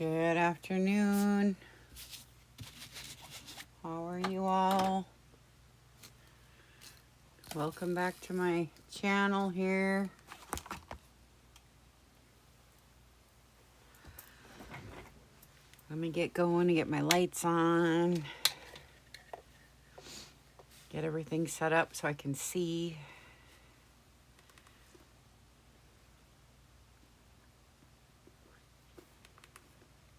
Good afternoon. How are you all? Welcome back to my channel here. Let me get going and get my lights on. Get everything set up so I can see.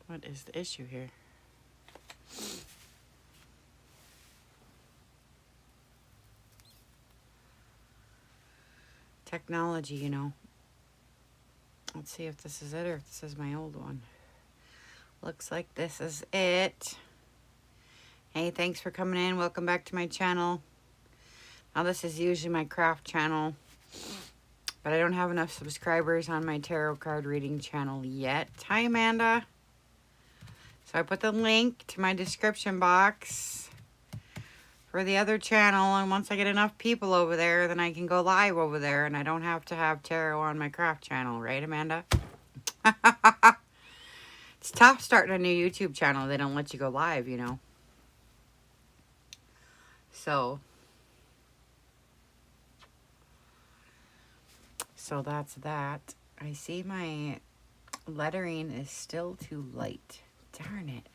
What is the issue here? Technology, you know. Let's see if this is it or if this is my old one. Looks like this is it. Hey, thanks for coming in. Welcome back to my channel. Now, this is usually my craft channel, but I don't have enough subscribers on my tarot card reading channel yet. Hi, Amanda. So I put the link to my description box for the other channel, and once I get enough people over there, then I can go live over there, and I don't have to have tarot on my craft channel, right, Amanda? It's tough starting a new YouTube channel. They don't let you go live, you know. So that's that. I see my lettering is still too light. Darn it.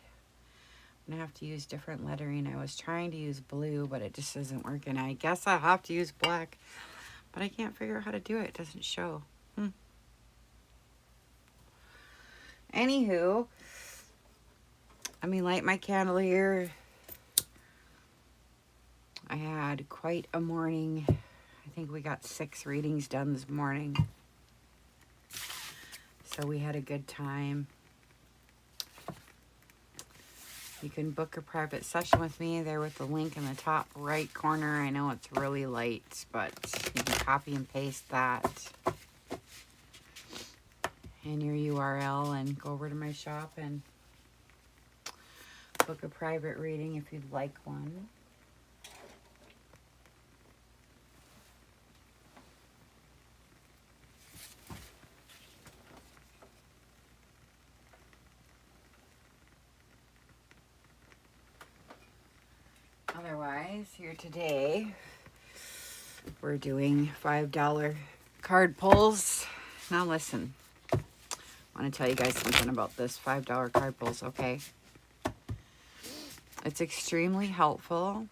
I'm gonna have to use different lettering. I was trying to use blue, but it just isn't working. I guess I'll have to use black, but I can't figure out how to do it. It doesn't show. Anywho, let me light my candle here. I had quite a morning. I think we got 6 readings done this morning. So we had a good time. You can book a private session with me there with the link in the top right corner. I know it's really light, but you can copy and paste that in your URL and go over to my shop and book a private reading if you'd like one. Otherwise, here today, we're doing $5 card pulls. Now listen, I want to tell you guys something about this $5 card pulls, okay? It's extremely helpful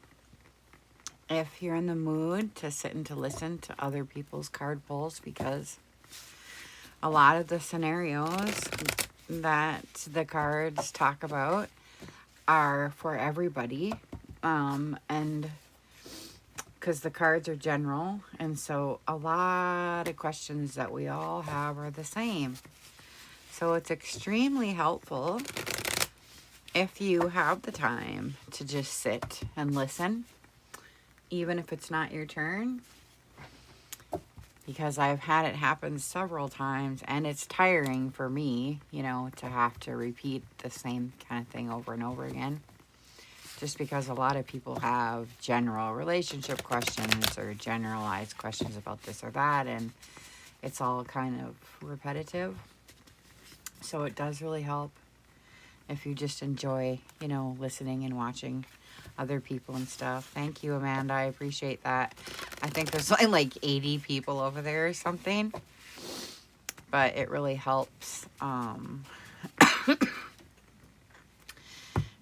if you're in the mood to sit and to listen to other people's card pulls, because a lot of the scenarios that the cards talk about are for everybody. And because the cards are general, and so a lot of questions that we all have are the same. So it's extremely helpful if you have the time to just sit and listen, even if it's not your turn, because I've had it happen several times, and it's tiring for me, you know, to have to repeat the same kind of thing over and over again. Just because a lot of people have general relationship questions or generalized questions about this or that, and it's all kind of repetitive. So it does really help if you just enjoy, you know, listening and watching other people and stuff. Thank you, Amanda. I appreciate that. I think there's like 80 people over there or something, but it really helps.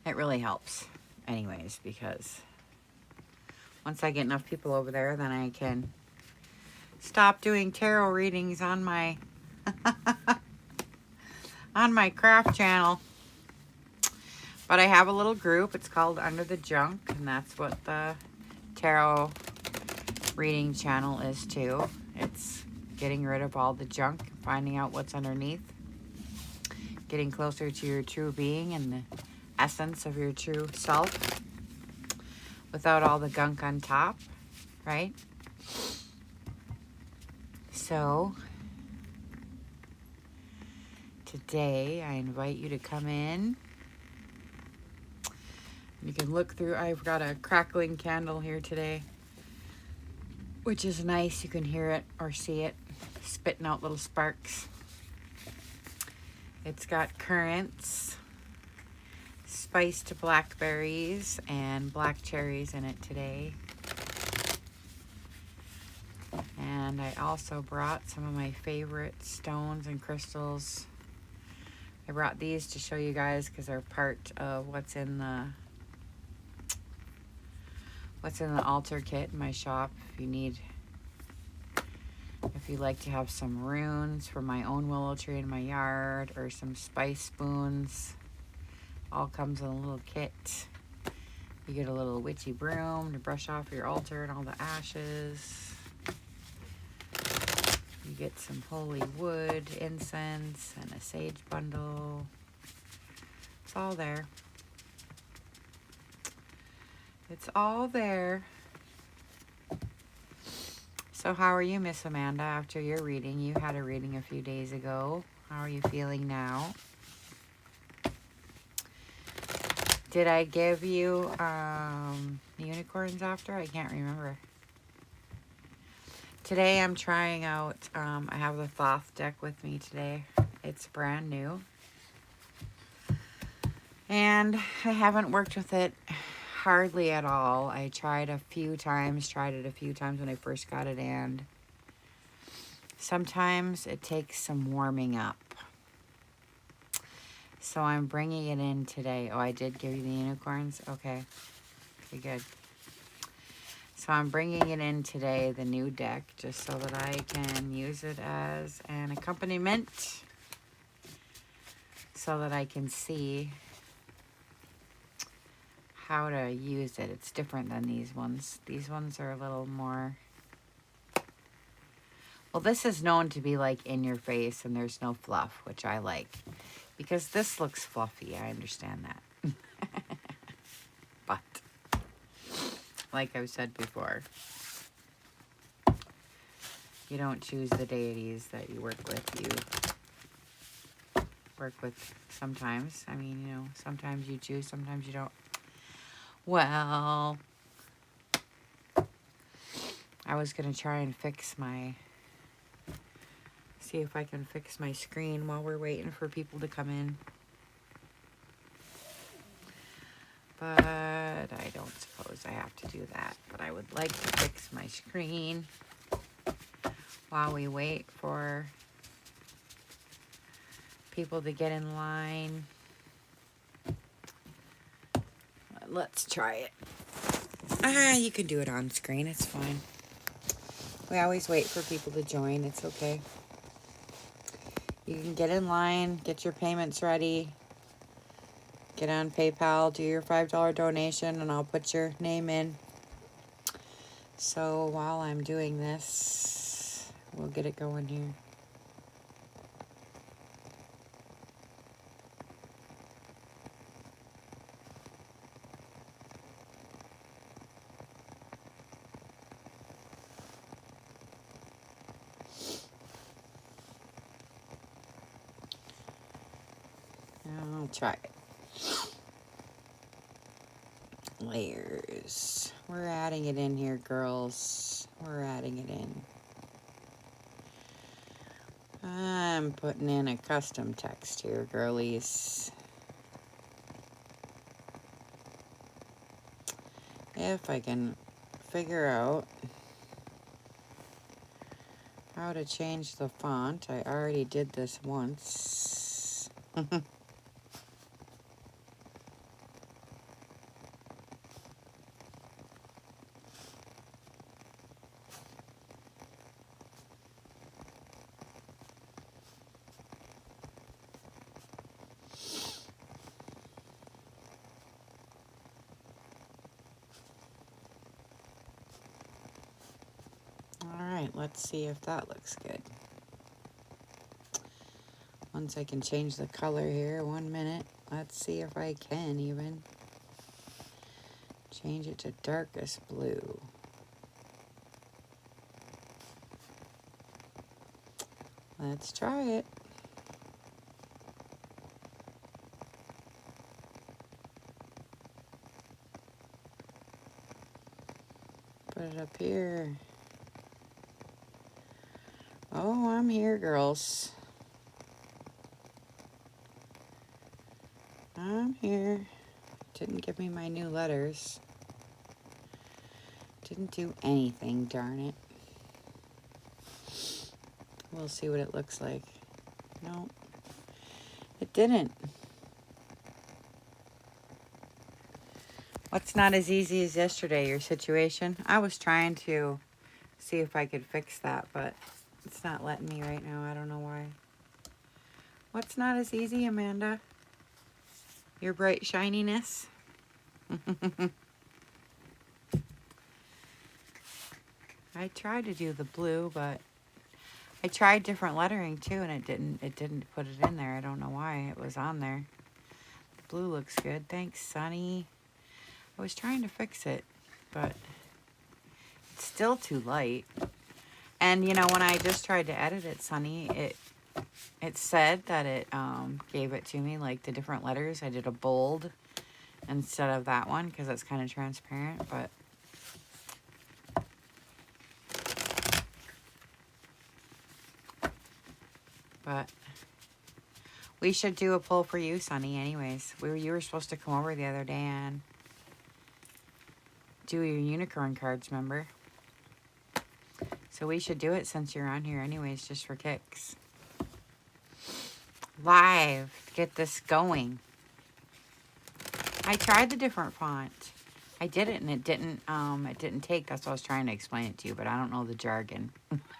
It really helps. Anyways, because once I get enough people over there, then I can stop doing tarot readings on my on my craft channel. But I have a little group. It's called Under the Junk, and that's what the tarot reading channel is too. It's getting rid of all the junk, finding out what's underneath, getting closer to your true being and the essence of your true self without all the gunk on top, right? So today I invite you to come in. You can look through. I've got a crackling candle here today, which is nice. You can hear it or see it spitting out little sparks. It's got currants, spiced blackberries, and black cherries in it today. And I also brought some of my favorite stones and crystals. I brought these to show you guys because they're part of what's in the altar kit in my shop. If you like to have some runes for my own willow tree in my yard, or some spice spoons, all comes in a little kit. You get a little witchy broom to brush off your altar and all the ashes. You get some holy wood, incense, and a sage bundle. It's all there. It's all there. So how are you, Miss Amanda, after your reading? You had a reading a few days ago. How are you feeling now? Did I give you unicorns after? I can't remember. Today I'm trying out, I have the Thoth deck with me today. It's brand new. And I haven't worked with it hardly at all. I tried it a few times when I first got it, and sometimes it takes some warming up. So I'm bringing it in today. Oh, I did give you the unicorns? Okay. Okay, good. So I'm bringing it in today, the new deck, just so that I can use it as an accompaniment, so that I can see how to use it. It's different than these ones. These ones are a little more, well, this is known to be like in your face and there's no fluff, which I like, because this looks fluffy. I understand that. But like I've said before, you don't choose the deities that you work with. You work with sometimes. I mean, you know, sometimes you choose, sometimes you don't. Well, I was going to try and see if I can fix my screen while we're waiting for people to come in. But I don't suppose I have to do that. But I would like to fix my screen while we wait for people to get in line. Let's try it. You can do it on screen. It's fine. We always wait for people to join. It's okay. You can get in line, get your payments ready, get on PayPal, do your $5 donation, and I'll put your name in. So while I'm doing this, we'll get it going here. I'll try it. Layers. We're adding it in here, girls. We're adding it in. I'm putting in a custom text here, girlies. If I can figure out how to change the font. I already did this once. Alright, let's see if that looks good. Once I can change the color here, 1 minute. Let's see if I can even change it to darkest blue. Let's try it. Put it up here. Oh, I'm here, girls. I'm here. Didn't give me my new letters. Didn't do anything, darn it. We'll see what it looks like. No, it didn't. What's not as easy as yesterday, your situation? I was trying to see if I could fix that, but it's not letting me right now. I don't know why. What's not as easy, Amanda? Your bright shininess? I tried to do the blue, but I tried different lettering too, and it didn't put it in there. I don't know why it was on there. The blue looks good. Thanks, Sunny. I was trying to fix it, but it's still too light. And you know, when I just tried to edit it, Sunny, it said that it gave it to me like the different letters. I did a bold instead of that one because it's kind of transparent, but we should do a poll for you, Sunny, anyways. You were supposed to come over the other day and do your unicorn cards, remember? So we should do it since you're on here anyways, just for kicks. Live, get this going. I tried the different font. I did it and it didn't take. That's what I was trying to explain it to you, but I don't know the jargon.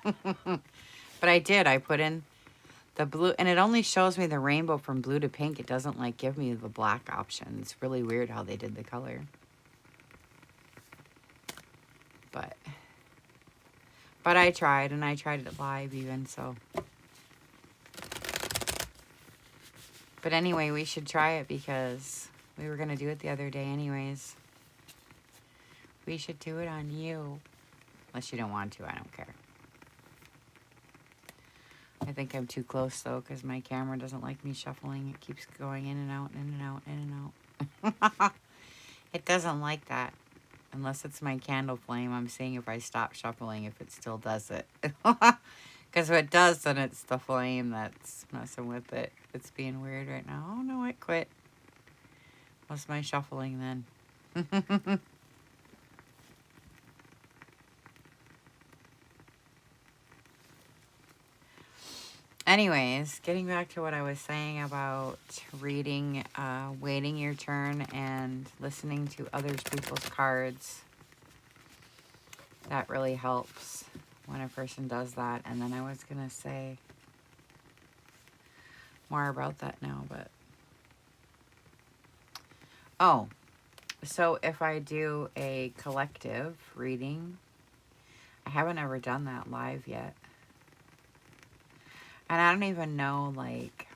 But I did. I put in the blue, and it only shows me the rainbow from blue to pink. It doesn't like give me the black option. It's really weird how they did the color. But I tried, and I tried it live even, so. But anyway, we should try it because we were going to do it the other day anyways. We should do it on you. Unless you don't want to, I don't care. I think I'm too close, though, because my camera doesn't like me shuffling. It keeps going in and out, in and out, in and out. It doesn't like that. Unless it's my candle flame, I'm seeing if I stop shuffling, if it still does it. Because if it does, then it's the flame that's messing with it. It's being weird right now. Oh, no, it quit. What's my shuffling then? Anyways, getting back to what I was saying about reading, waiting your turn and listening to other people's cards. That really helps when a person does that. And then I was going to say more about that now, but. Oh, so if I do a collective reading, I haven't ever done that live yet. And I don't even know, like,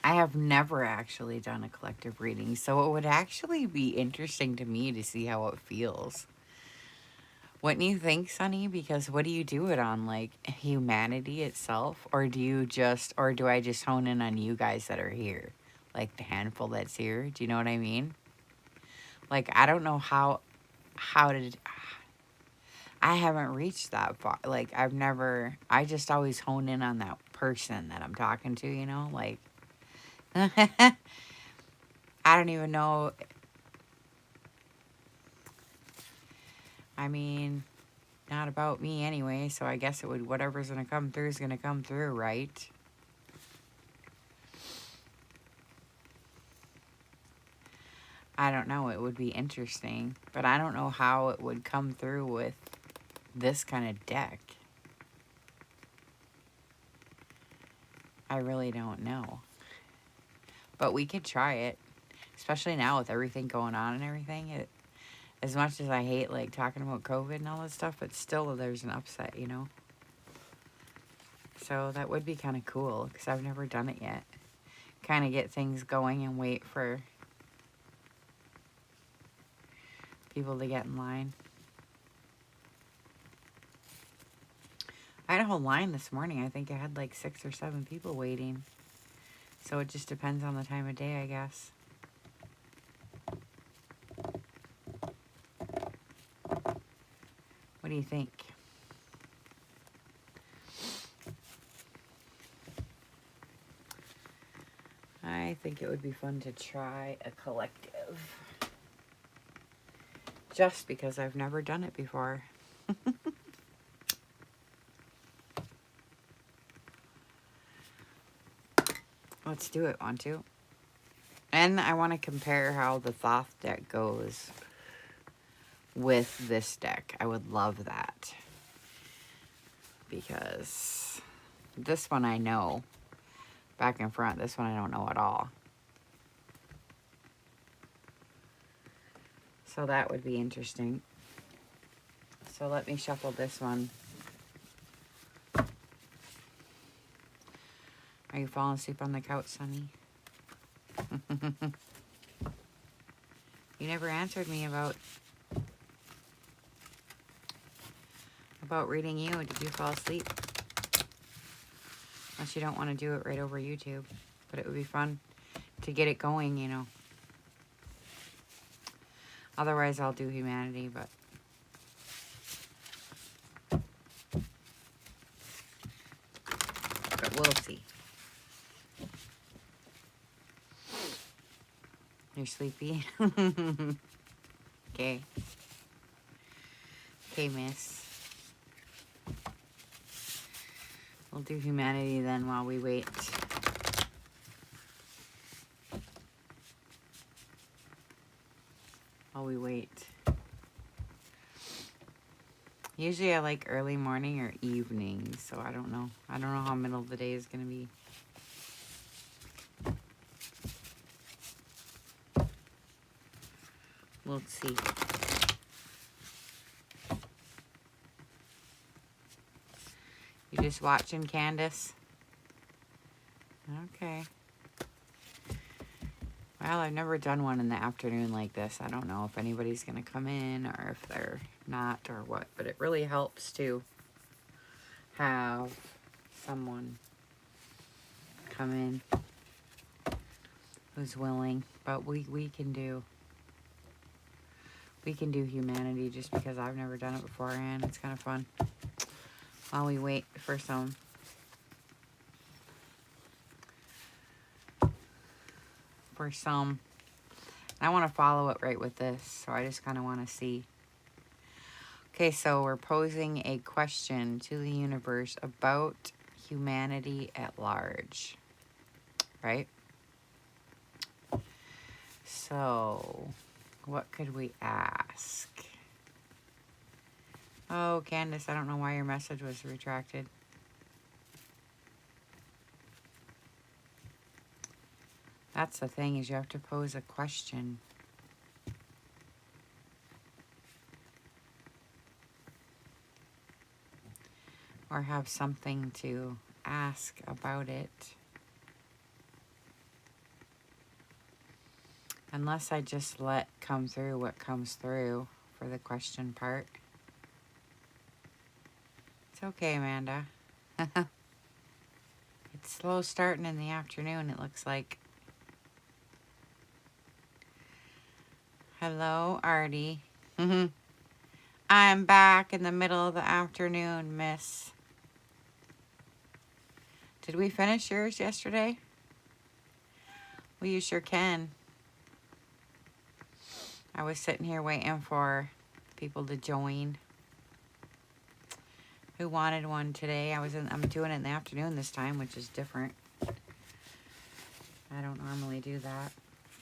I have never actually done a collective reading. So it would actually be interesting to me to see how it feels. Wouldn't you think, Sunny? Because what do you do it on, like, humanity itself? Or do I just hone in on you guys that are here? Like, the handful that's here? Do you know what I mean? Like, I don't know how I haven't reached that far. Like, I just always hone in on that person that I'm talking to, you know? Like, I don't even know. I mean, not about me anyway, so I guess whatever's going to come through is going to come through, right? I don't know. It would be interesting, but I don't know how it would come through with this kind of deck. I really don't know. But we could try it, especially now with everything going on and everything. As much as I hate, like, talking about COVID and all that stuff, but still there's an upset, you know? So that would be kind of cool, because I've never done it yet. Kind of get things going and wait for people to get in line. I had a whole line this morning. I think I had like 6 or 7 people waiting. So it just depends on the time of day, I guess. What do you think? I think it would be fun to try a collective. Just because I've never done it before. Let's do it, want to? And I want to compare how the Thoth deck goes with this deck. I would love that. Because this one I know. Back and front. This one I don't know at all. So that would be interesting. So let me shuffle this one. Are you falling asleep on the couch, Sonny? You never answered me about reading you. Did you fall asleep? Unless you don't want to do it right over YouTube. But it would be fun to get it going, you know. Otherwise, I'll do humanity, but... we'll see. You're sleepy? Okay. Okay, miss. We'll do humanity then while we wait. While we wait. Usually I like early morning or evening, so I don't know. I don't know how middle of the day is going to be. We'll see. You just watching, Candace? Okay. Well, I've never done one in the afternoon like this. I don't know if anybody's going to come in or if they're not or what. But it really helps to have someone come in who's willing. But we can do humanity just because I've never done it before, and it's kind of fun. While we wait for some. I want to follow it right with this, so I just kind of want to see. Okay, so we're posing a question to the universe about humanity at large, right? So, what could we ask? Oh, Candace, I don't know why your message was retracted. That's the thing, is you have to pose a question. Or have something to ask about it. Unless I just let come through what comes through for the question part. It's okay, Amanda. It's slow starting in the afternoon, it looks like. Hello, Artie. I'm back in the middle of the afternoon, miss. Did we finish yours yesterday? Well, you sure can. I was sitting here waiting for people to join who wanted one today. I'm doing it in the afternoon this time, which is different. I don't normally do that,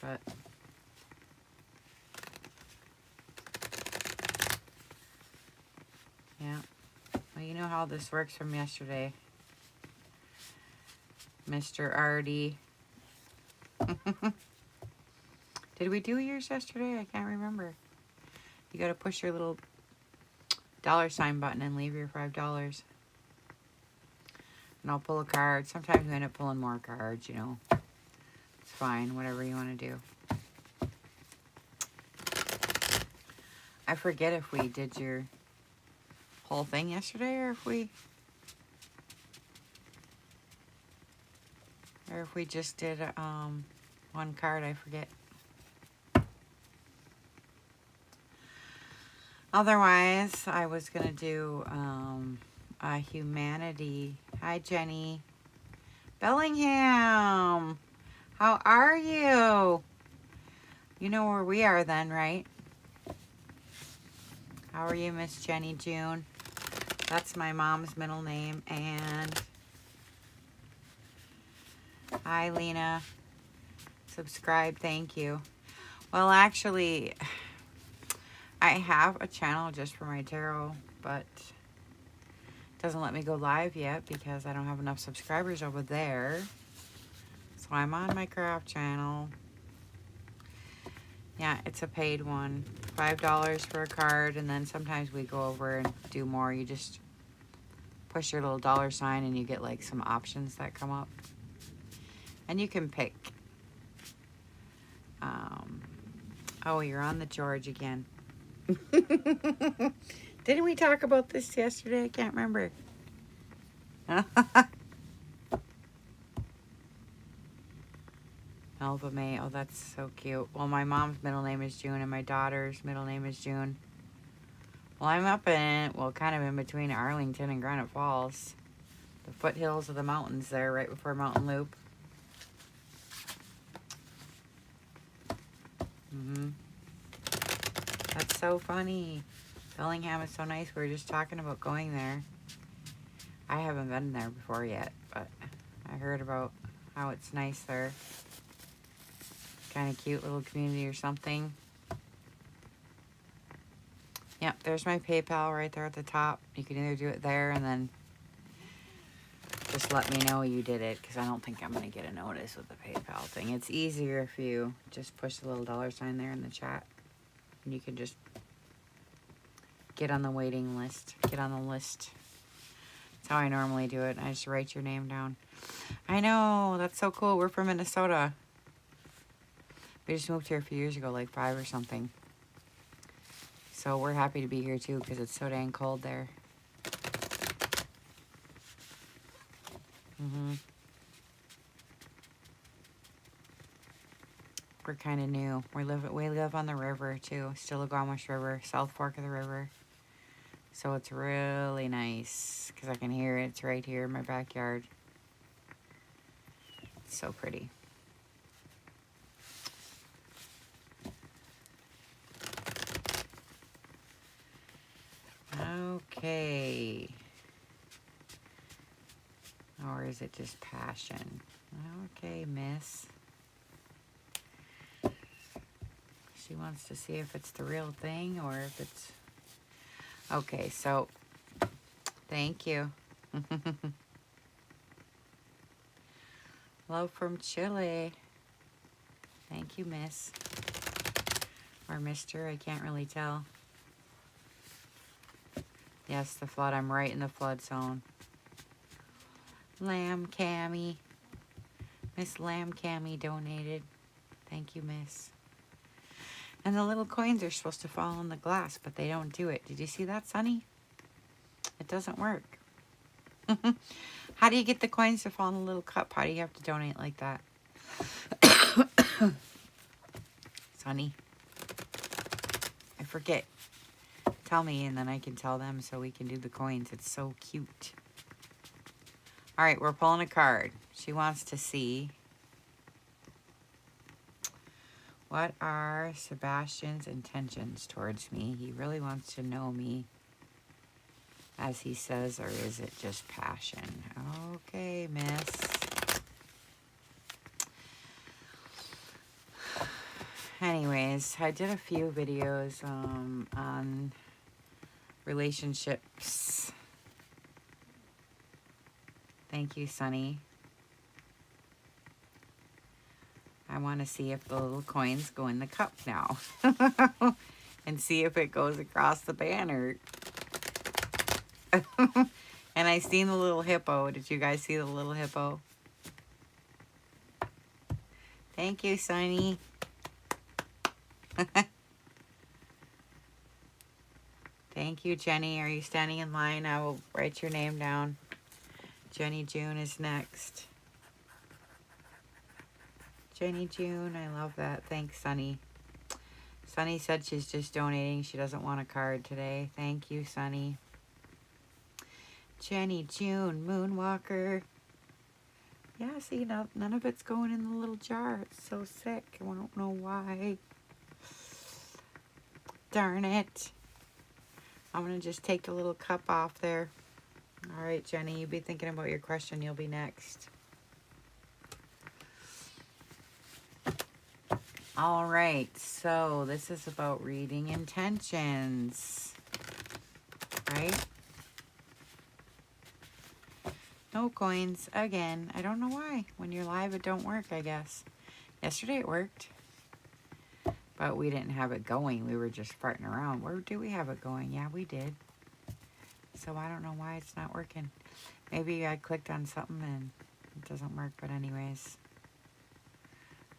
but... yeah. Well, you know how this works from yesterday, Mr. Artie. Did we do yours yesterday? I can't remember. You got to push your little $sign button and leave your $5. And I'll pull a card. Sometimes we end up pulling more cards, you know. It's fine, whatever you want to do. I forget if we did your whole thing yesterday or if we just did one card. I forget. Otherwise, I was gonna do a humanity. Hi, Jenny Bellingham. How are you? You know where we are then, right? How are you, Miss Jenny June? That's my mom's middle name. And hi, Lena. Subscribe, thank you. Well, actually, I have a channel just for my tarot, but it doesn't let me go live yet because I don't have enough subscribers over there. So I'm on my craft channel. Yeah, it's a paid one. $5 for a card, and then sometimes we go over and do more. You just push your little dollar sign and you get like some options that come up. And you can pick. Oh, you're on the George again. Didn't we talk about this yesterday? I can't remember. Melba May. Oh, that's so cute. Well, my mom's middle name is June and my daughter's middle name is June. Well, I'm up in, well, kind of in between Arlington and Granite Falls. The foothills of the mountains there, right before Mountain Loop. That's so funny. Bellingham is so nice. We were just talking about going there. I haven't been there before yet, but I heard about how it's nice there. Kind of cute little community or something. Yep, there's my PayPal right there at the top. You can either do it there and then just let me know you did it, because I don't think I'm going to get a notice with the PayPal thing. It's easier if you just push the little dollar sign there in the chat. And you can just get on the waiting list. Get on the list. That's how I normally do it. I just write your name down. I know. That's so cool. We're from Minnesota. We just moved here a few years ago, like 5 or something. So we're happy to be here too because it's so dang cold there. We're kind of new. We live on the river too, Stillaguamish River, South Fork of the river. So it's really nice because I can hear it. It's right here in my backyard. It's so pretty. Okay. Or is it just passion? Okay, miss. She wants to see if it's the real thing or if it's... Okay, so thank you. Love from Chile. Thank you, miss. Or mister, I can't really tell. Yes, the flood. I'm right in the flood zone. Lamb Cammy. Miss Lamb Cammy donated. Thank you, miss. And the little coins are supposed to fall in the glass, but they don't do it. Did you see that, Sonny? It doesn't work. How do you get the coins to fall in a little cup? How do you have to donate like that? Sonny, I forget. Tell me, and then I can tell them so we can do the coins. It's so cute. All right, we're pulling a card. She wants to see, what are Sebastian's intentions towards me? He really wants to know me, as he says, or is it just passion? Okay, miss. Anyways, I did a few videos on relationships. Thank you, Sunny. I want to see if the little coins go in the cup now. And see if it goes across the banner. And I seen the little hippo. Did you guys see the little hippo? Thank you, Sunny. Thank you, Jenny. Are you standing in line? I will write your name down. Jenny June is next. Jenny June, I love that. Thanks, Sunny. Sunny said she's just donating. She doesn't want a card today. Thank you, Sunny. Jenny June, Moonwalker. Yeah, see, none of it's going in the little jar. It's so sick. I don't know why. Darn it. I'm going to just take the little cup off there. All right, Jenny, you be thinking about your question. You'll be next. All right, so this is about reading intentions, right? No coins again. I don't know why. When you're live, it don't work, I guess. Yesterday it worked, but we didn't have it going. We were just farting around. Where do we have it going? Yeah, we did. So I don't know why it's not working. Maybe I clicked on something and it doesn't work, but anyways.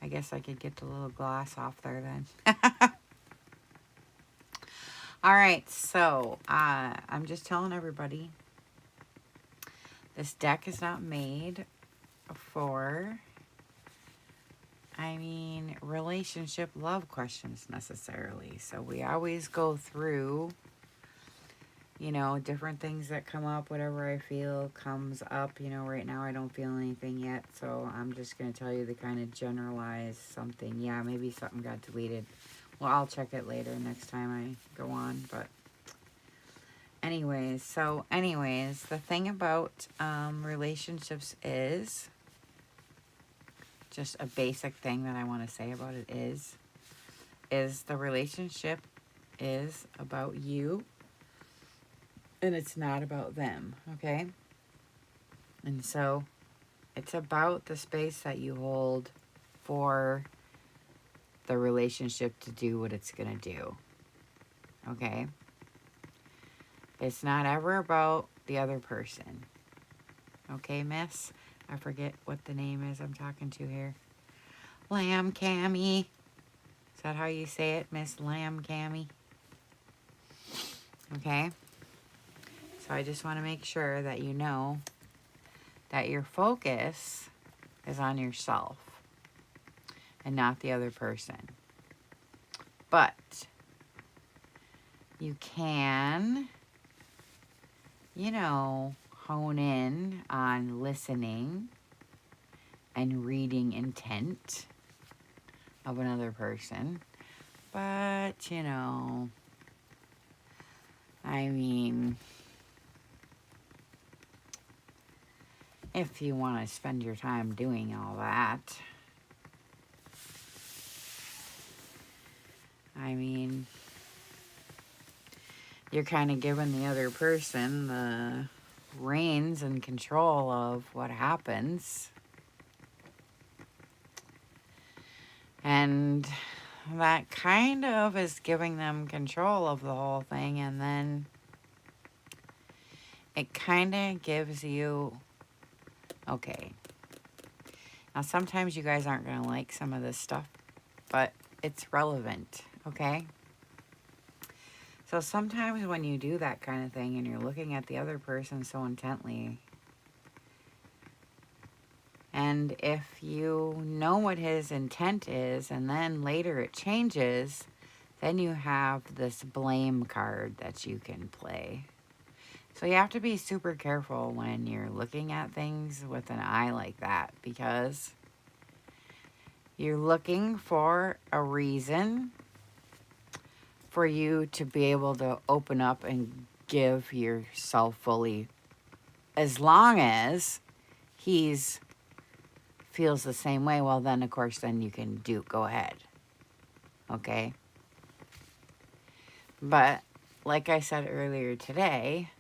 I guess I could get the little gloss off there then. All right, so I'm just telling everybody this deck is not made for, relationship love questions necessarily. So we always go through, different things that come up, whatever I feel comes up. Right now I don't feel anything yet, so I'm just going to tell you the kind of generalized something. Yeah, maybe something got deleted. Well, I'll check it later next time I go on, but anyways, the thing about relationships is, just a basic thing that I want to say about it is the relationship is about you, and it's not about them, okay? And so it's about the space that you hold for the relationship to do what it's going to do, okay? It's not ever about the other person, okay, miss? I forget what the name is I'm talking to here. Lamb Cammy. Is that how you say it, Miss Lamb Cammy? Okay? So I just want to make sure that you know that your focus is on yourself and not the other person. But you can, hone in on listening and reading intent of another person. But, if you want to spend your time doing all that, you're kind of giving the other person the reins and control of what happens. And that kind of is giving them control of the whole thing. And then it kind of gives you, okay. Now, sometimes you guys aren't going to like some of this stuff, but it's relevant, okay? So sometimes when you do that kind of thing and you're looking at the other person so intently, and if you know what his intent is and then later it changes, then you have this blame card that you can play. So you have to be super careful when you're looking at things with an eye like that, because you're looking for a reason for you to be able to open up and give yourself fully, as long as he's feels the same way. Well, then of course then you can go ahead, okay? But like I said earlier today,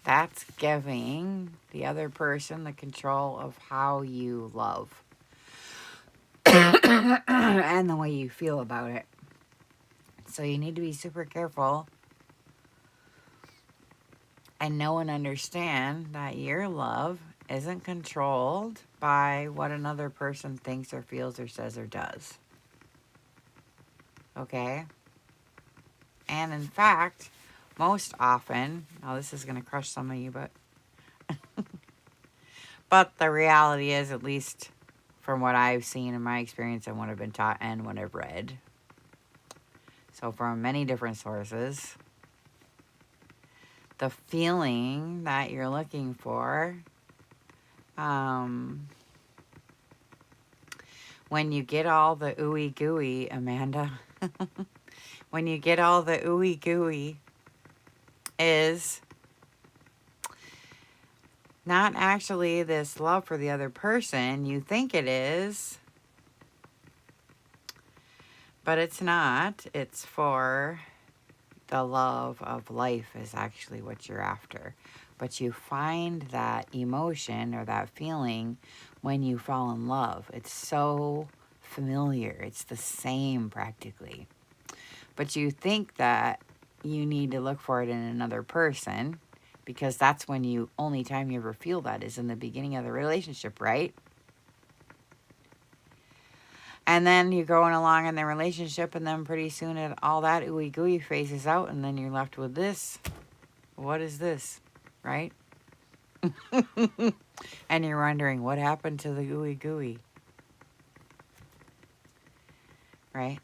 that's giving the other person the control of how you love and the way you feel about it. So you need to be super careful and know and understand that your love isn't controlled by what another person thinks or feels or says or does. Okay? And in fact, most often, now this is going to crush some of you, but but the reality is, at least from what I've seen in my experience and what I've been taught and what I've read, so from many different sources, the feeling that you're looking for when you get all the ooey gooey, Amanda, when you get all the ooey gooey, is not actually this love for the other person. You think it is, but it's not. It's for the love of life is actually what you're after. But you find that emotion or that feeling when you fall in love. It's so familiar. It's the same practically. But you think that you need to look for it in another person because that's when you, only time you ever feel that is in the beginning of the relationship, right? And then you're going along in the relationship, and then pretty soon all that ooey gooey phases out, and then you're left with this. What is this? Right? And you're wondering, what happened to the ooey gooey? Right?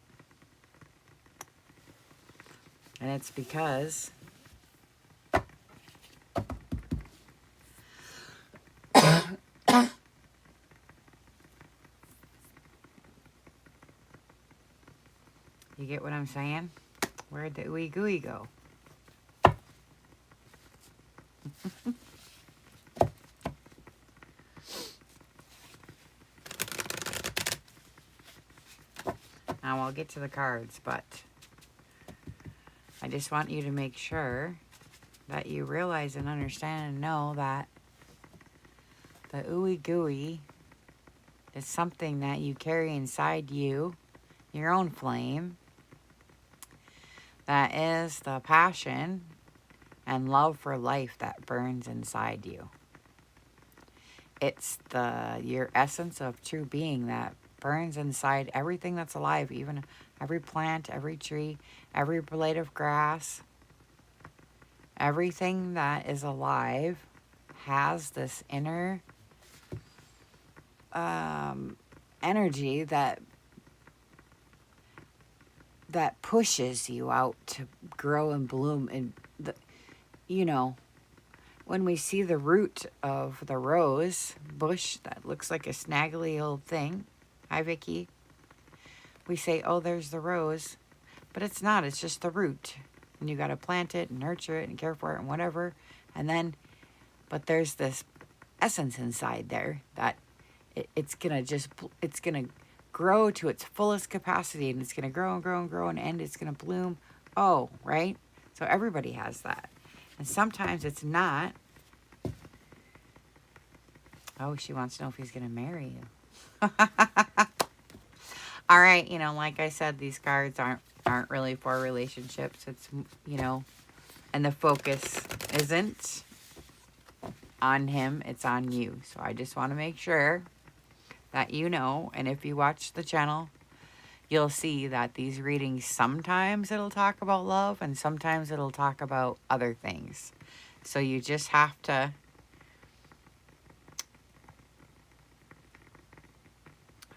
And it's because you get what I'm saying? Where'd the ooey gooey go? Now I'll get to the cards, but I just want you to make sure that you realize and understand and know that the ooey gooey is something that you carry inside you, your own flame. That is the passion and love for life that burns inside you. It's your essence of true being that burns inside everything that's alive, even every plant, every tree, every blade of grass. Everything that is alive has this inner energy that pushes you out to grow and bloom. And when we see the root of the rose bush that looks like a snaggly old thing, hi Vicky, we say, oh, there's the rose, but it's not. It's just the root, and you got to plant it and nurture it and care for it and whatever. And then, but there's this essence inside there that it's gonna grow to its fullest capacity, and it's gonna grow and grow and grow, and end it's gonna bloom. Oh, right. So everybody has that, and sometimes it's not. Oh, she wants to know if he's gonna marry you. All right, like I said, these cards aren't really for relationships. It's, and the focus isn't on him, it's on you. So I just want to make sure that and if you watch the channel, you'll see that these readings, sometimes it'll talk about love and sometimes it'll talk about other things. So you just have to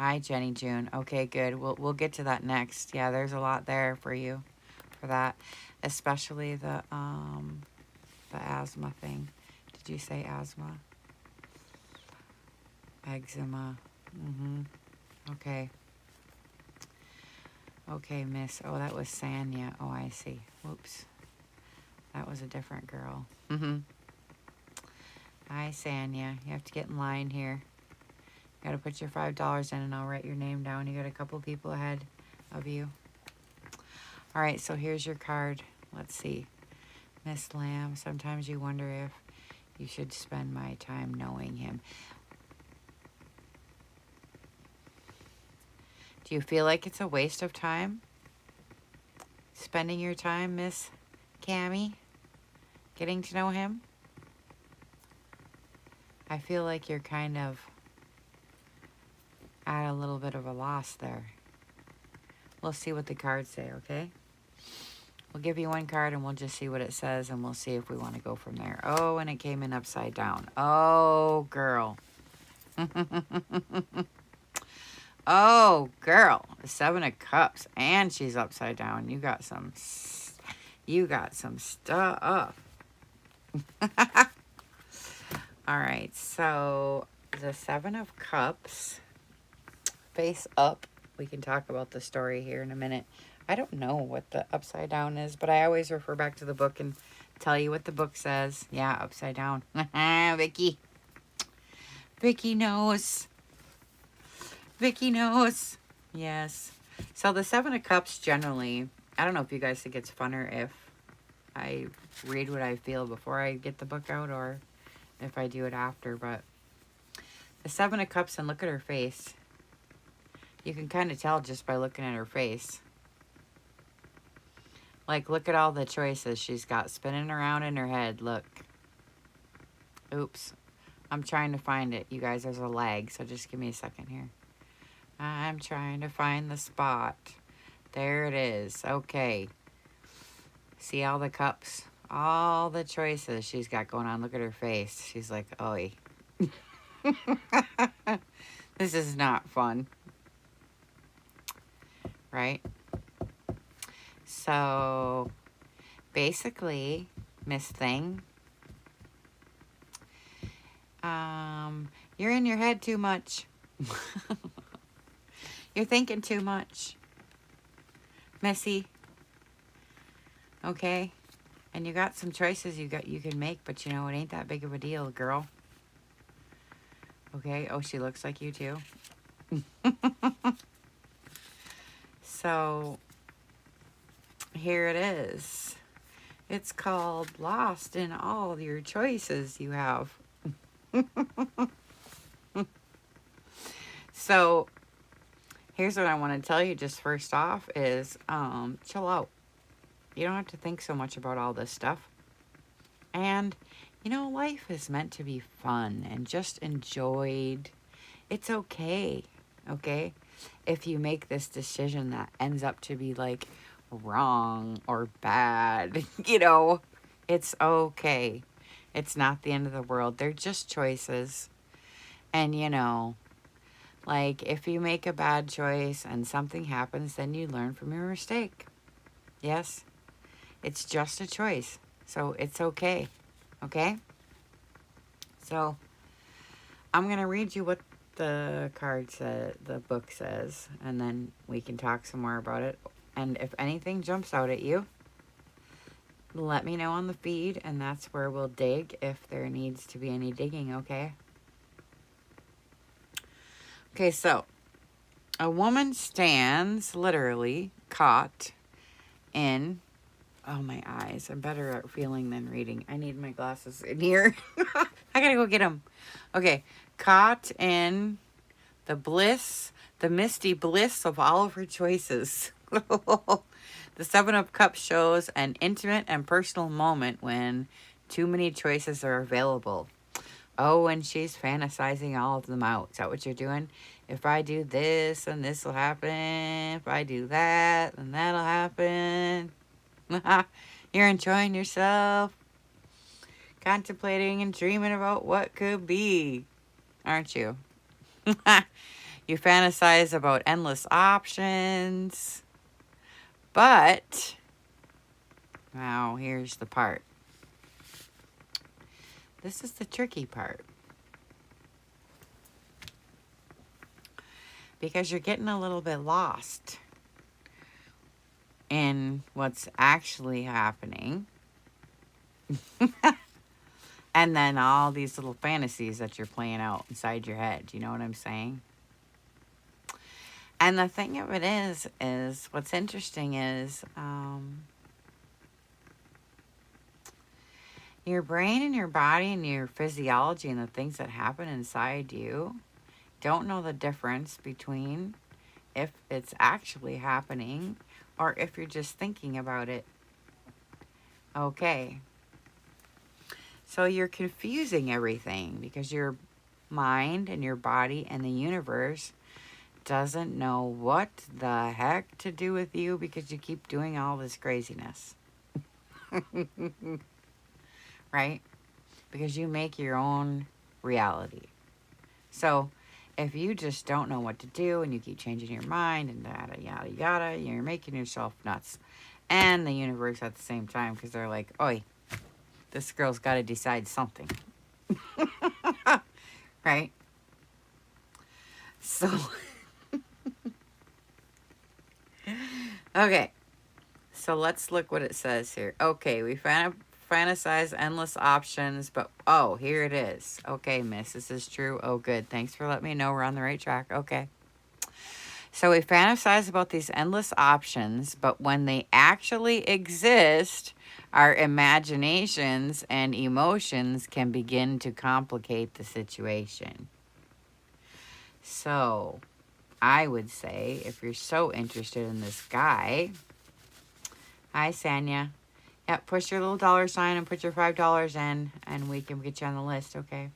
Hi, Jenny June. Okay, good. We'll get to that next. Yeah, there's a lot there for you for that, especially the asthma thing. Did you say asthma? Eczema. Okay. Okay, miss. Oh, that was Sanya. Oh, I see. Whoops. That was a different girl. Hi, Sanya. You have to get in line here. You got to put your $5 in and I'll write your name down. You got a couple people ahead of you. All right, so here's your card. Let's see. Miss Lamb, sometimes you wonder if you should spend my time knowing him. Do you feel like it's a waste of time? Spending your time, Miss Cammie? Getting to know him? I feel like you're kind of at a little bit of a loss there. We'll see what the cards say, okay? We'll give you one card and we'll just see what it says and we'll see if we want to go from there. Oh, and it came in upside down. Oh, girl. Oh, girl. The 7 of Cups. And she's upside down. You got some stuff. All right, so the 7 of Cups. face up. We can talk about the story here in a minute. I don't know what the upside down is, but I always refer back to the book and tell you what the book says. Yeah, upside down. Vicky. Vicky knows. Vicky knows. Yes. So the Seven of Cups generally, I don't know if you guys think it's funner if I read what I feel before I get the book out or if I do it after, but the Seven of Cups, and look at her face. You can kind of tell just by looking at her face. Like, look at all the choices she's got spinning around in her head. Look. Oops. I'm trying to find it. You guys, there's a lag, so just give me a second here. I'm trying to find the spot. There it is. Okay. See all the cups? All the choices she's got going on. Look at her face. She's like, oi. This is not fun. Right? So, basically, Miss Thing, you're in your head too much. You're thinking too much. Missy. Okay? And you got some choices you can make, but you know, it ain't that big of a deal, girl. Okay? Oh, she looks like you too. So, here it is. It's called Lost in All Your Choices You Have. So, here's what I want to tell you just first off is chill out. You don't have to think so much about all this stuff. And, you know, life is meant to be fun and just enjoyed. It's okay, okay? If you make this decision that ends up to be like wrong or bad, you know, it's okay. It's not the end of the world. They're just choices. And, you know, like if you make a bad choice and something happens, then you learn from your mistake. Yes? It's just a choice. So it's okay. Okay? So I'm going to read you what the card said, the book says, and then we can talk some more about it. And if anything jumps out at you, let me know on the feed, and that's where we'll dig if there needs to be any digging, okay? Okay, so a woman stands literally caught in, oh, my eyes. I'm better at feeling than reading. I need my glasses in here. I gotta go get them. Okay, caught in the bliss, the misty bliss of all of her choices. The Seven of Cups shows an intimate and personal moment when too many choices are available. Oh, and she's fantasizing all of them out. Is that what you're doing? If I do this, then this will happen. If I do that, then that'll happen. You're enjoying yourself. Contemplating and dreaming about what could be. Aren't you? You fantasize about endless options. But, now here's the part. This is the tricky part. Because you're getting a little bit lost in what's actually happening. And then all these little fantasies that you're playing out inside your head. You know what I'm saying? And the thing of it is what's interesting is your brain and your body and your physiology and the things that happen inside you don't know the difference between if it's actually happening or if you're just thinking about it. Okay. So you're confusing everything because your mind and your body and the universe doesn't know what the heck to do with you because you keep doing all this craziness. Right? Because you make your own reality. So if you just don't know what to do and you keep changing your mind and yada, yada, yada, you're making yourself nuts. And the universe at the same time because they're like, oi, this girl's got to decide something. Right? So, Okay. So let's look what it says here. Okay, we fantasize endless options, but oh, here it is. Okay, miss, this is true. Oh, good. Thanks for letting me know we're on the right track. Okay. So we fantasize about these endless options, but when they actually exist, our imaginations and emotions can begin to complicate the situation. So I would say if you're so interested in this guy, hi, Sanya. Yep, push your little $ and put your $5 in, and we can get you on the list, okay?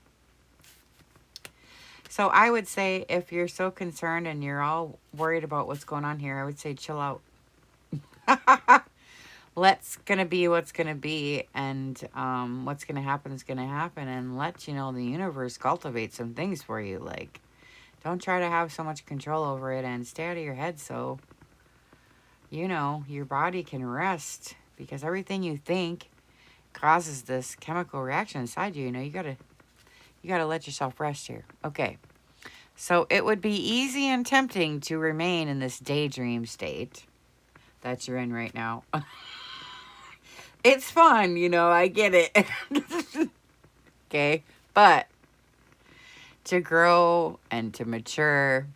So I would say if you're so concerned and you're all worried about what's going on here, I would say chill out. Let's gonna be what's gonna be, and what's gonna happen is gonna happen, and let you know the universe cultivate some things for you. Like, don't try to have so much control over it, and stay out of your head so you know your body can rest, because everything you think causes this chemical reaction inside you. You know, you gotta let yourself rest here. Okay. So it would be easy and tempting to remain in this daydream state that you're in right now. It's fun, you know, I get it. Okay. But to grow and to mature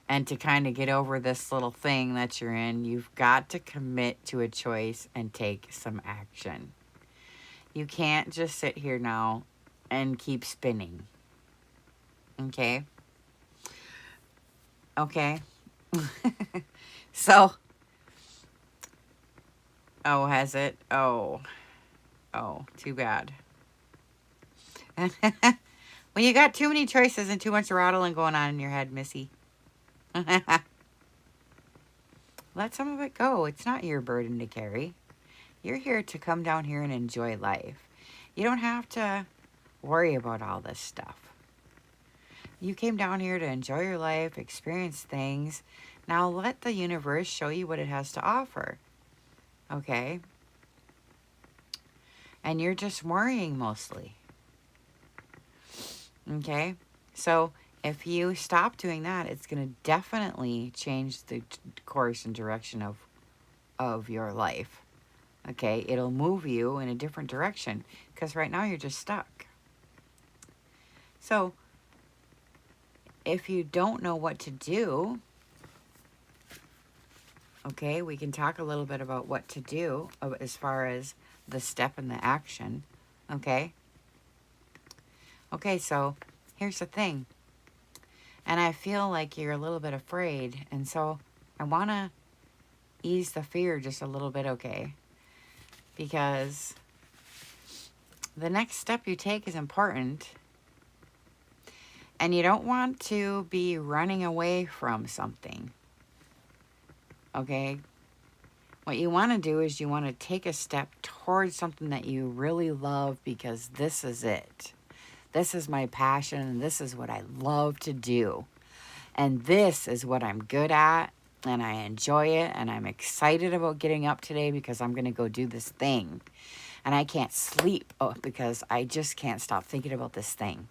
and to kind of get over this little thing that you're in, you've got to commit to a choice and take some action. You can't just sit here now and keep spinning. Okay? Okay? So, oh, has it? Oh, too bad. When you got too many choices and too much rattling going on in your head, Missy. Let some of it go. It's not your burden to carry. You're here to come down here and enjoy life. You don't have to worry about all this stuff. You came down here to enjoy your life, experience things. Now let the universe show you what it has to offer. Okay? And you're just worrying mostly. Okay? So if you stop doing that, it's going to definitely change the course and direction of your life. Okay? It'll move you in a different direction, because right now you're just stuck. So if you don't know what to do, okay, we can talk a little bit about what to do as far as the step and the action. Okay? Okay, so here's the thing. And I feel like you're a little bit afraid. And so I want to ease the fear just a little bit, okay? Because the next step you take is important. And you don't want to be running away from something. Okay? What you want to do is you want to take a step towards something that you really love, because this is it. This is my passion, and this is what I love to do. And this is what I'm good at, and I enjoy it, and I'm excited about getting up today because I'm going to go do this thing. And I can't sleep because I just can't stop thinking about this thing.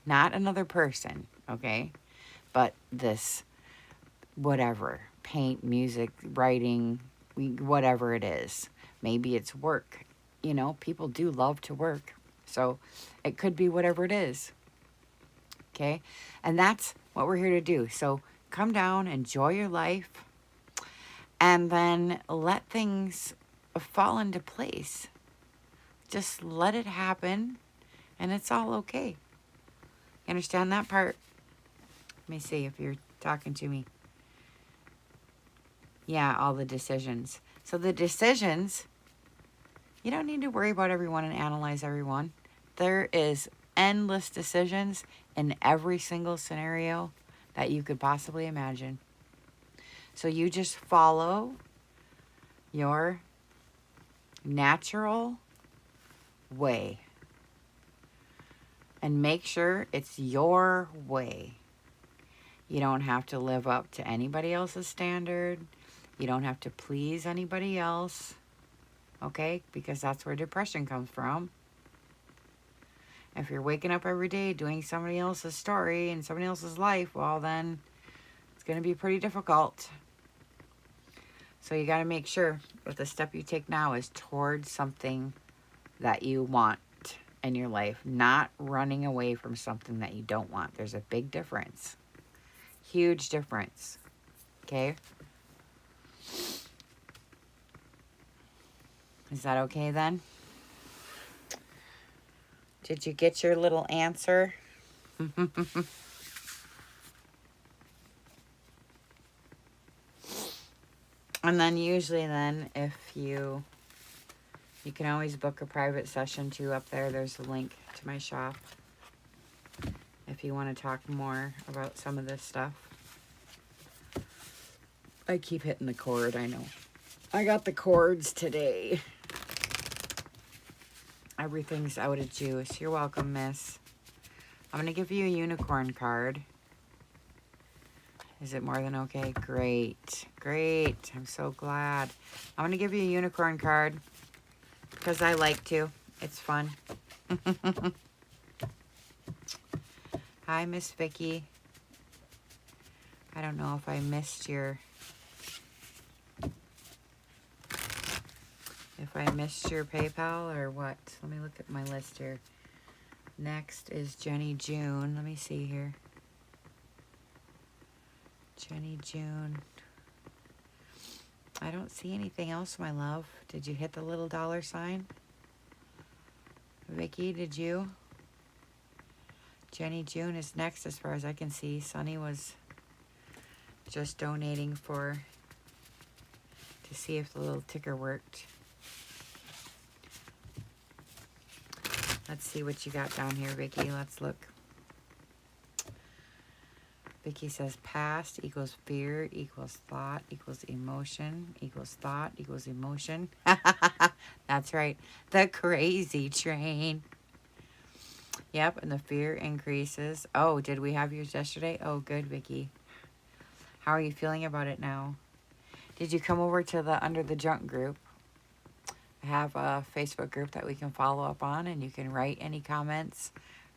Not another person, okay? But this, whatever, paint, music, writing, whatever it is. Maybe it's work. You know, people do love to work. So it could be whatever it is. Okay? And that's what we're here to do. So come down, enjoy your life, and then let things fall into place. Just let it happen, and it's all okay. You understand that part? Let me see if you're talking to me. Yeah, all the decisions. So the decisions, you don't need to worry about everyone and analyze everyone. There is endless decisions in every single scenario that you could possibly imagine. So you just follow your natural way. And make sure it's your way. You don't have to live up to anybody else's standard. You don't have to please anybody else. Okay? Because that's where depression comes from. If you're waking up every day doing somebody else's story and somebody else's life, well then it's going to be pretty difficult. So you got to make sure that the step you take now is towards something that you want in your life, not running away from something that you don't want. There's a big difference. Huge difference. Okay? Is that okay then? Did you get your little answer? And then usually then, if you can always book a private session too up there. There's a link to my shop if you want to talk more about some of this stuff. I keep hitting the cord, I know. I got the cords today. Everything's out of juice. You're welcome, miss. I'm going to give you a unicorn card. Is it more than okay? Great. Great. I'm so glad. I'm going to give you a unicorn card because I like to. It's fun. Hi, Miss Vicky. I don't know if I missed your... If I missed your PayPal or what. Let me look at my list here. Next is Jenny June. Let me see here. Jenny June. I don't see anything else, my love. Did you hit the little $sign? Vicky, did you? Jenny June is next as far as I can see. Sunny was just donating to see if the little ticker worked. Let's see what you got down here, Vicky. Let's look. Vicky says past equals fear equals thought equals emotion equals thought equals emotion. That's right. The crazy train. Yep, and the fear increases. Oh, did we have yours yesterday? Oh, good, Vicky. How are you feeling about it now? Did you come over to the Under the Junk group? I have a Facebook group that we can follow up on, and you can write any comments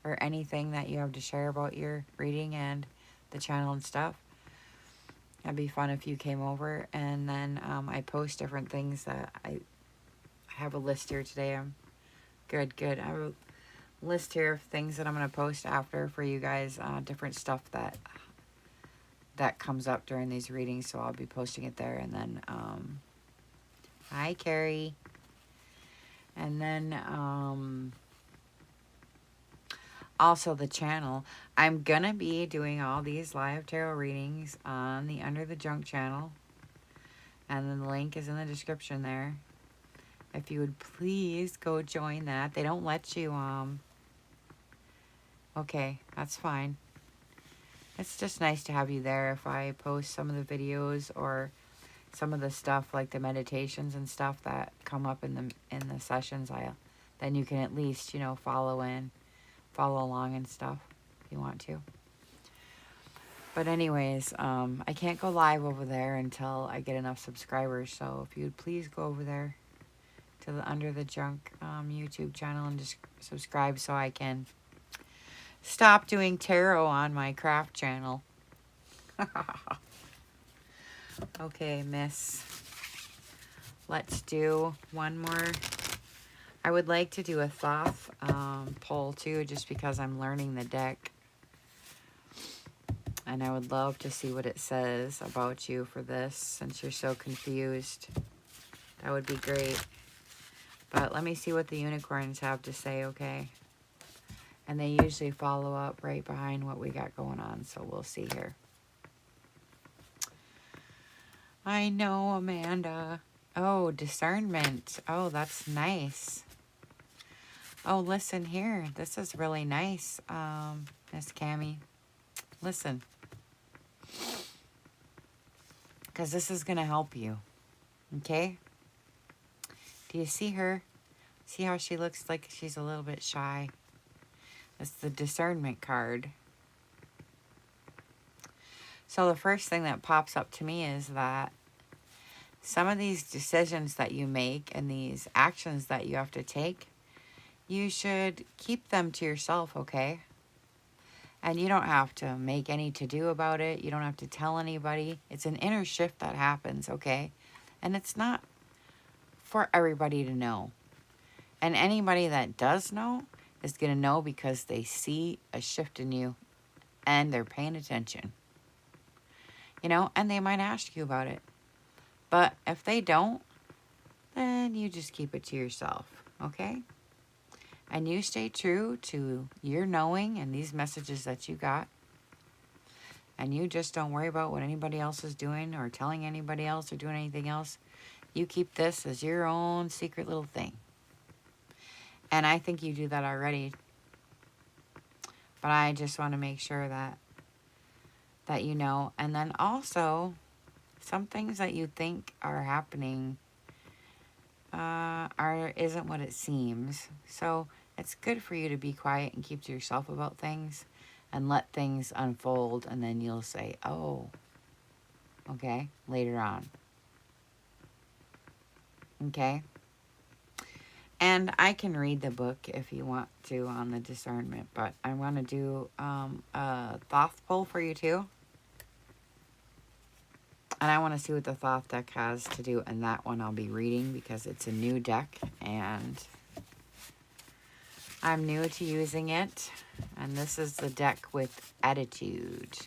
or anything that you have to share about your reading and the channel and stuff. That'd be fun if you came over. And then I post different things that I have a list here today. Good. I have a list here of things that I'm going to post after for you guys, different stuff that comes up during these readings, so I'll be posting it there. And then hi, Carrie. And then also the channel. I'm gonna be doing all these live tarot readings on the Under the Junk channel, and then the link is in the description there. If you would please go join that. They don't let you okay, that's fine. It's just nice to have you there. If I post some of the videos or some of the stuff like the meditations and stuff that come up in the sessions, then you can at least, you know, follow along and stuff if you want to. But anyways, I can't go live over there until I get enough subscribers. So if you'd please go over there to the Under the Junk YouTube channel and just subscribe so I can stop doing tarot on my craft channel. Okay, miss. Let's do one more. I would like to do a Thoth poll too, just because I'm learning the deck. And I would love to see what it says about you for this, since you're so confused. That would be great. But let me see what the unicorns have to say, okay? And they usually follow up right behind what we got going on, so we'll see here. I know, Amanda. Oh, discernment. Oh, that's nice. Oh, listen here. This is really nice, Miss Cammie. Listen. Because this is going to help you. Okay? Do you see her? See how she looks like she's a little bit shy? It's the discernment card. So the first thing that pops up to me is that some of these decisions that you make and these actions that you have to take, you should keep them to yourself, okay? And you don't have to make any to-do about it. You don't have to tell anybody. It's an inner shift that happens, okay? And it's not for everybody to know. And anybody that does know is going to know because they see a shift in you and they're paying attention. You know, and they might ask you about it. But if they don't, then you just keep it to yourself, okay? And you stay true to your knowing and these messages that you got. And you just don't worry about what anybody else is doing or telling anybody else or doing anything else. You keep this as your own secret little thing. And I think you do that already. But I just want to make sure that you know. And then also, some things that you think are happening isn't what it seems. So it's good for you to be quiet and keep to yourself about things and let things unfold, and then you'll say, oh, okay, later on. Okay? And I can read the book if you want to on the discernment, but I want to do a Thoth pull for you too. And I want to see what the Thoth deck has to do, and that one I'll be reading because it's a new deck and I'm new to using it. And this is the deck with attitude.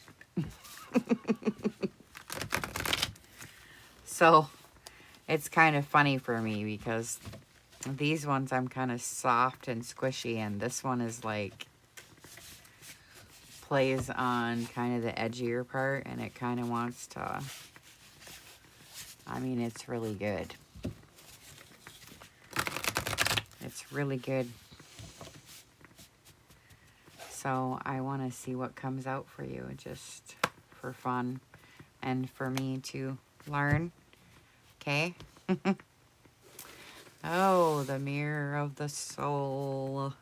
So it's kind of funny for me because these ones I'm kind of soft and squishy, and this one is like plays on kind of the edgier part, and it kind of wants to, I mean, it's really good. It's really good. So I want to see what comes out for you, just for fun and for me to learn. Okay? Oh, the mirror of the soul.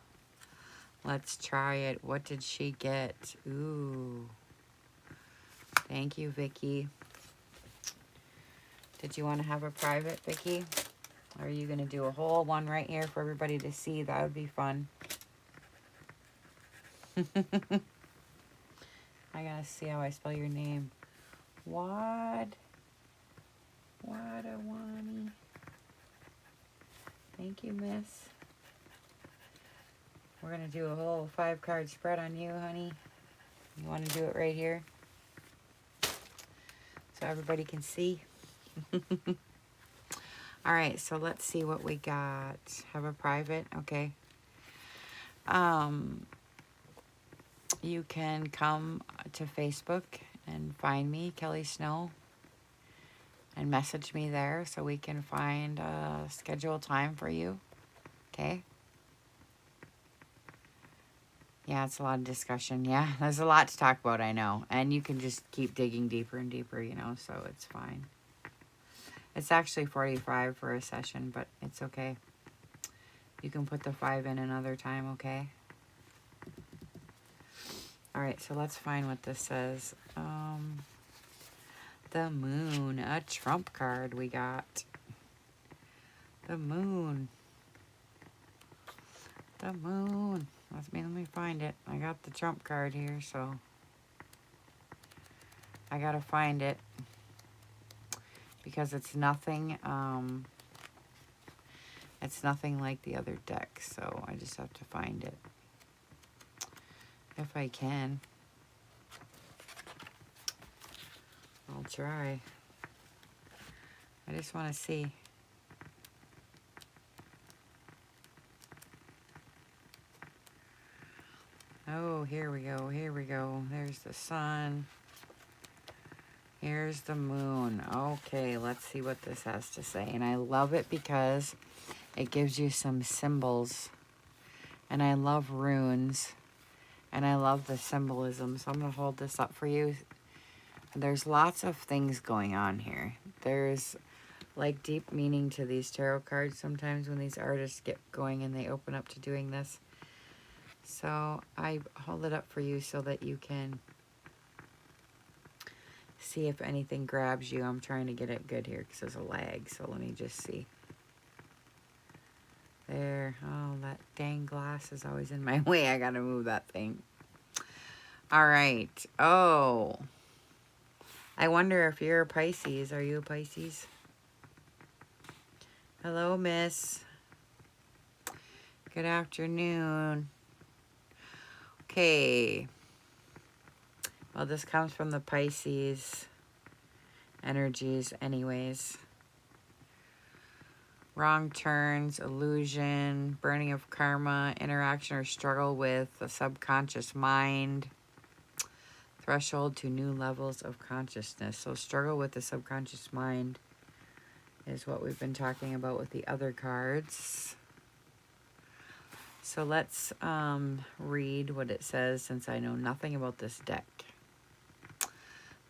Let's try it. What did she get? Ooh. Thank you, Vicky. Did you want to have a private, Vicky? Or are you going to do a whole one right here for everybody to see? That would be fun. I gotta see how I spell your name. Wadawani. Thank you, miss. We're gonna do a whole 5-card spread on you, honey. You want to do it right here? So everybody can see. All right, so let's see what we got. Have a private, okay. You can come to Facebook and find me, Kelly Snow, and message me there so we can find a scheduled time for you, okay? Yeah, it's a lot of discussion. Yeah, there's a lot to talk about, I know. And you can just keep digging deeper and deeper, you know, so it's fine. It's actually $45 for a session, but it's okay. You can put the 5 in another time, okay? All right, so let's find what this says. The moon, a trump card we got. The moon. The moon. Let me find it. I got the trump card here, so I gotta find it because it's nothing like the other deck, so I just have to find it if I can. I'll try. I just want to see. Oh, here we go. Here we go. There's the sun. Here's the moon. Okay, let's see what this has to say. And I love it because it gives you some symbols. And I love runes. And I love the symbolism. So I'm going to hold this up for you. There's lots of things going on here. There's like deep meaning to these tarot cards sometimes when these artists get going and they open up to doing this. So I hold it up for you so that you can see if anything grabs you. I'm trying to get it good here because there's a lag. So let me just see. There. Oh, that dang glass is always in my way. I gotta move that thing. All right. Oh. I wonder if you're a Pisces. Are you a Pisces? Hello, miss. Good afternoon. Okay. Well, this comes from the Pisces energies anyways. Wrong turns, illusion, burning of karma, interaction or struggle with the subconscious mind, threshold to new levels of consciousness. So struggle with the subconscious mind is what we've been talking about with the other cards. So let's read what it says since I know nothing about this deck.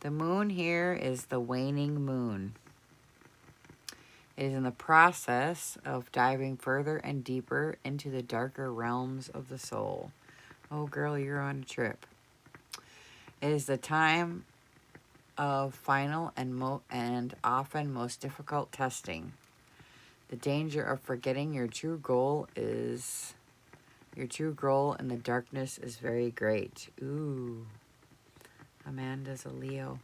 The moon here is the waning moon. It is in the process of diving further and deeper into the darker realms of the soul. Oh, girl, you're on a trip. It is the time of final and often most difficult testing. The danger of forgetting your true goal in the darkness is very great. Ooh, Amanda's a Leo.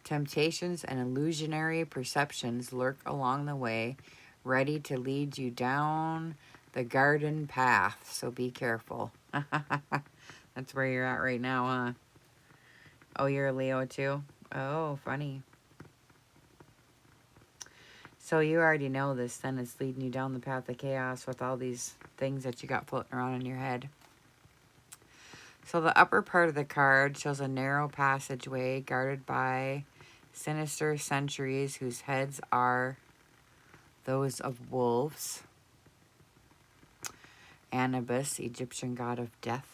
Temptations and illusionary perceptions lurk along the way, ready to lead you down the garden path. So be careful. That's where you're at right now, huh? Oh, you're a Leo too? Oh, funny. So you already know this, then it's leading you down the path of chaos with all these things that you got floating around in your head. So the upper part of the card shows a narrow passageway guarded by sinister sentries whose heads are those of wolves. Anubis, Egyptian god of death.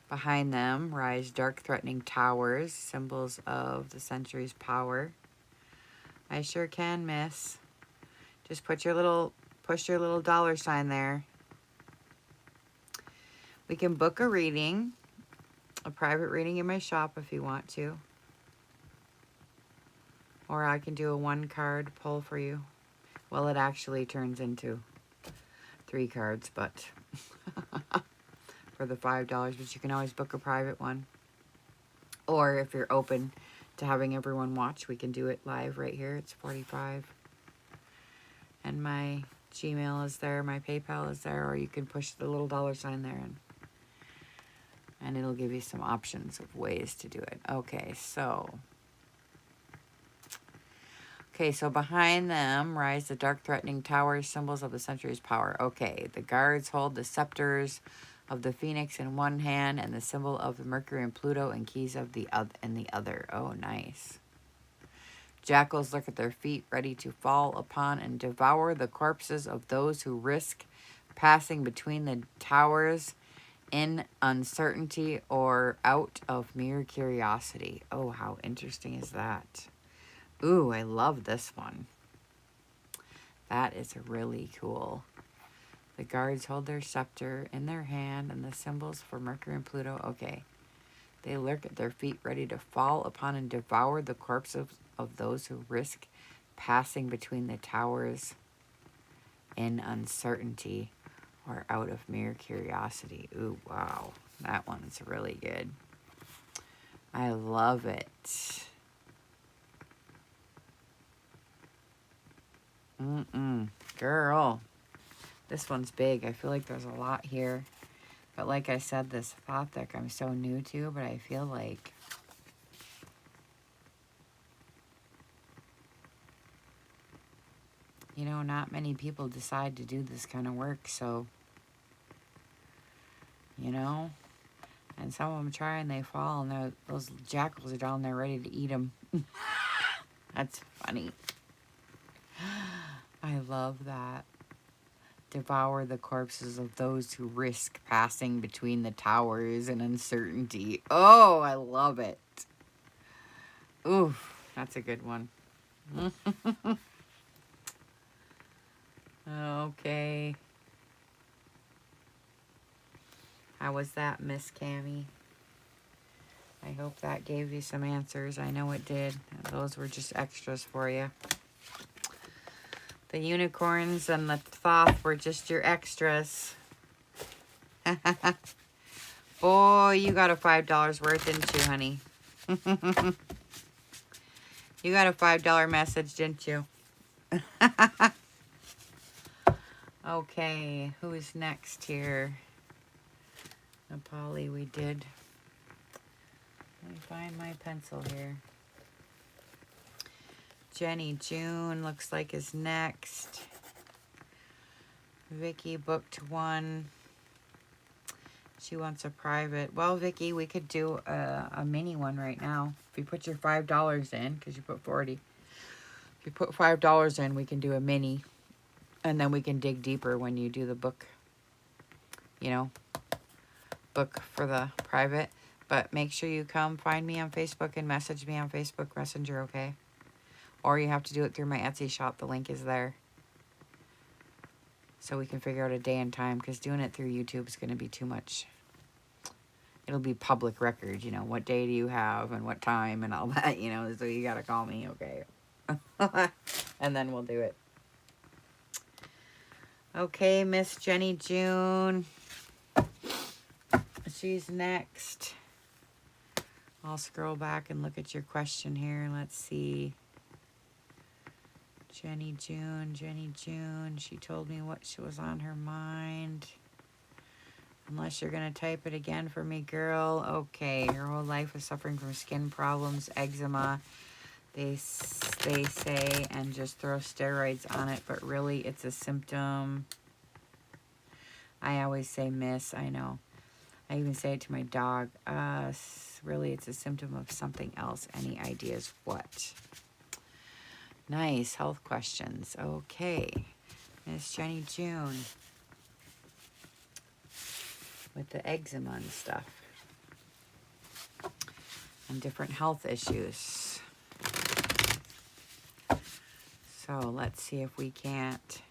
Behind them rise dark, threatening towers, symbols of the century's power. I sure can, miss. Just push your little $sign there. We can book a reading, a private reading in my shop if you want to. Or I can do a 1-card pull for you. Well, it actually turns into 3 cards, but for the $5, but you can always book a private one. Or if you're open to having everyone watch, we can do it live right here. It's $45. And my Gmail is there, my PayPal is there, or you can push the little $sign there and it'll give you some options of ways to do it. Okay, so behind them rise the dark, threatening towers, symbols of the century's power. Okay, the guards hold the scepters of the phoenix in one hand and the symbol of the Mercury and Pluto and keys of the other. Oh, nice. Jackals lurk at their feet, ready to fall upon and devour the corpses of those who risk passing between the towers in uncertainty or out of mere curiosity. Oh, how interesting is that? Ooh, I love this one. That is really cool. The guards hold their scepter in their hand and the symbols for Mercury and Pluto. Okay. They lurk at their feet, ready to fall upon and devour the corpses of those who risk passing between the towers in uncertainty or out of mere curiosity. Ooh, wow. That one's really good. I love it. Girl. This one's big. I feel like there's a lot here. But like I said, this thought deck I'm so new to, but I feel like not many people decide to do this kind of work, so, and some of them try and they fall, and those jackals are down there ready to eat them. That's funny. I love that. Devour the corpses of those who risk passing between the towers in uncertainty. Oh, I love it. Oof, that's a good one. Okay. How was that, Miss Cammie? I hope that gave you some answers. I know it did. Those were just extras for you. The unicorns and the Thoth were just your extras. Boy, you got a $5 worth, didn't you, honey? You got a $5 message, didn't you? Okay, who's next here? Polly, we did. Let me find my pencil here. Jenny June looks like is next. Vicky booked one. She wants a private. Well, Vicky, we could do a mini one right now. If you put your $5 in, because you put 40. If you put $5 in, we can do a mini. And then we can dig deeper when you do the book. You know, book for the private. But make sure you come find me on Facebook and message me on Facebook Messenger, okay? Or you have to do it through my Etsy shop. The link is there. So we can figure out a day and time, because doing it through YouTube is going to be too much. It'll be public record, you know, what day do you have and what time and all that, you know, so you got to call me, okay? And then we'll do it. Okay, Miss Jenny June. She's next. I'll scroll back and look at your question here. Let's see. Jenny June. She told me what was on her mind. Unless you're going to type it again for me, girl. Okay, her whole life was suffering from skin problems, eczema. They say, and just throw steroids on it, but really it's a symptom. I always say miss, I know. I even say it to my dog. Really, it's a symptom of something else. Any ideas what? Nice, health questions. Okay, Miss Jenny June. With the eczema and stuff. And different health issues. So let's see if we can't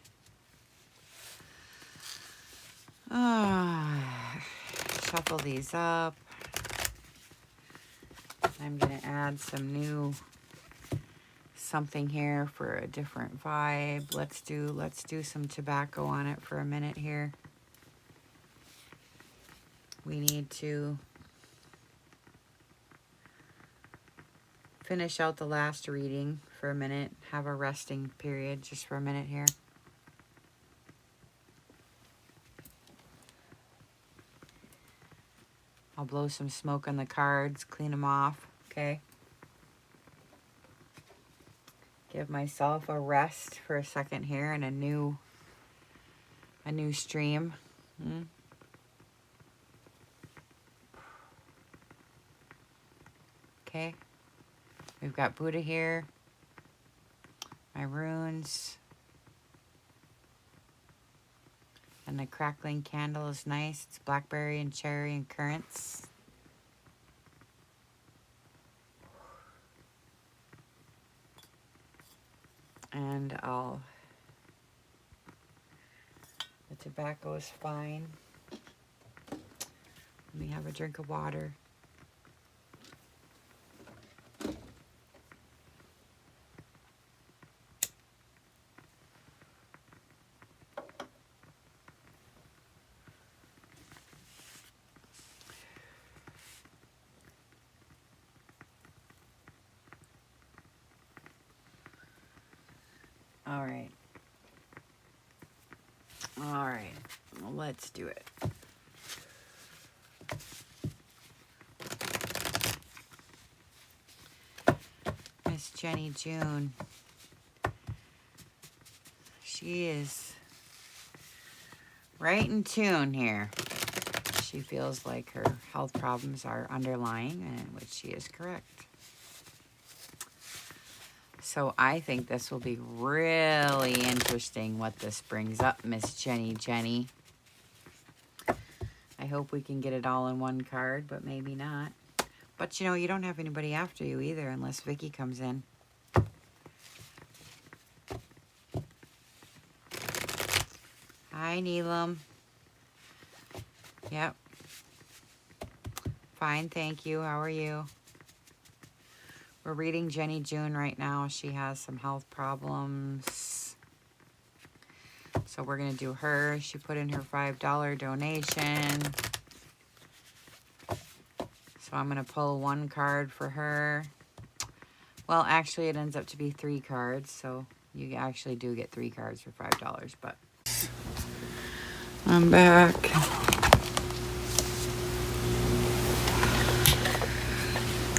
shuffle these up. I'm going to add some new something here for a different vibe. Let's do some tobacco on it for a minute here. We need to finish out the last reading for a minute. Have a resting period just for a minute here. I'll blow some smoke on the cards, clean them off, okay? Give myself a rest for a second here and a new stream. Okay. We've got Buddha here. My runes. And the crackling candle is nice. It's blackberry and cherry and currants. And the tobacco is fine. Let me have a drink of water. All right, well, let's do it. Miss Jenny June. She is right in tune here. She feels like her health problems are underlying, and which she is correct. So I think this will be really interesting what this brings up, Miss Jenny. I hope we can get it all in one card, but maybe not. But you know, you don't have anybody after you either unless Vicky comes in. Hi, Neelam. Yep. Fine, thank you. How are you? We're reading Jenny June right now. She has some health problems. So we're going to do her. She put in her $5 donation. So I'm going to pull one card for her. Well, actually, it ends up to be 3 cards. So You actually do get 3 cards for $5, but I'm back.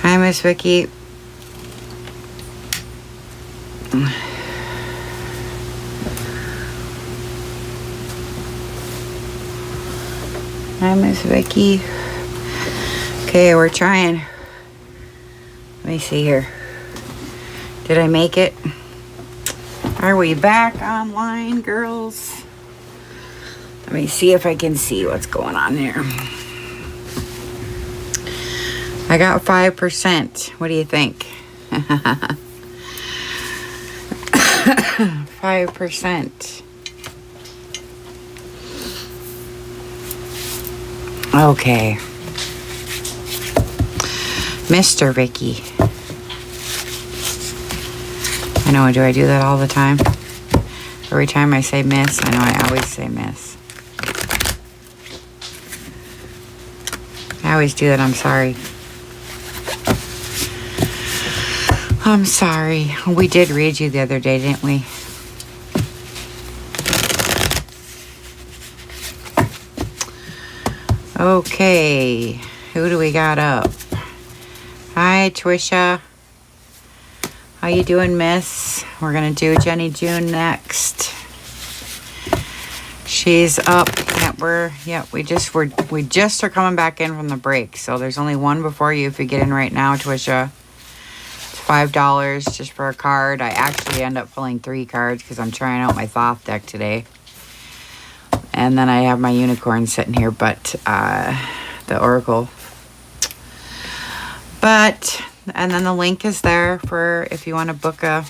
Hi, Miss Vicky. Hi, Miss Vicky. Okay, we're trying. Let me see here. Did I make it? Are we back online, girls? Let me see if I can see what's going on here. I got 5%. What do you think? 5%. Okay. Mr. Vicky. I know, do I do that all the time? Every time I say miss, I know I always say miss. I always do that, I'm sorry. I'm sorry. We did read you the other day, didn't we? Okay. Who do we got up? Hi, Twisha. How you doing, miss? We're going to do Jenny June next. She's up. We just are coming back in from the break. So there's only one before you if you get in right now, Twisha. $5 just for a card. I actually end up pulling 3 cards because I'm trying out my Thoth deck today. And then I have my unicorn sitting here, but the Oracle. And then the link is there for if you want to book a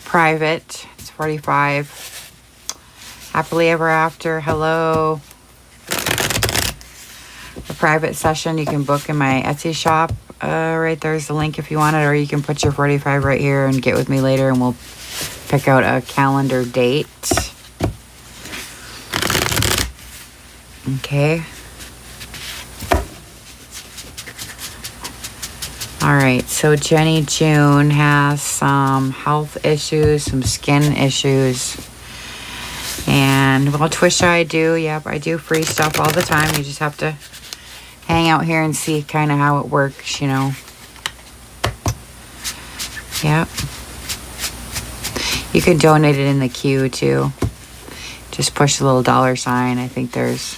private. It's $45. Happily ever after. Hello. A private session you can book in my Etsy shop. Right there's the link if you want it, or you can put your 45 right here and get with me later and we'll pick out a calendar date. Okay. All right, so Jenny June has some health issues, some skin issues. And, well, Twisha, I do free stuff all the time. You just have to hang out here and see kind of how it works, you know. Yep. You can donate it in the queue, too. Just push the little $sign. I think there's,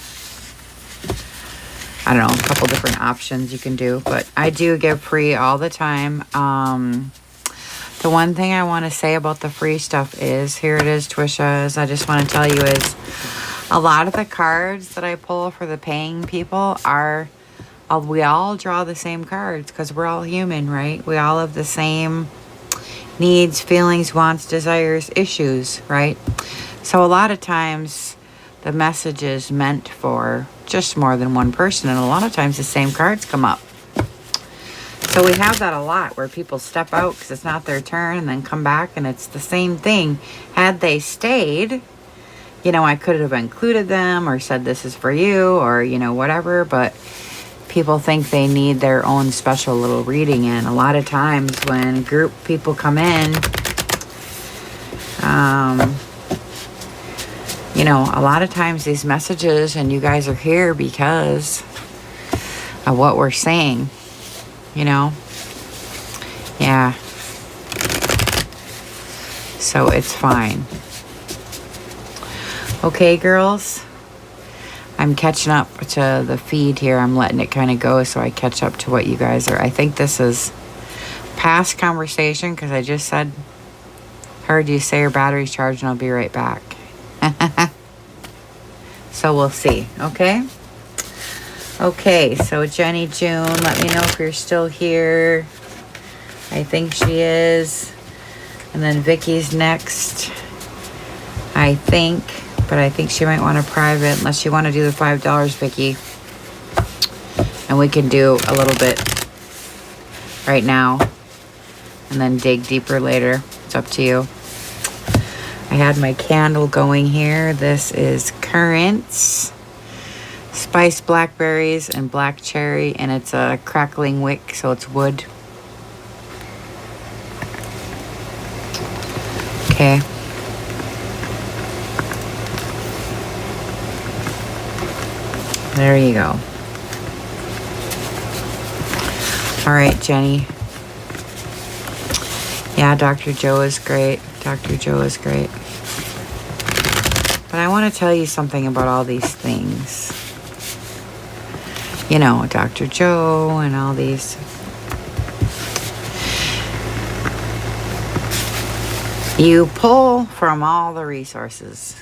I don't know, a couple different options you can do. But I do give free all the time. The one thing I want to say about the free stuff is, here it is, Twisha, is I just want to tell you is a lot of the cards that I pull for the paying people are, we all draw the same cards because we're all human, right? We all have the same needs, feelings, wants, desires, issues, right? So a lot of times the message is meant for just more than one person, and a lot of times the same cards come up. So we have that a lot where people step out because it's not their turn and then come back and it's the same thing. Had they stayed, you know, I could have included them or said this is for you or, you know, whatever, but people think they need their own special little reading. And a lot of times when group people come in, you know, a lot of times these messages, and you guys are here because of what we're saying, you know? Yeah. So it's fine. Okay, girls. I'm catching up to the feed here. I'm letting it kind of go so I catch up to what you guys are. I think this is past conversation because I just heard you say your battery's charged and I'll be right back. So we'll see, okay? Okay, so Jenny June, let me know if you're still here. I think she is. And then Vicky's next, I think. But I think she might want a private, unless you want to do the $5, Vicky. And we can do a little bit right now. And then dig deeper later. It's up to you. I had my candle going here. This is Currants, spiced blackberries, and black cherry. And it's a crackling wick, so it's wood. Okay. There you go. All right, Jenny. Yeah, Dr. Joe is great. Dr. Joe is great. But I want to tell you something about all these things. You know, Dr. Joe and all these. You pull from all the resources.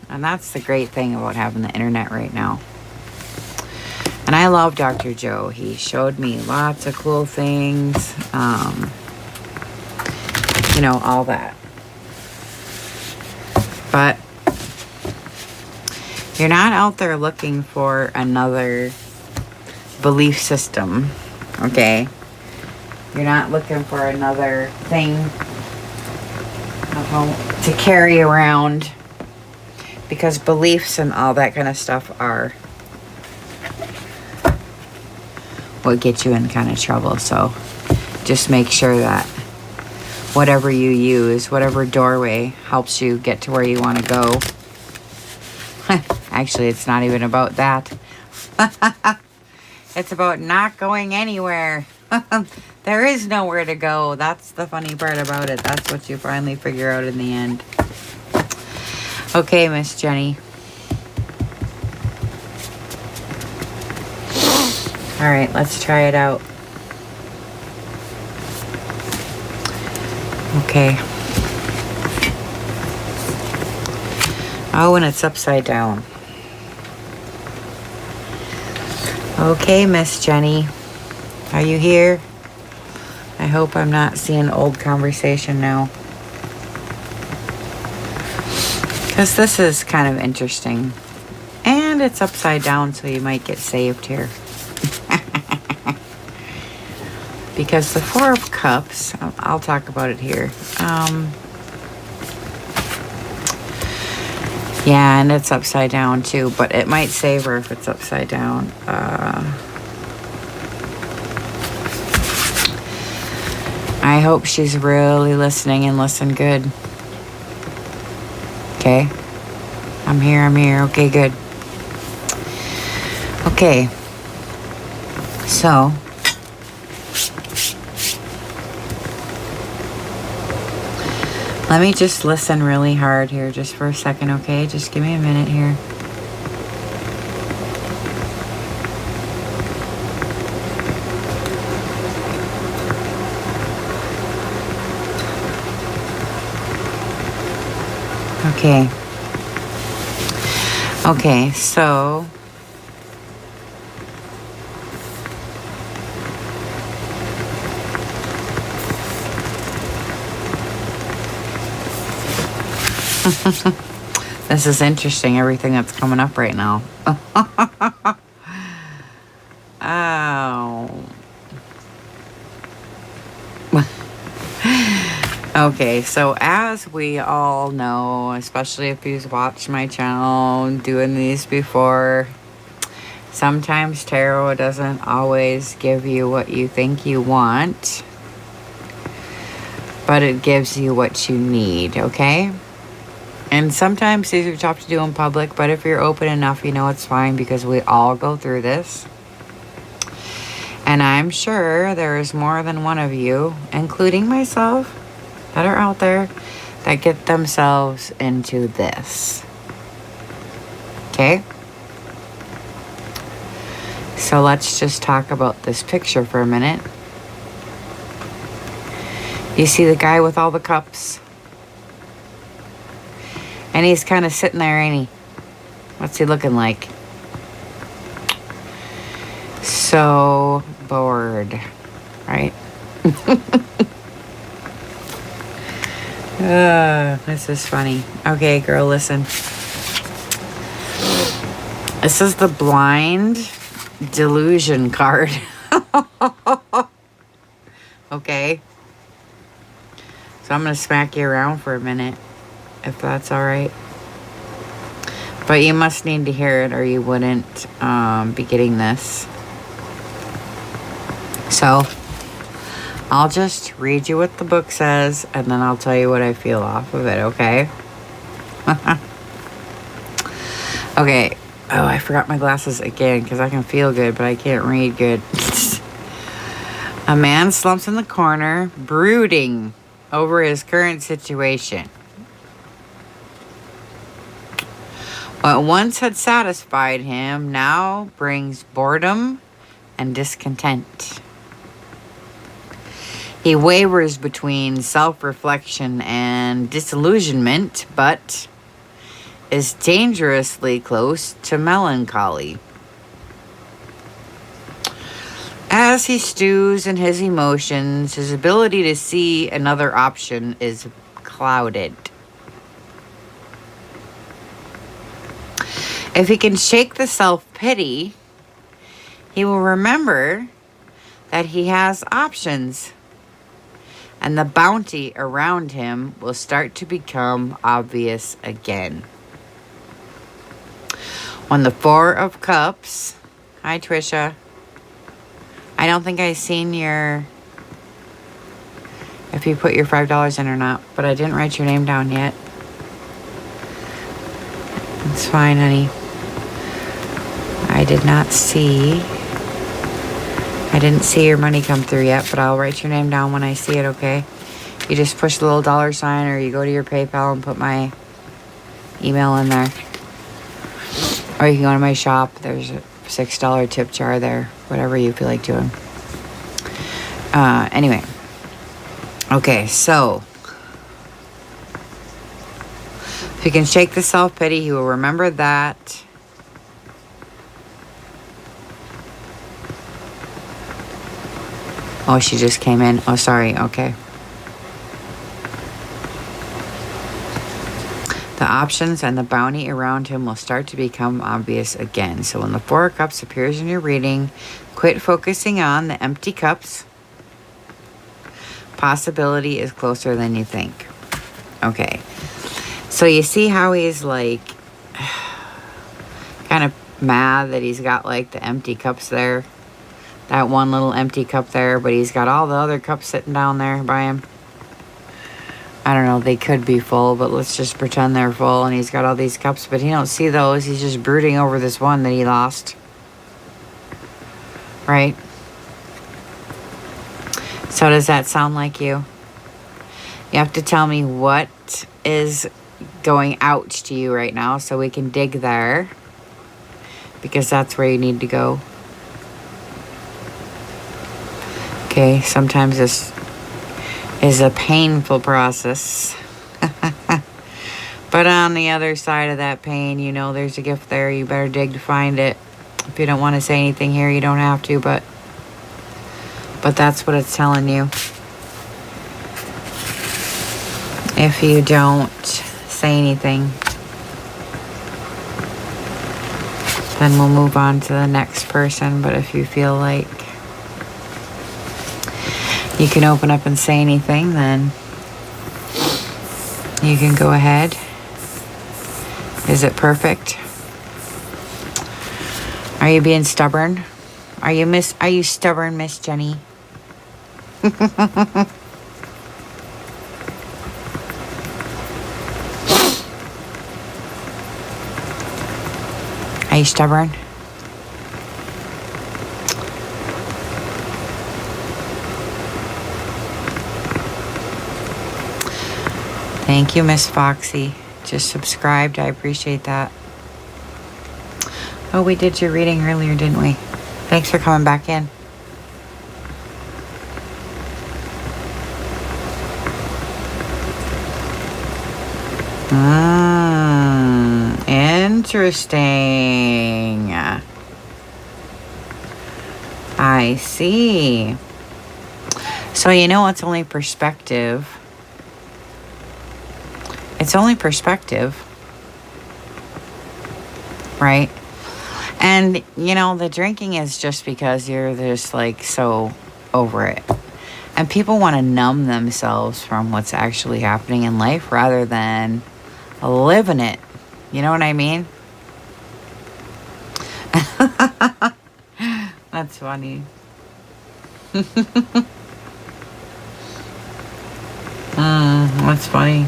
And that's the great thing about having the internet right now. And I love Dr. Joe. He showed me lots of cool things. You know, all that. But you're not out there looking for another belief system, okay? You're not looking for another thing to carry around, because beliefs and all that kind of stuff are what gets you in kind of trouble. So just make sure that whatever you use, whatever doorway helps you get to where you want to go. Actually, it's not even about that. It's about not going anywhere. There is nowhere to go. That's the funny part about it. That's what you finally figure out in the end. Okay, Miss Jenny. All right, let's try it out. Okay. Oh, and it's upside down. Okay, Miss Jenny. Are you here? I hope I'm not seeing old conversation now. Because this is kind of interesting. And it's upside down, so you might get saved here. Because the Four of Cups, I'll talk about it here. Yeah, and it's upside down too, but it might save her if it's upside down. I hope she's really listening and listen good. Okay. I'm here. Okay, good. Okay. So. Let me just listen really hard here just for a second, okay? Just give me a minute here. Okay. Okay, so this is interesting, everything that's coming up right now. Oh. Okay, so as we all know, especially if you've watched my channel doing these before, sometimes tarot doesn't always give you what you think you want, but it gives you what you need, okay? And sometimes these are tough to do in public, but if you're open enough, you know it's fine, because we all go through this. And I'm sure there is more than one of you, including myself, that are out there that get themselves into this. Okay? So let's just talk about this picture for a minute. You see the guy with all the cups? And he's kind of sitting there, ain't he? What's he looking like? So bored, right? This is funny. Okay, girl, listen. This is the blind delusion card. Okay. So I'm going to smack you around for a minute, if that's all right. But you must need to hear it, or you wouldn't be getting this. So I'll just read you what the book says, and then I'll tell you what I feel off of it, okay? Okay. Oh, I forgot my glasses again because I can feel good, but I can't read good. A man slumps in the corner, brooding over his current situation. What once had satisfied him now brings boredom and discontent. He wavers between self-reflection and disillusionment, but is dangerously close to melancholy. As he stews in his emotions, his ability to see another option is clouded. If he can shake the self-pity, he will remember that he has options, and the bounty around him will start to become obvious again. When the Four of Cups, hi Trisha, I don't think I've seen if you put your $5 in or not, but I didn't write your name down yet. It's fine, honey. I didn't see your money come through yet, but I'll write your name down when I see it, okay? You just push the little $sign, or you go to your PayPal and put my email in there. Or you can go to my shop. There's a $6 tip jar there. Whatever you feel like doing. Anyway. Okay, so. If you can shake the self-pity, he will remember that. Oh, she just came in. Oh, sorry. Okay. The options and the bounty around him will start to become obvious again. So when the Four of Cups appears in your reading, quit focusing on the empty cups. Possibility is closer than you think. Okay. So you see how he's like kind of mad that he's got like the empty cups there. That one little empty cup there, but he's got all the other cups sitting down there by him. I don't know, they could be full, but let's just pretend they're full, and he's got all these cups, but he don't see those. He's just brooding over this one that he lost. Right? So does that sound like you? You have to tell me what is going out to you right now so we can dig there, because that's where you need to go. Okay, sometimes this is a painful process. But on the other side of that pain, you know there's a gift there. You better dig to find it. If you don't want to say anything here, you don't have to, but that's what it's telling you. If you don't say anything, then we'll move on to the next person. But if you feel like you can open up and say anything, then you can go ahead. Is it perfect? Are you being stubborn? Are you stubborn, Miss Jenny? Are you stubborn? Thank you, Miss Foxy. Just subscribed. I appreciate that. Oh, we did your reading earlier, didn't we? Thanks for coming back in. Interesting. I see. So you know it's only perspective. It's only perspective, right? And, you know, the drinking is just because you're just, like, so over it. And people want to numb themselves from what's actually happening in life rather than living it. You know what I mean? That's funny. That's funny.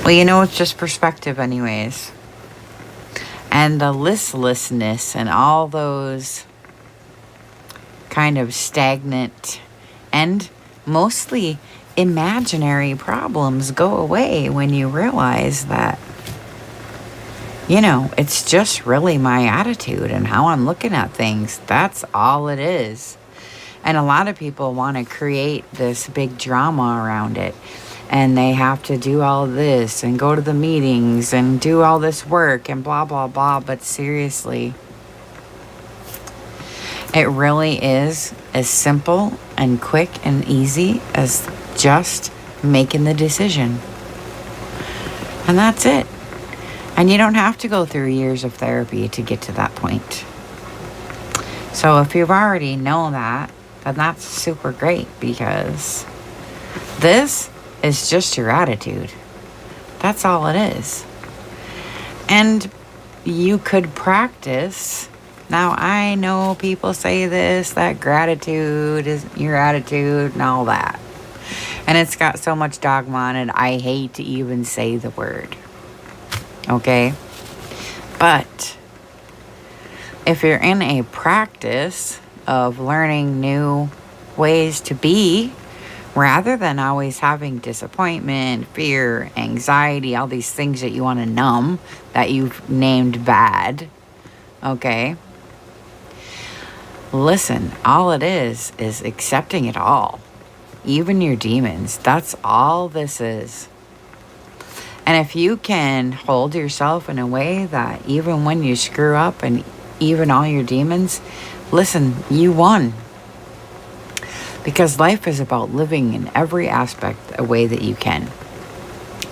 Well, you know, it's just perspective anyways. And the listlessness and all those kind of stagnant and mostly imaginary problems go away when you realize that, you know, it's just really my attitude and how I'm looking at things. That's all it is. And a lot of people want to create this big drama around it. And they have to do all this and go to the meetings and do all this work and blah, blah, blah. But seriously, it really is as simple and quick and easy as just making the decision. And that's it. And you don't have to go through years of therapy to get to that point. So if you've already known that, then that's super great, because this is just your attitude. That's all it is. And you could practice. Now, I know people say this, that gratitude is your attitude and all that. And it's got so much dogma on it, I hate to even say the word. Okay? But if you're in a practice of learning new ways to be, rather than always having disappointment, fear, anxiety, all these things that you want to numb, that you've named bad, okay? Listen, all it is accepting it all. Even your demons. That's all this is. And if you can hold yourself in a way that even when you screw up and even all your demons, listen, you won. Because life is about living in every aspect a way that you can.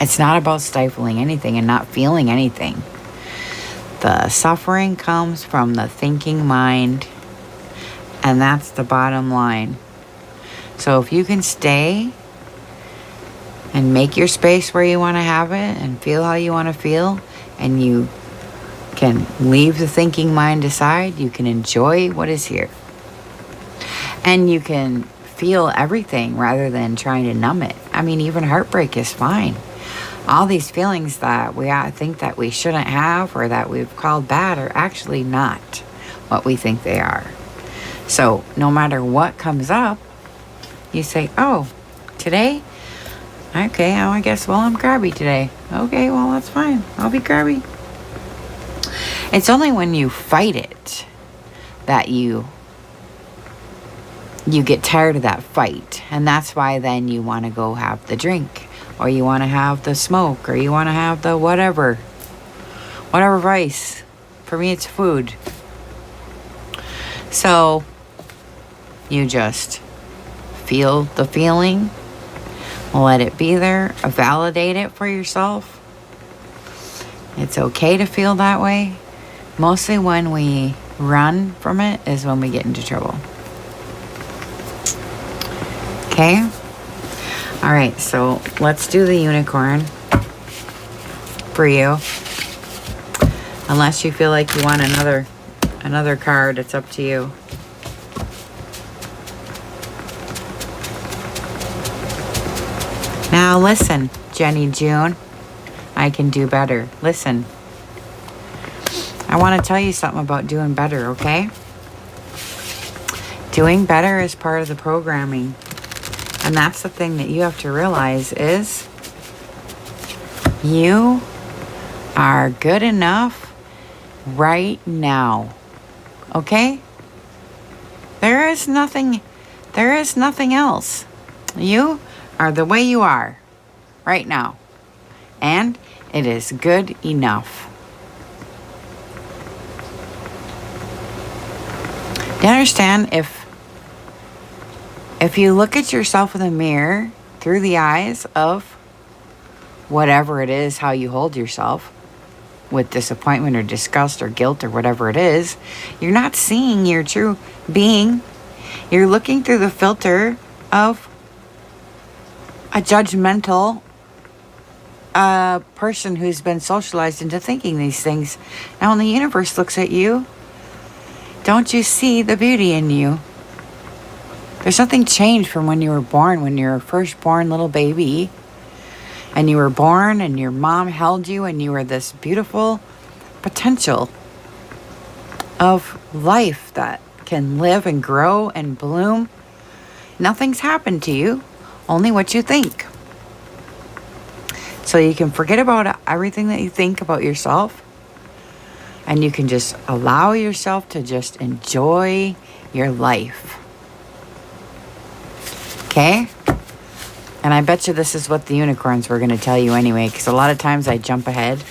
It's not about stifling anything and not feeling anything. The suffering comes from the thinking mind, and that's the bottom line. So if you can stay and make your space where you want to have it and feel how you want to feel, and you can leave the thinking mind aside, you can enjoy what is here. And you can feel everything rather than trying to numb it. I mean, even heartbreak is fine. All these feelings that we think that we shouldn't have or that we've called bad are actually not what we think they are. So no matter what comes up, you say, oh, today? Okay, I guess, well, I'm crabby today. Okay, well, that's fine. I'll be crabby. It's only when you fight it that you get tired of that fight. And that's why then you want to go have the drink, or you want to have the smoke, or you want to have the whatever vice. For me, it's food. So you just feel the feeling, let it be there, validate it for yourself. It's okay to feel that way. Mostly when we run from it is when we get into trouble. Okay? All right, so let's do the unicorn for you. Unless you feel like you want another card, it's up to you. Now listen, Jenny June, I can do better. Listen, I want to tell you something about doing better, okay? Doing better is part of the programming. And that's the thing that you have to realize is you are good enough right now. Okay? There is nothing else. You are the way you are right now. And it is good enough. Do you understand? If you look at yourself in the mirror through the eyes of whatever it is, how you hold yourself, with disappointment or disgust or guilt or whatever it is, you're not seeing your true being. You're looking through the filter of a judgmental person who's been socialized into thinking these things. Now when the universe looks at you, don't you see the beauty in you? There's nothing changed from when you were born, when you were first born little baby. And you were born and your mom held you and you were this beautiful potential of life that can live and grow and bloom. Nothing's happened to you, only what you think. So you can forget about everything that you think about yourself, and you can just allow yourself to just enjoy your life. Okay? And I bet you this is what the unicorns were going to tell you anyway, because a lot of times I jump ahead.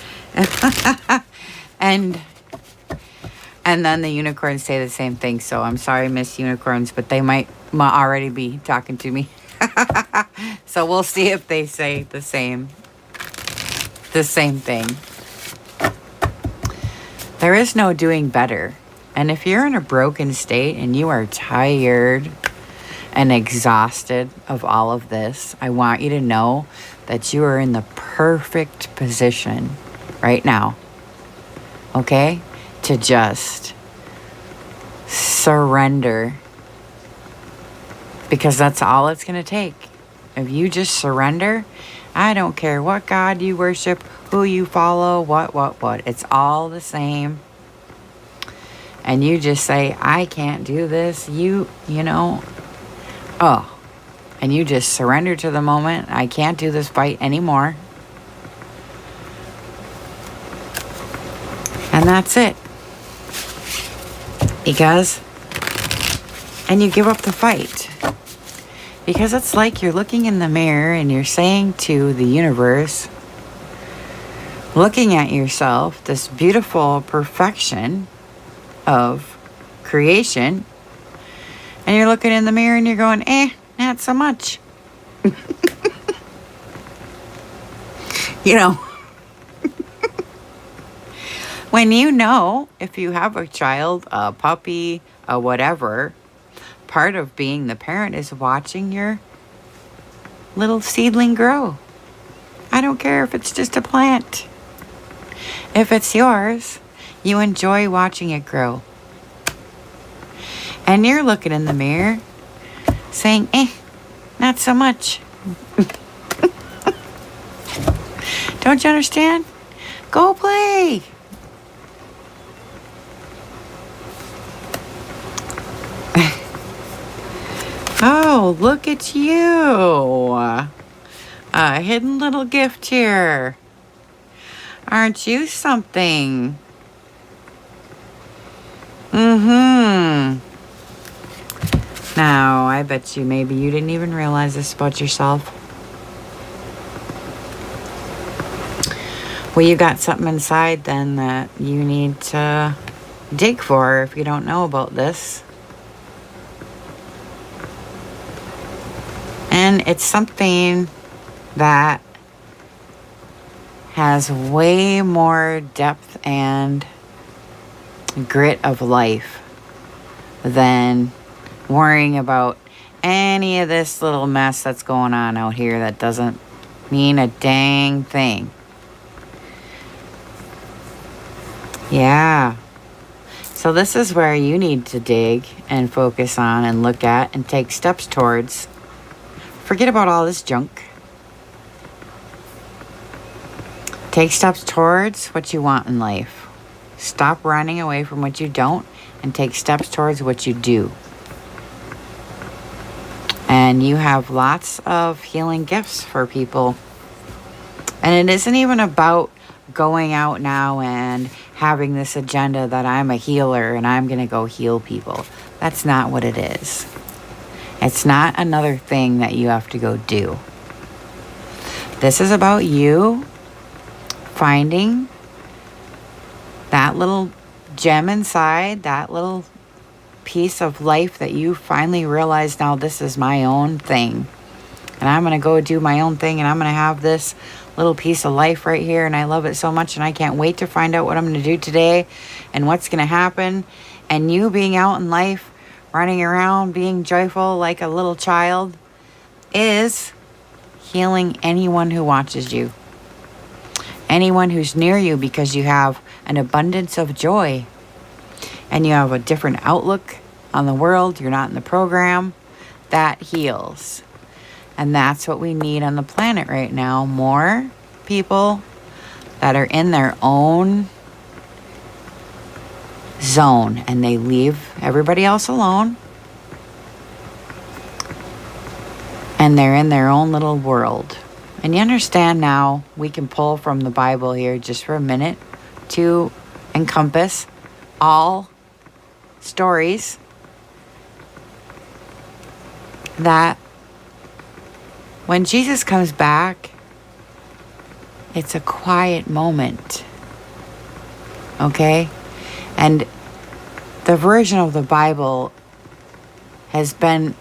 and then the unicorns say the same thing. So I'm sorry, Miss Unicorns, but they might already be talking to me. So we'll see if they say the same thing. There is no doing better. And if you're in a broken state and you are tired and exhausted of all of this, I want you to know that you are in the perfect position right now, okay, to just surrender, because that's all it's going to take. If you just surrender, I don't care what God you worship, who you follow, what, it's all the same. And you just say, I can't do this, you know, and you just surrender to the moment. I can't do this fight anymore. And that's it. And you give up the fight. Because it's like you're looking in the mirror and you're saying to the universe, looking at yourself, this beautiful perfection of creation, and you're looking in the mirror and you're going, not so much. You know, when you know, if you have a child, a puppy, a whatever, part of being the parent is watching your little seedling grow. I don't care if it's just a plant. If it's yours, you enjoy watching it grow. And you're looking in the mirror saying, not so much. Don't you understand? Go play. Oh, look at you. A hidden little gift here. Aren't you something? Now, I bet you maybe you didn't even realize this about yourself. Well, you got something inside then that you need to dig for if you don't know about this. And it's something that has way more depth and grit of life than worrying about any of this little mess that's going on out here that doesn't mean a dang thing. Yeah. So this is where you need to dig and focus on and look at and take steps towards. Forget about all this junk. Take steps towards what you want in life. Stop running away from what you don't and take steps towards what you do. And you have lots of healing gifts for people. And it isn't even about going out now and having this agenda that I'm a healer and I'm going to go heal people. That's not what it is. It's not another thing that you have to go do. This is about you finding that little gem inside, that little piece of life that you finally realize, now this is my own thing. And I'm going to go do my own thing, and I'm going to have this little piece of life right here, and I love it so much, and I can't wait to find out what I'm going to do today and what's going to happen. And you being out in life, running around, being joyful like a little child, is healing anyone who watches you. Anyone who's near you, because you have an abundance of joy. And you have a different outlook on the world. You're not in the program that heals. And that's what we need on the planet right now. More people that are in their own zone and they leave everybody else alone. And they're in their own little world. And you understand now, we can pull from the Bible here just for a minute to encompass all stories that when Jesus comes back, it's a quiet moment. Okay? And the version of the Bible has been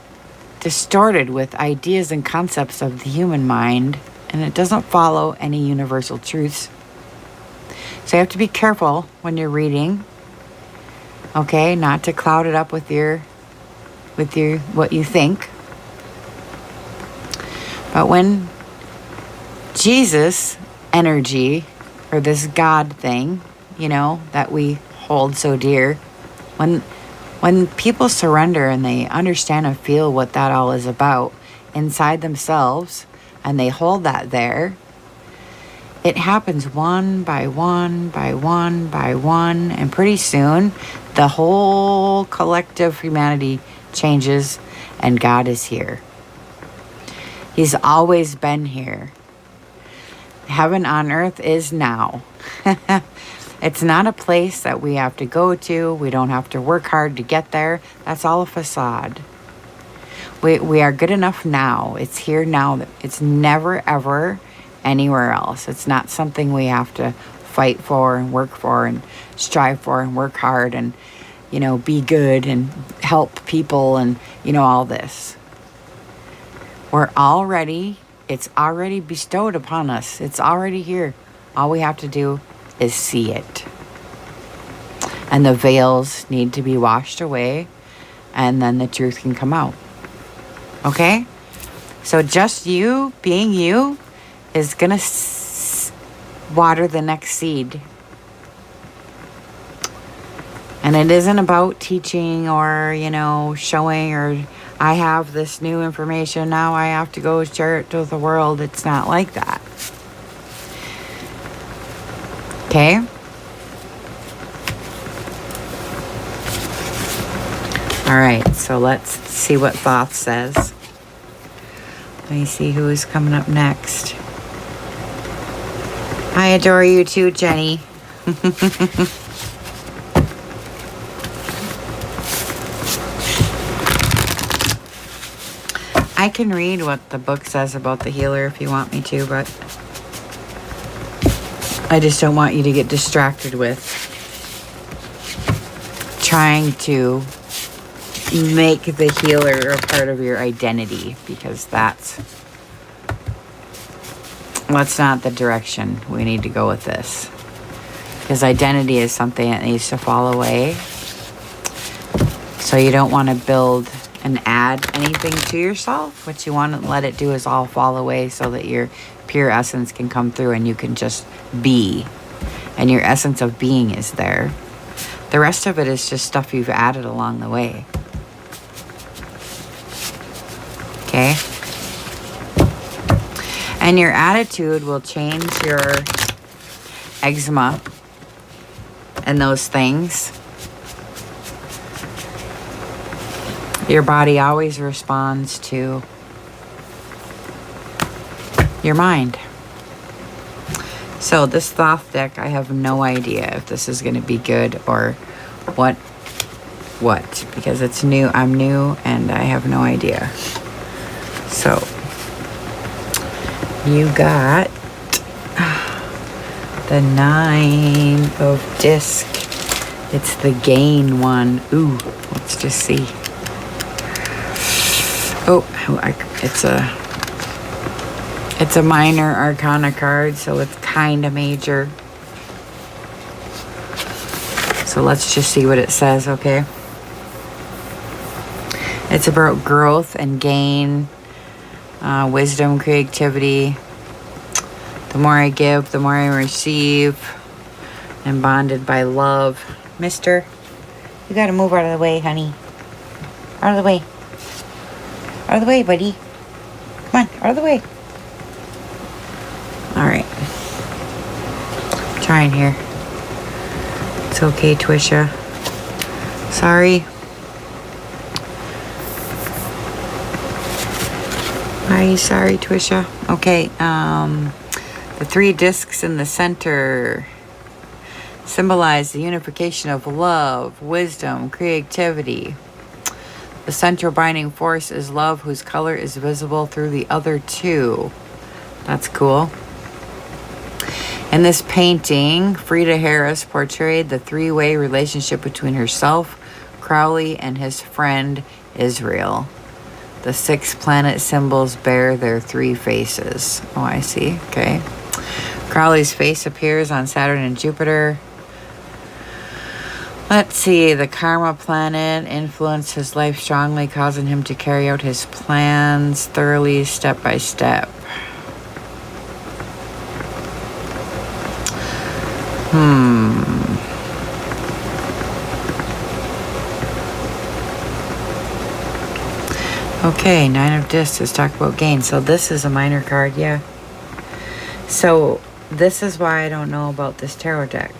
distorted with ideas and concepts of the human mind, and it doesn't follow any universal truths. So you have to be careful when you're reading, okay, not to cloud it up with your what you think. But when Jesus energy, or this God thing, that we hold so dear, when people surrender and they understand and feel what that all is about inside themselves, and they hold that there, it happens one by one by one by one, and pretty soon the whole collective humanity changes and God is here. He's always been here. Heaven on earth is now. It's not a place that we have to go to. We don't have to work hard to get there. That's all a facade. We are good enough now. It's here now. It's never, ever anywhere else. It's not something we have to fight for and work for and strive for and work hard and, be good and help people and, all this. It's already bestowed upon us. It's already here. All we have to do is see it. And the veils need to be washed away, and then the truth can come out. Okay? So just you being you is going to water the next seed. And it isn't about teaching or, showing or I have this new information, now I have to go share it to the world. It's not like that. Okay? All right, so let's see what Thoth says. Let me see who is coming up next. I adore you too, Jenny. I can read what the book says about the healer if you want me to, but I just don't want you to get distracted with trying to make the healer a part of your identity, because that's not the direction we need to go with this. Because identity is something that needs to fall away. So you don't want to build and add anything to yourself. What you want to let it do is all fall away so that your pure essence can come through and you can just be. And your essence of being is there. The rest of it is just stuff you've added along the way. Okay? And your attitude will change your eczema and those things. Your body always responds to your mind. So this Thoth deck, I have no idea if this is going to be good or what, because it's new. I'm new and I have no idea. So you got the 9 of disc. It's the gain one. Ooh, let's just see. Oh, it's a minor arcana card, so it's kind of major. So let's just see what it says, okay? It's about growth and gain, wisdom, creativity. The more I give, the more I receive. I'm bonded by love. Mister, you gotta move out of the way, honey. Out of the way. Out Out of the way, buddy. Come on, out of the way. All right. Trying here. It's okay, Twisha. Sorry. Why are you sorry, Twisha? Okay, the 3 discs in the center symbolize the unification of love, wisdom, creativity. The central binding force is love, whose color is visible through the other 2. That's cool. In this painting, Frida Harris portrayed the 3-way relationship between herself, Crowley, and his friend Israel. The 6 planet symbols bear their 3 faces. Oh, I see. Okay. Crowley's face appears on Saturn and Jupiter. Let's see. The karma planet influenced his life strongly, causing him to carry out his plans thoroughly, step by step. Okay, 9 of Discs. Let's talk about gain. So this is a minor card, yeah. So this is why I don't know about this tarot deck.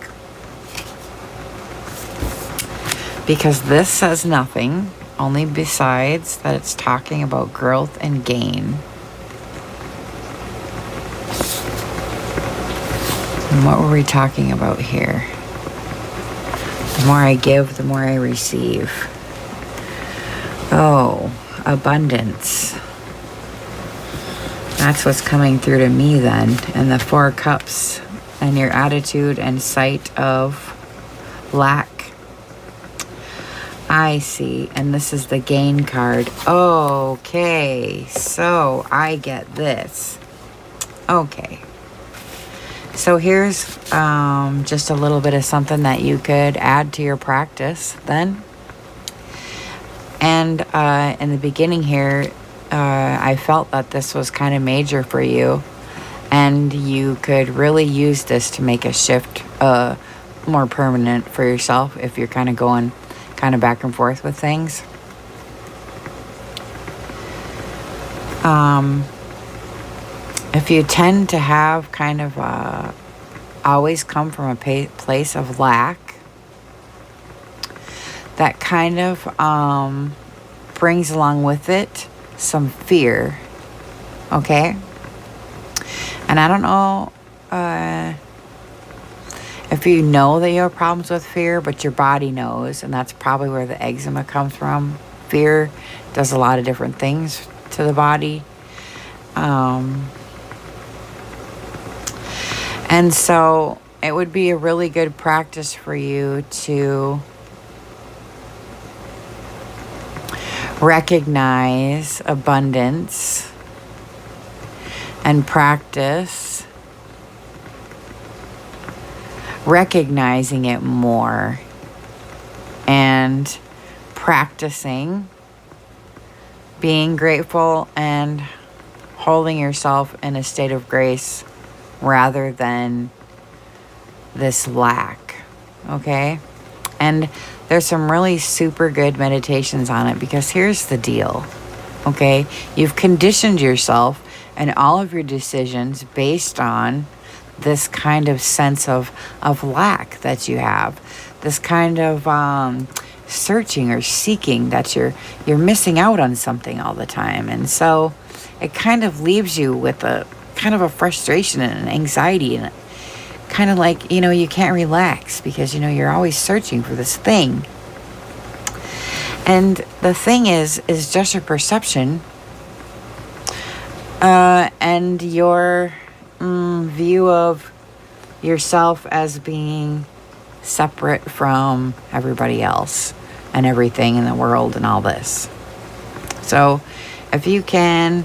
Because this says nothing, only besides that it's talking about growth and gain. And what were we talking about here? The more I give, the more I receive. Oh, abundance. That's what's coming through to me then. And the 4 cups and your attitude and sight of lack. I see. And this is the gain card. Okay. So I get this. Okay. So here's just a little bit of something that you could add to your practice then. And in the beginning here, I felt that this was kind of major for you. And you could really use this to make a shift more permanent for yourself if you're kind of going kind of back and forth with things. If you tend to have kind of always come from a place of lack, that kind of brings along with it some fear, okay? And I don't know if you know that you have problems with fear, but your body knows, and that's probably where the eczema comes from. Fear does a lot of different things to the body. And so it would be a really good practice for you to recognize abundance and practice recognizing it more and practicing being grateful and holding yourself in a state of grace rather than this lack, okay? And there's some really super good meditations on it, because here's the deal, okay? You've conditioned yourself and all of your decisions based on this kind of sense of lack that you have, this kind of searching or seeking that you're missing out on something all the time. And so it kind of leaves you with a kind of a frustration and an anxiety, and kind of like, you can't relax because, you're always searching for this thing. And the thing is just your perception and your view of yourself as being separate from everybody else and everything in the world and all this. So if you can,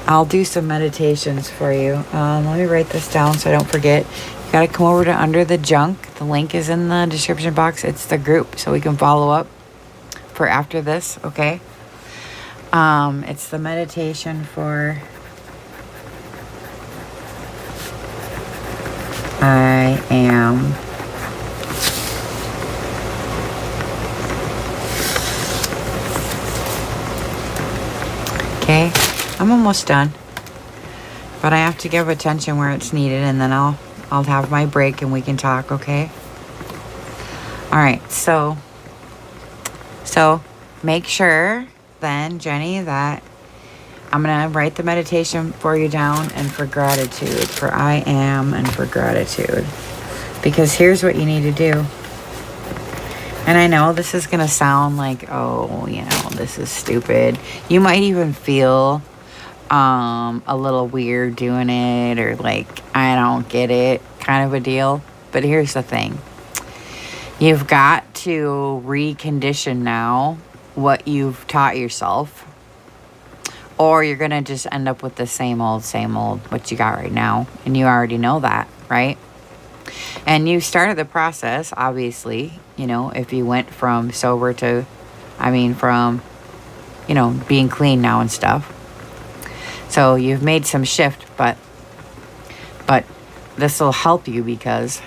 I'll do some meditations for you. Let me write this down so I don't forget. You got to come over to Under the Junk. The link is in the description box. It's the group, so we can follow up for after this, okay? It's the meditation for I am Okay, I'm almost done. But I have to give attention where it's needed, and then I'll have my break and we can talk, okay? All right, so make sure then, Jenny, that I'm going to write the meditation for you down, and for gratitude, for I am, and for gratitude. Because here's what you need to do. And I know this is going to sound like, oh, you know, this is stupid. You might even feel a little weird doing it, or like, I don't get it kind of a deal. But here's the thing. You've got to recondition now what you've taught yourself, or you're going to just end up with the same old, what you got right now. And you already know that, right? And you started the process, obviously, you know, if you went from sober to, from, you know, being clean now and stuff. So you've made some shift, but this will help you, because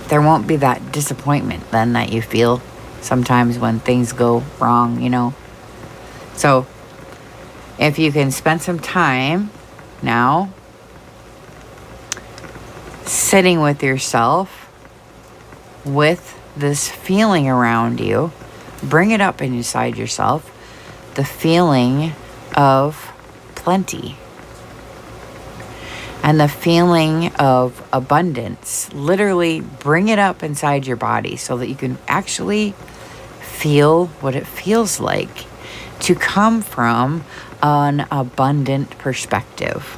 there won't be that disappointment then that you feel sometimes when things go wrong, you know. So if you can spend some time now sitting with yourself with this feeling around you, bring it up inside yourself, the feeling of plenty and the feeling of abundance. Literally bring it up inside your body so that you can actually feel what it feels like to come from an abundant perspective.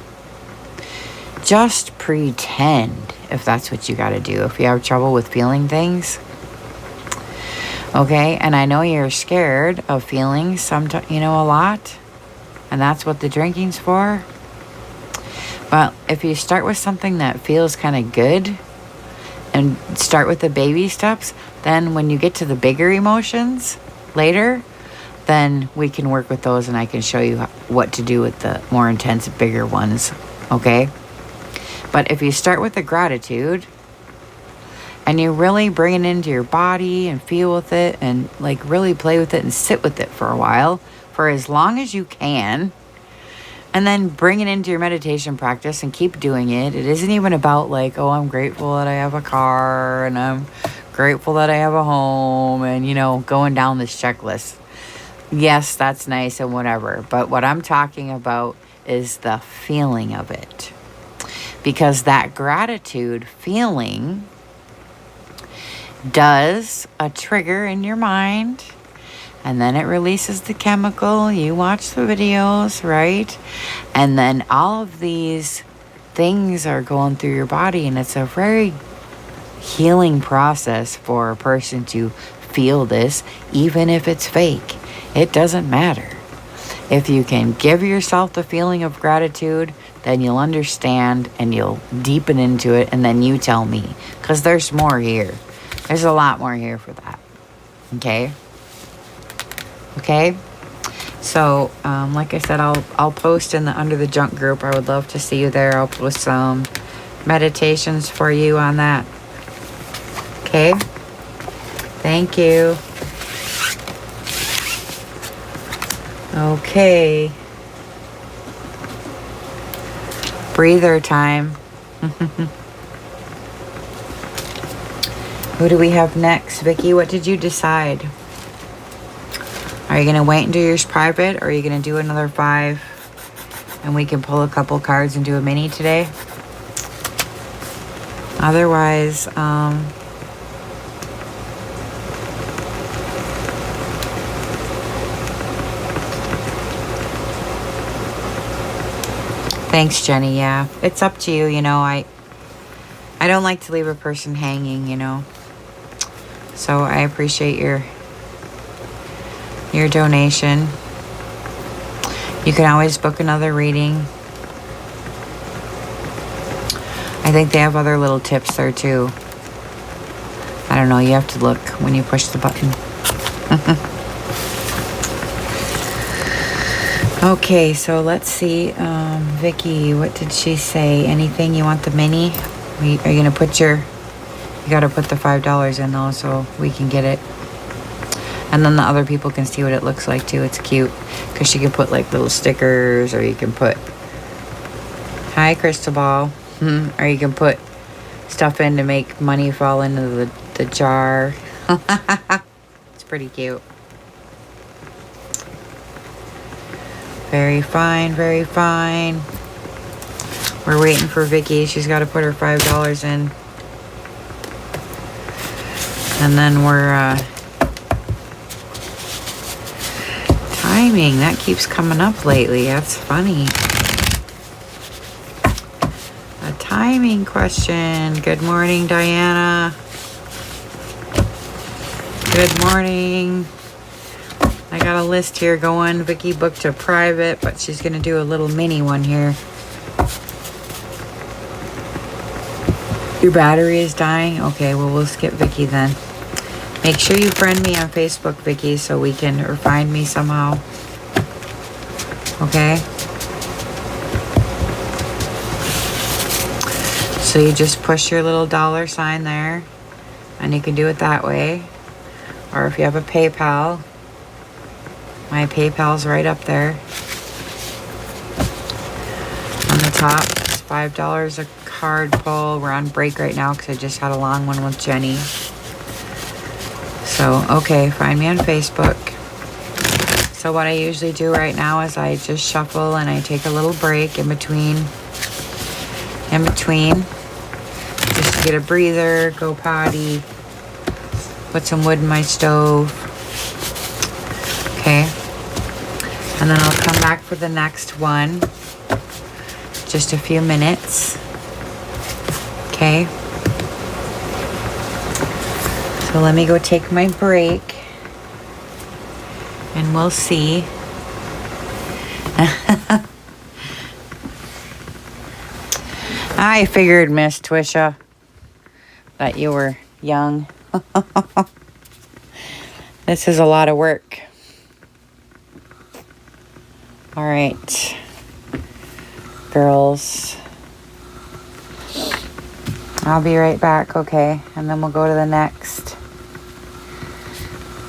Just pretend, if that's what you got to do, if you have trouble with feeling things. Okay, and I know you're scared of feeling sometimes, you know, a lot, and that's what the drinking's for. But if you start with something that feels kind of good and start with the baby steps, then when you get to the bigger emotions later, then we can work with those, and I can show you what to do with the more intense, bigger ones, okay? But if you start with the gratitude and you really bring it into your body and feel with it and like really play with it and sit with it for a while, for as long as you can, and then bring it into your meditation practice and keep doing it. It isn't even about like, oh, I'm grateful that I have a car and I'm grateful that I have a home and, you know, going down this checklist. Yes, that's nice and whatever. But what I'm talking about is the feeling of it. Because that gratitude feeling does a trigger in your mind, and then it releases the chemical. You watch the videos, right? And then all of these things are going through your body, and it's a very healing process for a person to feel this, even if it's fake. It doesn't matter. If you can give yourself the feeling of gratitude, then you'll understand and you'll deepen into it, and then you tell me, because there's more here. There's a lot more here for that. Okay? So, like I said, I'll post in the Under the Junk group. I would love to see you there. I'll post some meditations for you on that. Okay? Thank you. Okay. Breather time. Who do we have next? Vicky, what did you decide? Are you going to wait and do yours private, or are you going to do another 5 and we can pull a couple cards and do a mini today? Otherwise, thanks, Jenny. Yeah, it's up to you. You know, I don't like to leave a person hanging, you know. So I appreciate your donation. You can always book another reading. I think they have other little tips there too. I don't know. You have to look when you push the button. Okay, so let's see. Vicky, what did she say? Anything? You want the mini? Are you going to put you got to put the $5 in though, so we can get it. And then the other people can see what it looks like too. It's cute because she can put like little stickers, or you can put, hi crystal ball, or you can put stuff in to make money fall into the jar. It's pretty cute. Very fine, very fine. We're waiting for Vicky. She's got to put her $5 in. And then we're timing. That keeps coming up lately. That's funny. A timing question. Good morning, Diana. Good morning. I got a list here going. Vicky booked a private, but she's going to do a little mini one here. Your battery is dying? Okay, well, we'll skip Vicky then. Make sure you friend me on Facebook, Vicky, so we can, or find me somehow. Okay? So you just push your little $sign there, and you can do it that way. Or if you have a PayPal, my PayPal's right up there. On the top, it's $5 a card pull. We're on break right now because I just had a long one with Jenny. So, okay, find me on Facebook. So what I usually do right now is I just shuffle and I take a little break in between. Just to get a breather, go potty, put some wood in my stove. Okay. And then I'll come back for the next one. Just a few minutes. Okay. So let me go take my break. And we'll see. I figured, Miss Twisha, that you were young. This is a lot of work. All right, girls. I'll be right back, okay? And then we'll go to the next.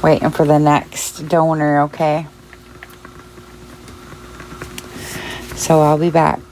Waiting for the next donor, okay? So I'll be back.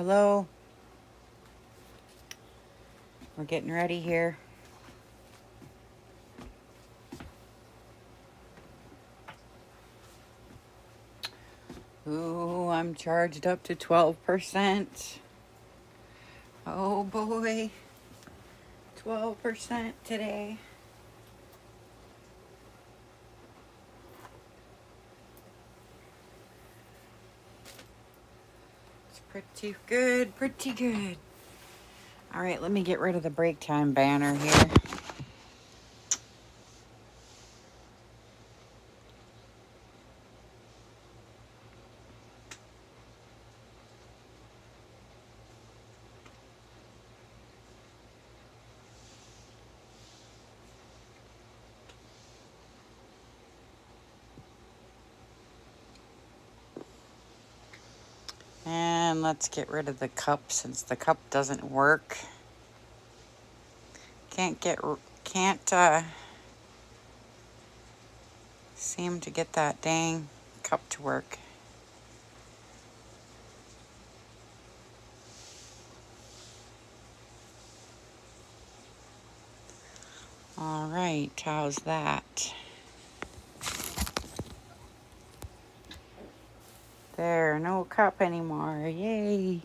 hello. We're getting ready here. Ooh, I'm charged up to 12%. Oh boy. 12% today. It's pretty good, pretty good. All right, let me get rid of the break time banner here. And let's get rid of the cup since the cup doesn't work. Can't seem to get that dang cup to work. All right, how's that? There, no cup anymore. Yay.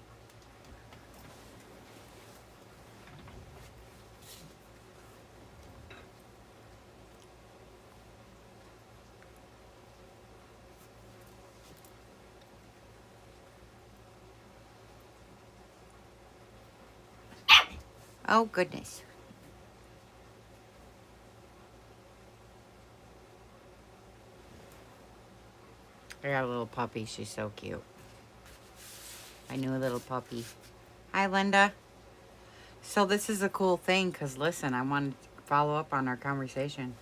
Oh, goodness. I got a little puppy. She's so cute. I knew a little puppy. Hi, Linda. So this is a cool thing because, listen, I want to follow up on our conversation.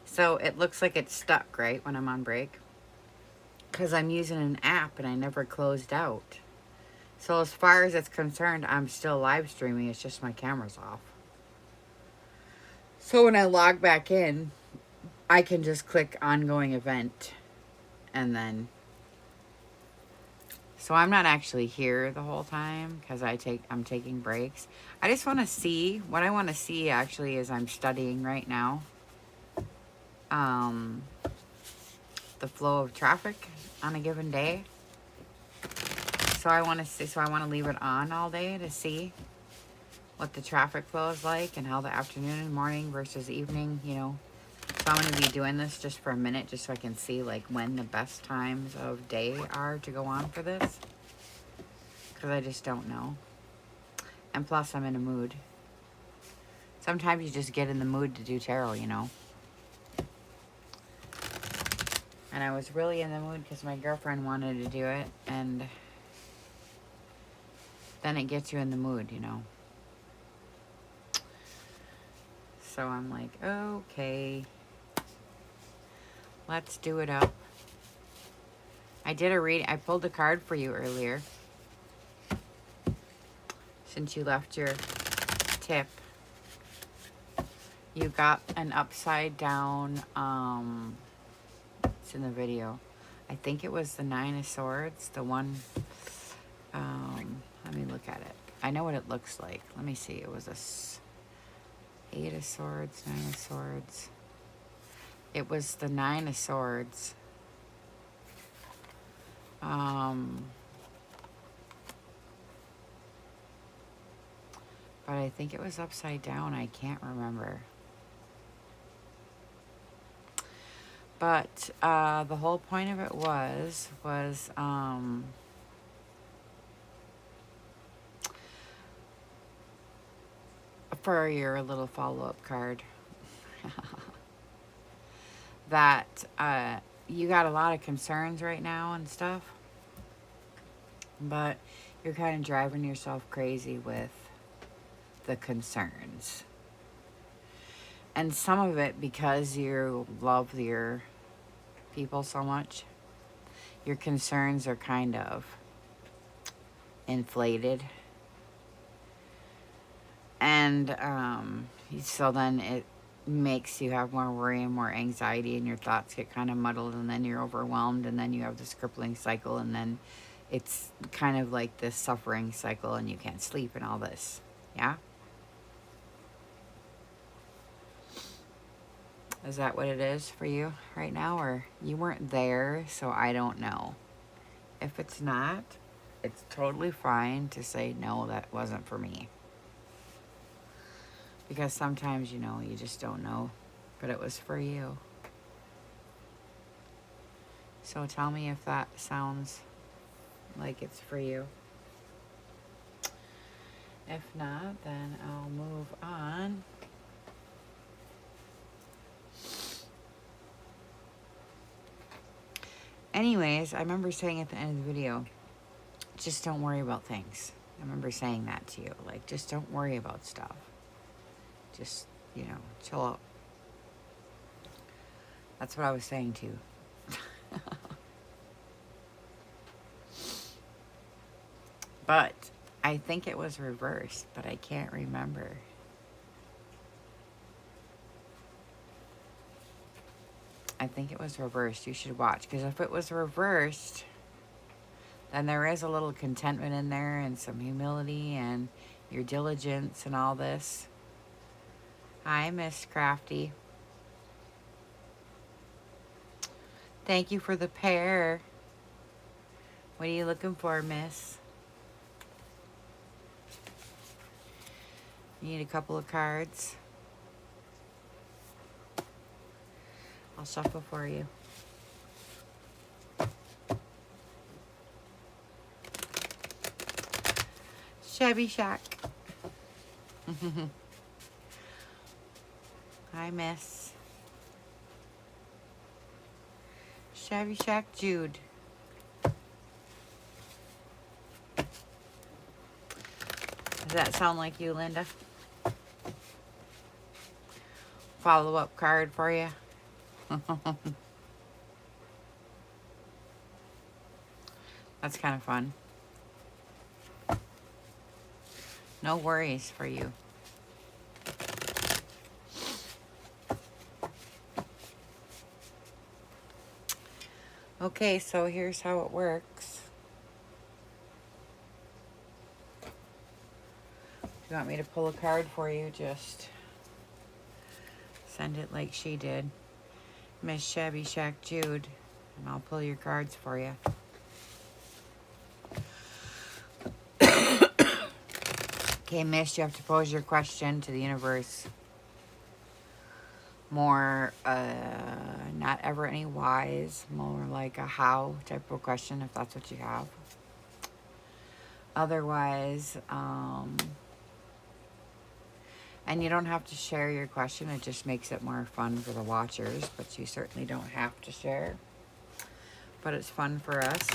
So it looks like it's stuck, right, when I'm on break? Because I'm using an app and I never closed out. So as far as it's concerned, I'm still live streaming. It's just my camera's off. So when I log back in, I can just click ongoing event and then... So I'm not actually here the whole time because I'm taking breaks. I just want to see, what I want to see actually is I'm studying right now. The flow of traffic on a given day. So I want to leave it on all day to see what the traffic flow is like and how the afternoon and morning versus evening, you know. So I'm going to be doing this just for a minute just so I can see like when the best times of day are to go on for this. Because I just don't know. And plus I'm in a mood. Sometimes you just get in the mood to do tarot, you know. And I was really in the mood because my girlfriend wanted to do it. And then it gets you in the mood, you know. So I'm like, okay. Let's do it up. I did a reading. I pulled a card for you earlier. Since you left your tip. You got an upside down, it's in the video. I think it was the 9 of Swords. The one, let me look at it. I know what it looks like. Let me see. It was a 8 of Swords, 9 of Swords. It was the 9 of Swords. But I think it was upside down. I can't remember. But the whole point of it was for your little follow-up card that you got a lot of concerns right now and stuff, but you're kind of driving yourself crazy with the concerns. And some of it because you love your people so much, your concerns are kind of inflated. And so then it makes you have more worry and more anxiety, and your thoughts get kind of muddled, and then you're overwhelmed, and then you have this crippling cycle, and then it's kind of like this suffering cycle and you can't sleep and all this. Yeah? Is that what it is for you right now? Or you weren't there, so I don't know. If it's not, it's totally fine to say, no, that wasn't for me. Because sometimes, you know, you just don't know, but it was for you. So tell me if that sounds like it's for you. If not, then I'll move on. Anyways, I remember saying at the end of the video, just don't worry about things. I remember saying that to you. Like, just don't worry about stuff. Just, you know, chill out. That's what I was saying to you. But I think it was reversed, but I can't remember. I think it was reversed. You should watch. Because if it was reversed, then there is a little contentment in there and some humility and your diligence and all this. Hi, Miss Crafty. Thank you for the pair. What are you looking for, miss? You need a couple of cards. I'll shuffle for you. Shabby Shack. Hi, miss. Shabby Shack Jude. Does that sound like you, Linda? Follow-up card for you. That's kind of fun. No worries for you. Okay, so here's how it works. If you want me to pull a card for you, just send it like she did. Miss Shabby Shack Jude, and I'll pull your cards for you. Okay, Miss, you have to pose your question to the universe. More, not ever any whys, more like a how type of question, if that's what you have. Otherwise, and you don't have to share your question, it just makes it more fun for the watchers, but you certainly don't have to share. But it's fun for us.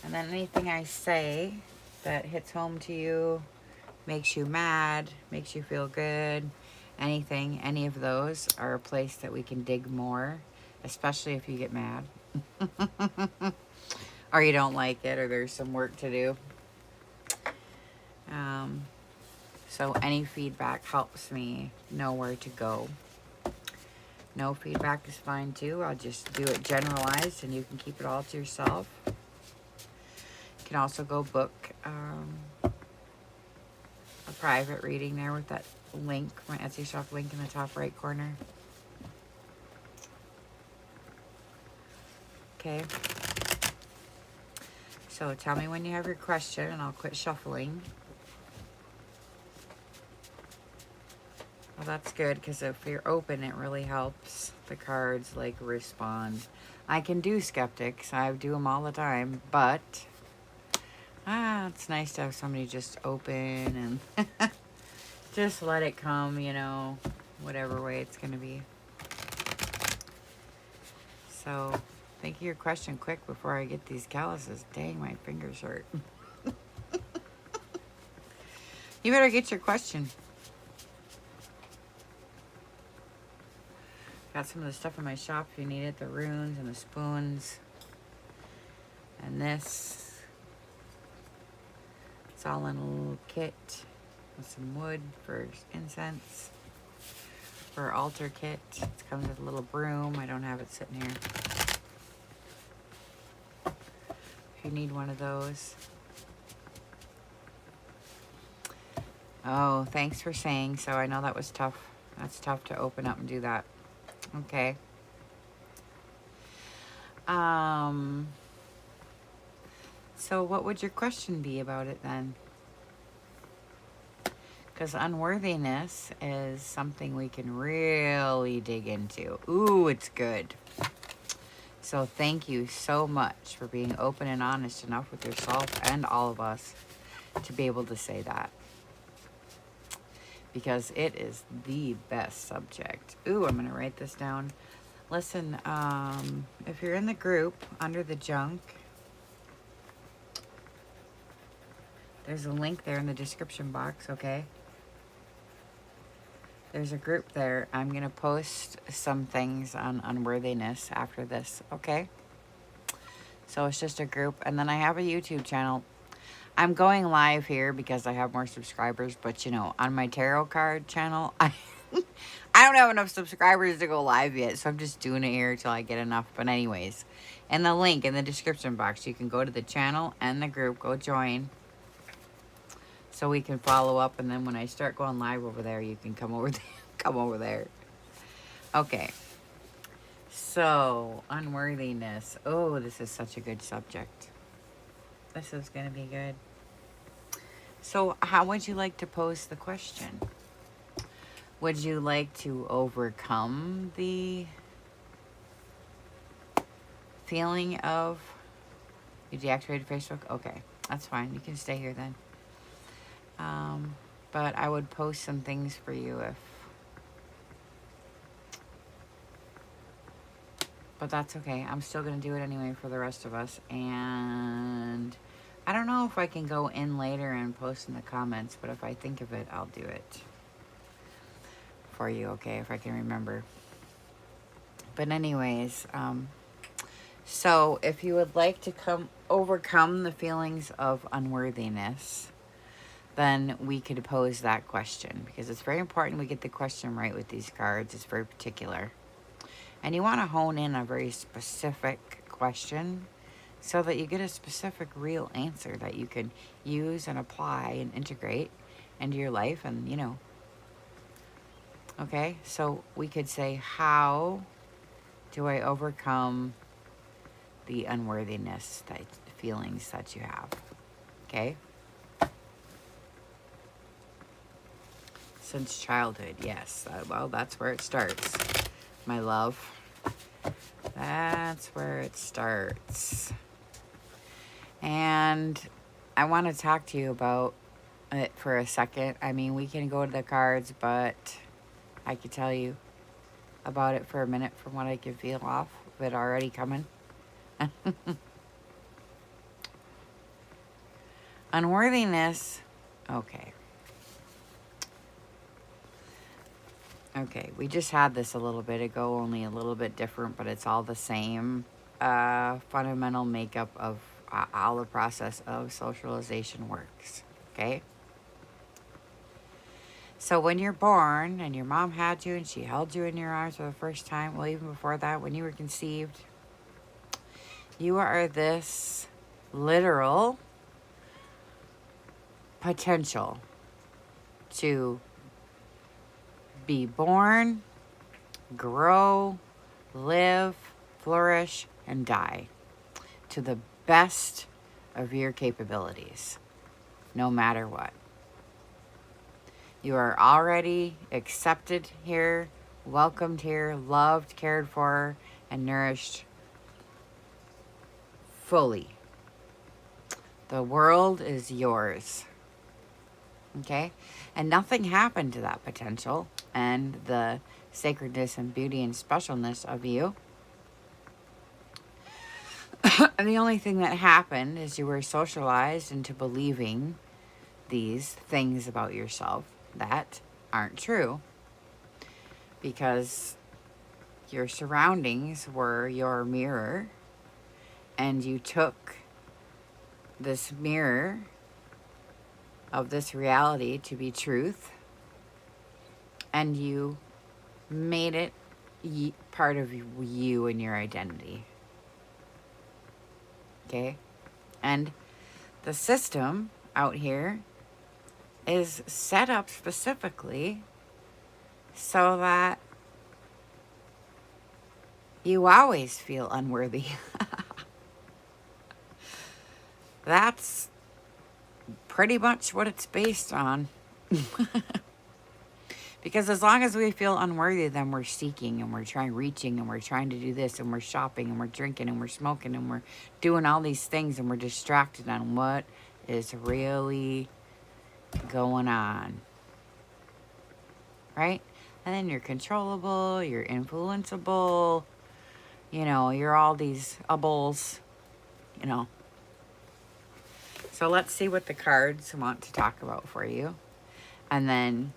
And then anything I say that hits home to you, makes you mad, makes you feel good, anything, any of those are a place that we can dig more, especially if you get mad. Or you don't like it, or there's some work to do. So any feedback helps me know where to go. No feedback is fine too. I'll just do it generalized and you can keep it all to yourself. You can also go book a private reading there with that link, my Etsy shop link in the top right corner. Okay. So tell me when you have your question and I'll quit shuffling. Well, that's good, because if you're open, it really helps the cards, like, respond. I can do skeptics. I do them all the time, but it's nice to have somebody just open and just let it come, you know, whatever way it's going to be. So, think of your question quick before I get these calluses. Dang, my fingers hurt. You better get your question. Got some of the stuff in my shop if you need it. The runes and the spoons. And this. It's all in a little kit. With some wood for incense. For altar kit. It comes with a little broom. I don't have it sitting here. you need one of those. Oh, thanks for saying so. I know that was tough. That's tough to open up and do that. Okay. So what would your question be about it then? Because unworthiness is something we can really dig into. Ooh, it's good. So thank you so much for being open and honest enough with yourself and all of us to be able to say that. Because it is the best subject. Ooh, I'm going to write this down. Listen, if you're in the group under the junk, there's a link there in the description box, okay? There's a group there. I'm going to post some things on unworthiness after this, okay? So it's just a group. And then I have a YouTube channel. I'm going live here because I have more subscribers. But, you know, on my tarot card channel, I don't have enough subscribers to go live yet. So I'm just doing it here till I get enough. But anyways, and the link in the description box, you can go to the channel and the group. Go join. So we can follow up, and then when I start going live over there, you can come over there. Come over there. Okay. So, unworthiness. Oh, this is such a good subject. This is going to be good. So, how would you like to pose the question? Would you like to overcome the feeling of... You deactivated Facebook? Okay, that's fine. You can stay here then. But I would post some things for you if... But that's okay. I'm still going to do it anyway for the rest of us. And I don't know if I can go in later and post in the comments, but if I think of it, I'll do it for you, okay, if I can remember. But anyways, so if you would like to overcome the feelings of unworthiness, then we could pose that question, because it's very important we get the question right with these cards. It's very particular. And you want to hone in a very specific question so that you get a specific, real answer that you can use and apply and integrate into your life. And, you know, okay, so we could say, how do I overcome the unworthiness feelings that you have? Okay. Since childhood, yes. Well, that's where it starts, my love. That's where it starts. And I want to talk to you about it for a second. I mean, we can go to the cards, but I could tell you about it for a minute from what I can feel off of it already coming. Unworthiness. Okay. Okay, we just had this a little bit ago, only a little bit different, but it's all the same fundamental makeup of how the process of socialization works, okay? So when you're born and your mom had you and she held you in your arms for the first time, well, even before that, when you were conceived, you are this literal potential to be born, grow, live, flourish, and die to the best of your capabilities, no matter what. You are already accepted here, welcomed here, loved, cared for, and nourished fully. The world is yours. Okay? And nothing happened to that potential and the sacredness and beauty and specialness of you. And the only thing that happened is you were socialized into believing these things about yourself that aren't true, because your surroundings were your mirror, and you took this mirror of this reality to be truth, and you made it part of you and your identity. Okay? And the system out here is set up specifically so that you always feel unworthy. That's pretty much what it's based on. Because as long as we feel unworthy, then we're seeking and we're reaching and we're trying to do this and we're shopping and we're drinking and we're smoking and we're doing all these things and we're distracted on what is really going on. Right? And then you're controllable, you're influenceable, you know, you're all these ubbles, you know. So let's see what the cards want to talk about for you. And then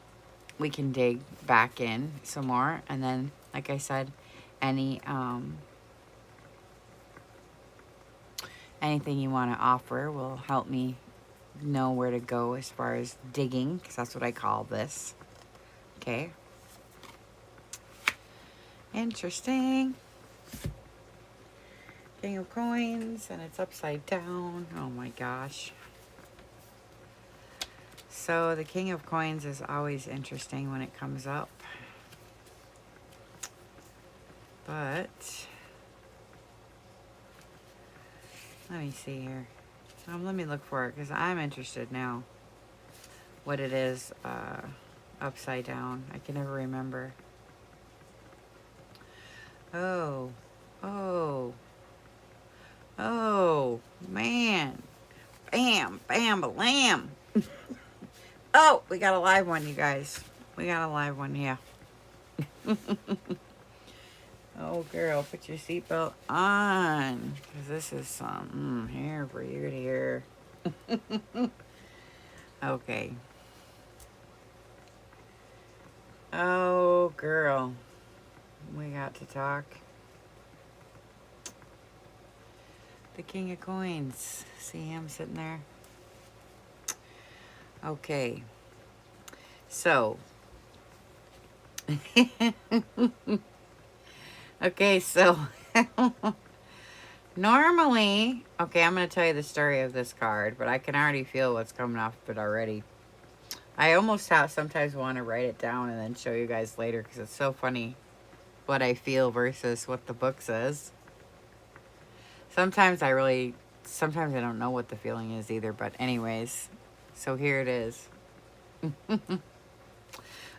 we can dig back in some more. And then, like I said, anything you want to offer will help me know where to go as far as digging, because that's what I call this. Okay. Interesting. King of Coins, and it's upside down. Oh my gosh. So the King of Coins is always interesting when it comes up. But let me see here. Let me look for it because I'm interested now. What it is upside down. I can never remember. Oh, man. Bam, bam, lamb. Oh, we got a live one, you guys. We got a live one, yeah. Oh, girl, put your seatbelt on. Because this is something here for you to hear. Okay. Oh, girl. We got to talk. The King of Coins. See him sitting there? Okay. So. Okay, so. Normally, okay, I'm going to tell you the story of this card, but I can already feel what's coming off of it already. I almost sometimes want to write it down and then show you guys later because it's so funny what I feel versus what the book says. Sometimes I don't know what the feeling is either, but anyways, so here it is.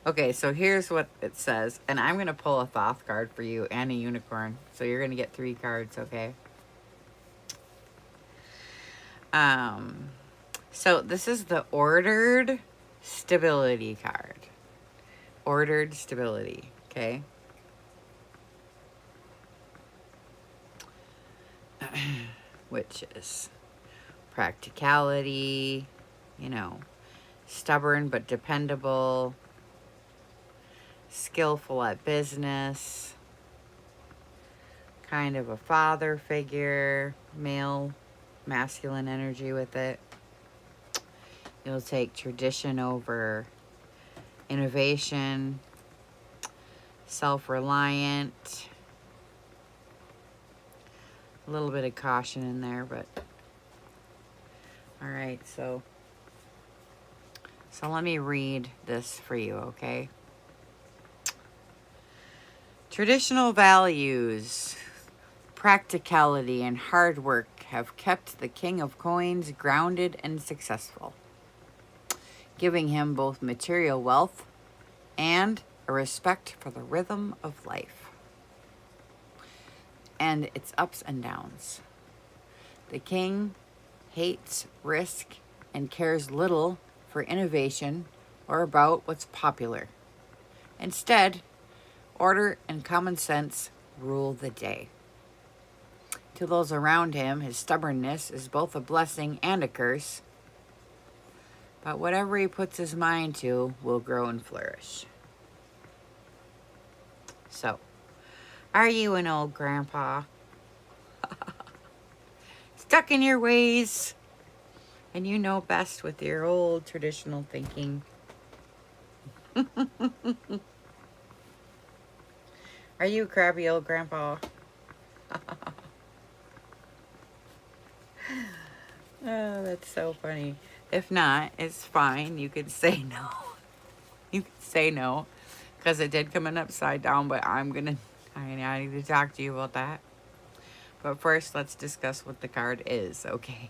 Okay, so here's what it says, and I'm going to pull a Thoth card for you and a unicorn, so you're going to get 3 cards, okay? So this is the Ordered Stability card. Ordered Stability, okay? Which is practicality, you know, stubborn but dependable, skillful at business, kind of a father figure, male, masculine energy with it. You'll take tradition over innovation, self-reliant, a little bit of caution in there, but all right, so let me read this for you, okay? Traditional values, practicality, and hard work have kept the King of Coins grounded and successful, giving him both material wealth and a respect for the rhythm of life and its ups and downs. The king hates risk and cares little for innovation or about what's popular. Instead, order and common sense rule the day. To those around him, his stubbornness is both a blessing and a curse. But whatever he puts his mind to will grow and flourish. So, are you an old grandpa? Stuck in your ways? And you know best with your old traditional thinking? Are you a crabby old grandpa? Oh, that's so funny. If not, it's fine. You could say no. You could say no. Because it did come in upside down, but I need to talk to you about that. But first, let's discuss what the card is, okay?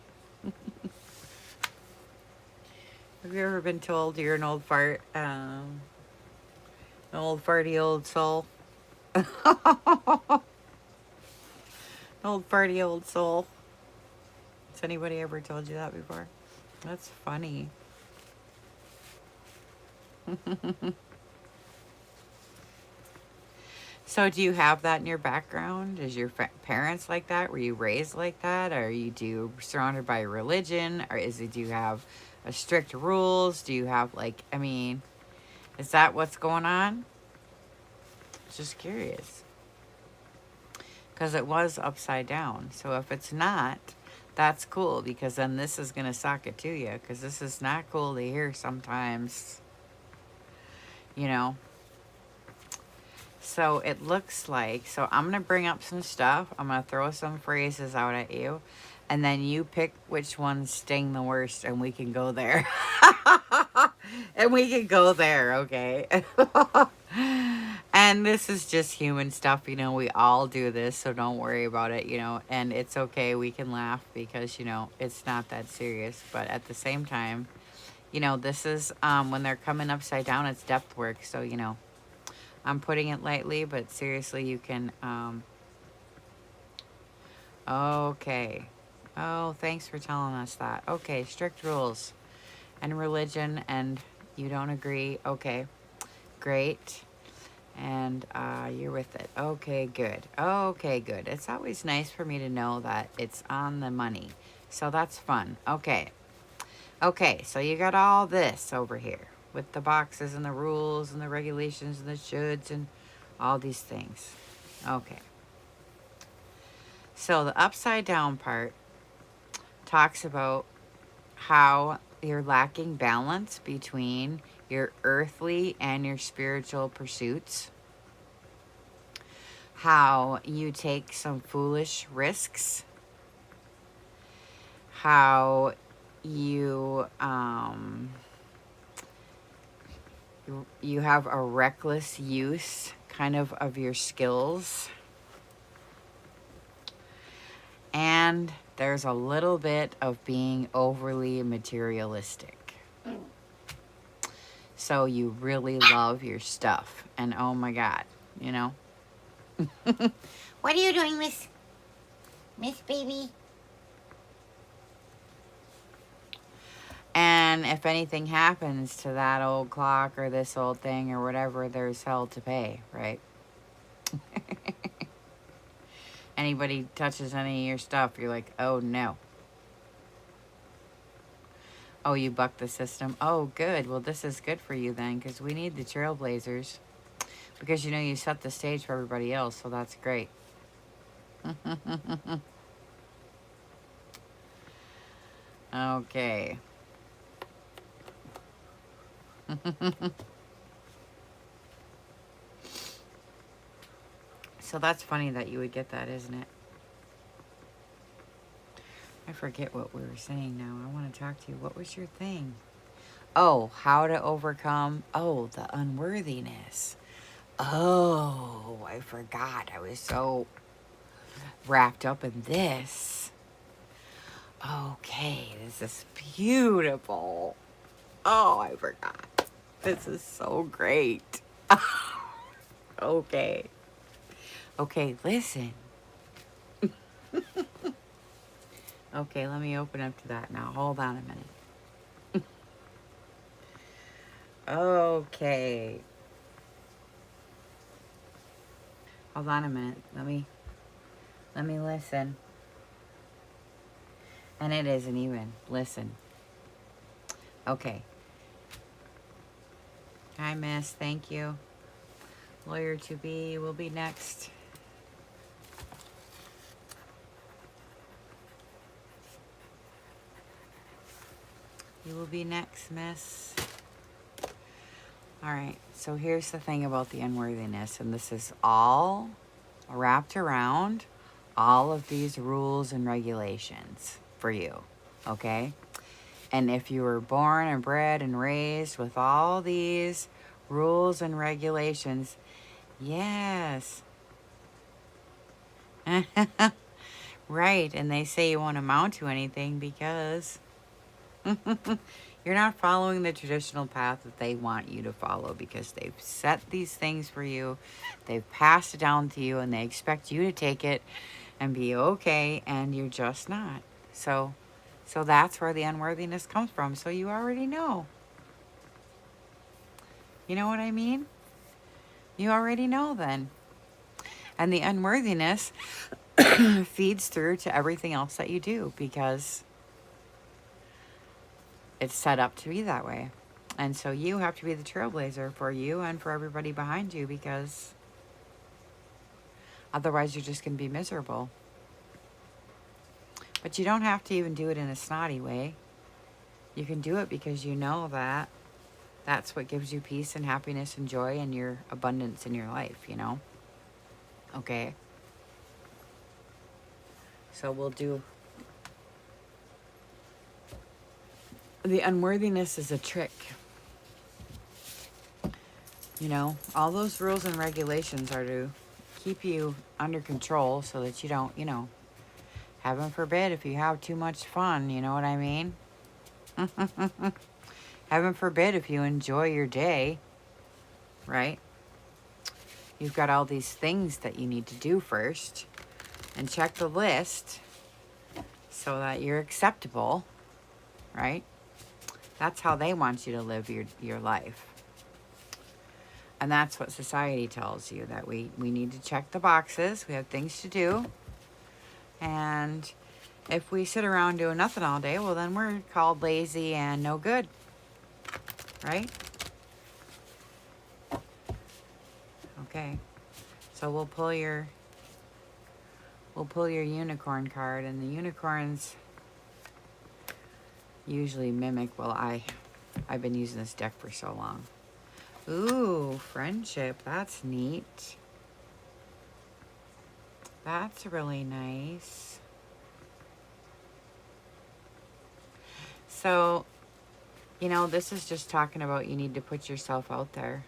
Have you ever been told you're an old fart? An old farty old soul? An old farty old soul. Has anybody ever told you that before? That's funny. So do you have that in your background? Is your parents like that? Were you raised like that? Are you surrounded by religion? Or do you have a strict rules? Do you have like, I mean, is that what's going on? Just curious. Because it was upside down. So if it's not, that's cool, because then this is going to suck it to you, because this is not cool to hear sometimes, you know. So it looks like, so I'm going to bring up some stuff. I'm going to throw some phrases out at you. And then you pick which ones sting the worst, and we can go there. And we can go there, okay? And this is just human stuff, you know. We all do this, so don't worry about it, you know. And it's okay. We can laugh because, you know, it's not that serious. But at the same time, you know, this is, when they're coming upside down, it's depth work. So, you know, I'm putting it lightly, but seriously, you can, okay. Oh, thanks for telling us that. Okay, strict rules and religion, and you don't agree. Okay, great. And you're with it. Okay, good. Okay, good. It's always nice for me to know that it's on the money. So that's fun. Okay. Okay, so you got all this over here with the boxes and the rules and the regulations and the shoulds and all these things. Okay. So the upside down part talks about how you're lacking balance between your earthly and your spiritual pursuits. How you take some foolish risks. How you you have a reckless use kind of your skills. And there's a little bit of being overly materialistic. So you really love your stuff. And oh my God, you know. What are you doing, Miss Baby? And if anything happens to that old clock or this old thing or whatever, there's hell to pay, right? Anybody touches any of your stuff, you're like, oh no. Oh, you bucked the system. Oh, good. Well, this is good for you then, because we need the trailblazers. Because, you know, you set the stage for everybody else, so that's great. Okay. So that's funny that you would get that, isn't it? I forget what we were saying now. I want to talk to you. What was your thing? Oh, how to overcome, the unworthiness. Oh, I forgot. I was so wrapped up in this. Okay, this is beautiful. Oh, I forgot. This is so great. Okay. Okay, listen. Okay, let me open up to that now. Hold on a minute. Okay. Hold on a minute. Let me listen. And it isn't even. Listen. Okay. Hi, miss. Thank you. Lawyer to be will be next. You will be next, miss. All right. So here's the thing about the unworthiness, and this is all wrapped around all of these rules and regulations for you. okay? And if you were born and bred and raised with all these rules and regulations, yes. Right, and they say you won't amount to anything because you're not following the traditional path that they want you to follow, because they've set these things for you, they've passed it down to you, and they expect you to take it and be okay, and you're just not. So that's where the unworthiness comes from. So you already know. You know what I mean? You already know then. And the unworthiness feeds through to everything else that you do, because it's set up to be that way. And so you have to be the trailblazer for you and for everybody behind you, because otherwise you're just going to be miserable. But you don't have to even do it in a snotty way. You can do it because you know that that's what gives you peace and happiness and joy and your abundance in your life, you know? Okay. So we'll do... The unworthiness is a trick. You know, all those rules and regulations are to keep you under control so that you don't, you know, heaven forbid if you have too much fun, you know what I mean? Heaven forbid if you enjoy your day, right? You've got all these things that you need to do first, and check the list so that you're acceptable, right? That's how they want you to live your life. And that's what society tells you, that we need to check the boxes. We have things to do. And if we sit around doing nothing all day, well, then we're called lazy and no good, right? Okay. So we'll pull your unicorn card, and the unicorns usually mimic, well, I've been using this deck for so long. Ooh, friendship. That's neat. That's really nice. So, you know, this is just talking about you need to put yourself out there.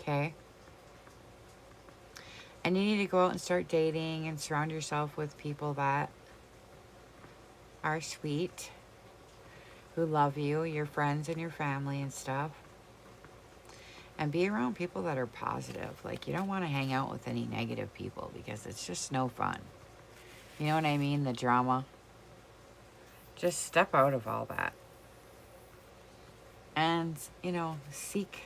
Okay? And you need to go out and start dating and surround yourself with people that are sweet, who love you, your friends and your family and stuff. And be around people that are positive. Like, you don't want to hang out with any negative people, because it's just no fun. You know what I mean? The drama. Just step out of all that. And, you know, seek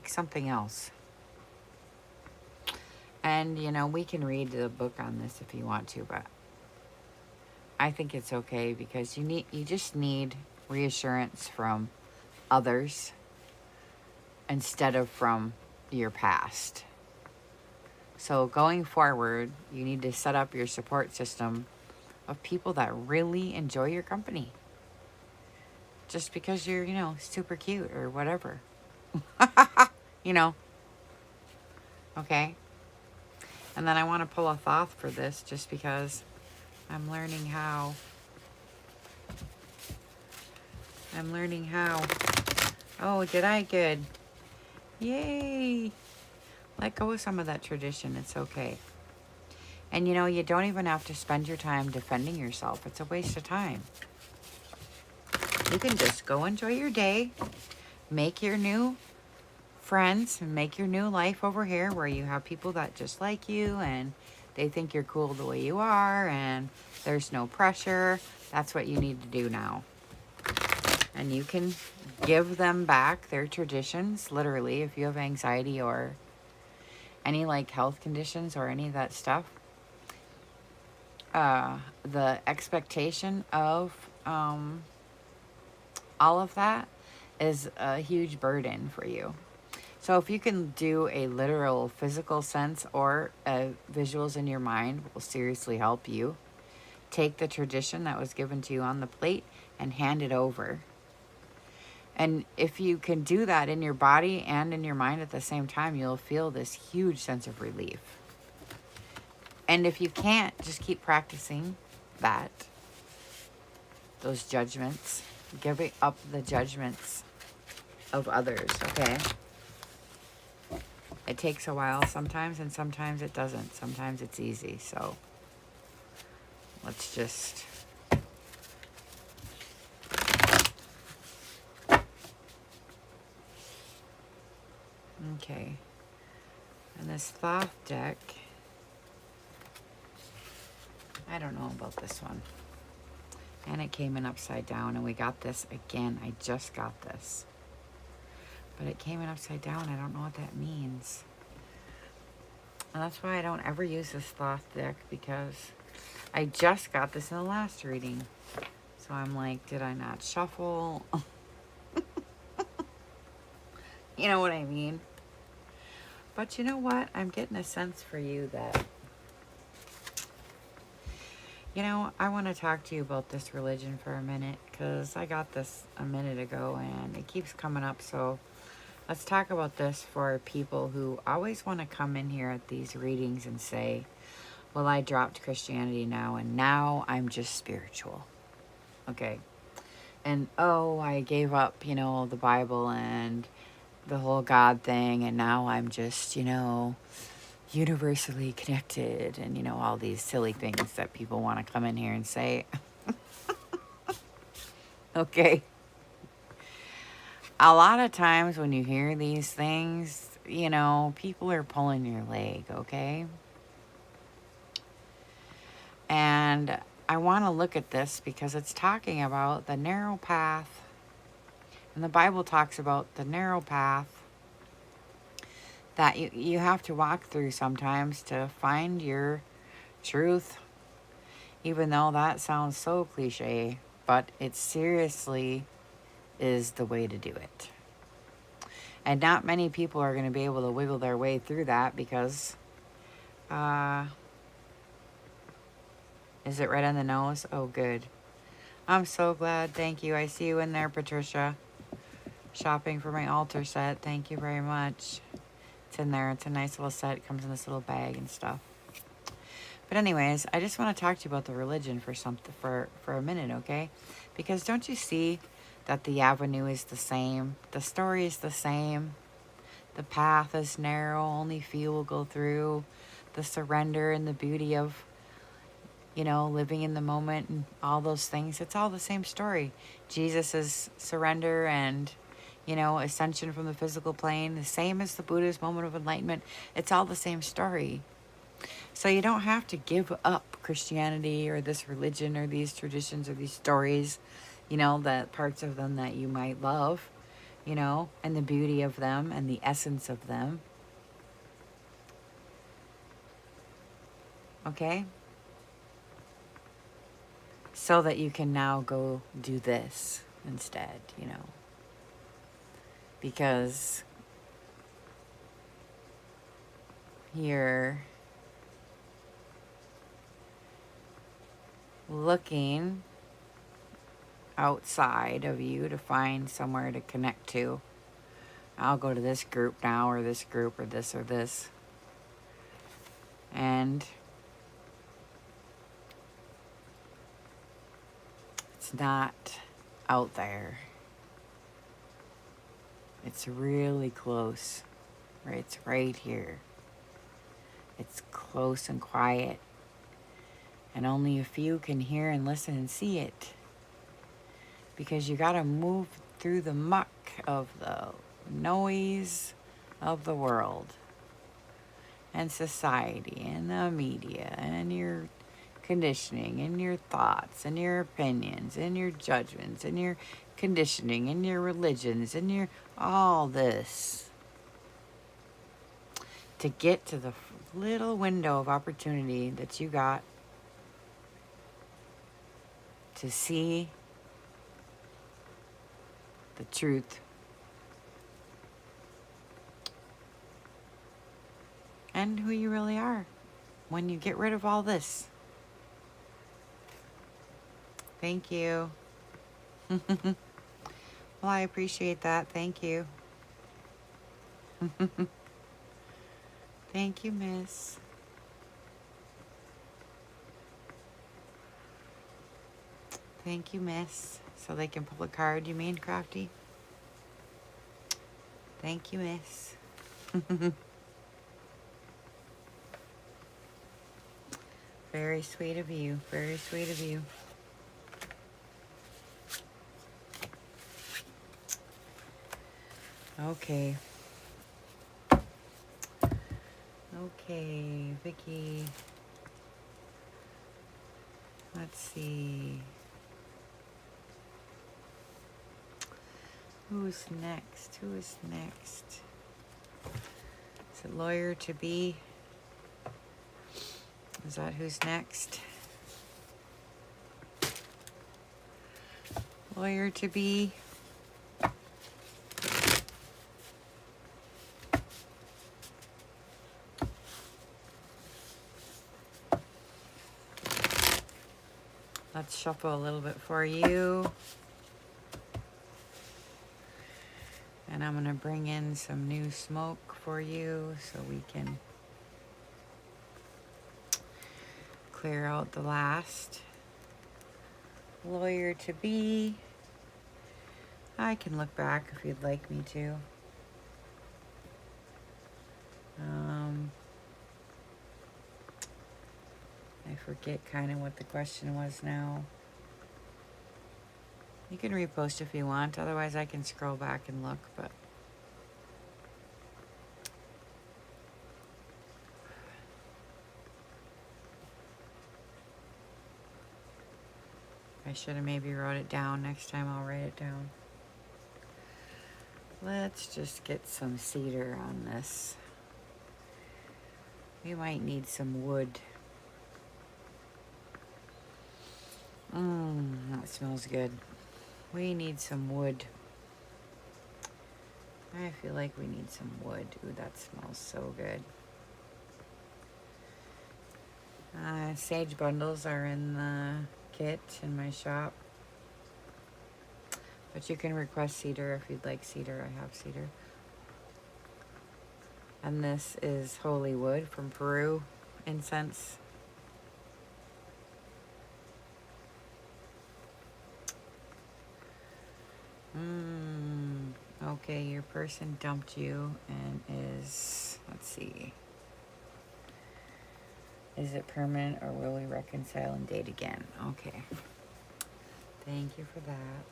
something else. And, you know, we can read the book on this if you want to, but I think it's okay, because you just need reassurance from others instead of from your past. So going forward, you need to set up your support system of people that really enjoy your company. Just because you're, you know, super cute or whatever. You know. Okay. And then I want to pull a Thoth for this, just because I'm learning how. Oh, did I? Good. Yay. Let go of some of that tradition. It's okay. And you know, you don't even have to spend your time defending yourself. It's a waste of time. You can just go enjoy your day, make your new friends, and make your new life over here where you have people that just like you and they think you're cool the way you are, and there's no pressure. That's what you need to do now. And you can give them back their traditions, literally, if you have anxiety or any like health conditions or any of that stuff. The expectation of all of that is a huge burden for you. So if you can do a literal physical sense or visuals in your mind, will seriously help you take the tradition that was given to you on the plate and hand it over. And if you can do that in your body and in your mind at the same time, you'll feel this huge sense of relief. And if you can't, just keep practicing that. Those judgments. Giving up the judgments of others, okay? It takes a while sometimes, and sometimes it doesn't. Sometimes it's easy, so let's just... Okay. And this Thoth deck, I don't know about this one. And it came in upside down, and we got this again. I just got this. But it came in upside down. I don't know what that means. And that's why I don't ever use this Thoth deck, because I just got this in the last reading. So I'm like, did I not shuffle? You know what I mean? But you know what? I'm getting a sense for you that, you know, I want to talk to you about this religion for a minute, because I got this a minute ago and it keeps coming up. So let's talk about this for people who always want to come in here at these readings and say, well, I dropped Christianity now, and now I'm just spiritual. Okay. And, oh, I gave up, you know, the Bible and the whole God thing, and now I'm just, you know, universally connected, and, you know, all these silly things that people want to come in here and say. Okay. A lot of times when you hear these things, you know, people are pulling your leg, okay? And I want to look at this because it's talking about the narrow path. And the Bible talks about the narrow path that you have to walk through sometimes to find your truth. Even though that sounds so cliche, but it seriously is the way to do it. And not many people are going to be able to wiggle their way through that because, is it right on the nose? Oh, good. I'm so glad. Thank you. I see you in there, Patricia. Shopping for my altar set. Thank you very much. It's in there. It's a nice little set. It comes in this little bag and stuff. But anyways, I just want to talk to you about the religion for a minute, okay? Because don't you see that the avenue is the same? The story is the same. The path is narrow. Only few will go through. The surrender and the beauty of, you know, living in the moment and all those things. It's all the same story. Jesus' surrender and, you know, ascension from the physical plane. The same as the Buddha's moment of enlightenment. It's all the same story. So you don't have to give up Christianity or this religion or these traditions or these stories, you know, the parts of them that you might love, you know, and the beauty of them and the essence of them. Okay? So that you can now go do this instead, you know. Because you're looking outside of you to find somewhere to connect to. I'll go to this group now, or this group, or this, or this. And it's not out there. It's really close. Right? It's right here. It's close and quiet. And only a few can hear and listen and see it. Because you got to move through the muck of the noise of the world and society and the media and your conditioning and your thoughts and your opinions and your judgments and your conditioning and your religions and your all this to get to the little window of opportunity that you got to see the truth and who you really are when you get rid of all this. Thank you. Well, I appreciate that. Thank you. Thank you, miss. Thank you, miss. So they can pull a card, you mean, Crafty? Thank you, miss. Very sweet of you. Very sweet of you. Okay. Okay, Vicky. Let's see. Who's next? Who is next? Is it lawyer to be? Is that who's next? Lawyer to be. Let's shuffle a little bit for you. And I'm going to bring in some new smoke for you so we can clear out the last. Lawyer to be. I can look back if you'd like me to. I forget kind of what the question was now. You can repost if you want, otherwise I can scroll back and look, but I should have maybe wrote it down. Next time I'll write it down. Let's just get some cedar on this. We might need some wood. That smells good. We need some wood. I feel like we need some wood. Ooh, that smells so good. Sage bundles are in the kit in my shop. But you can request cedar if you'd like cedar. I have cedar. And this is holy wood from Peru. Incense. Okay, your person dumped you and is, let's see. Is it permanent or will we reconcile and date again? Okay. Thank you for that.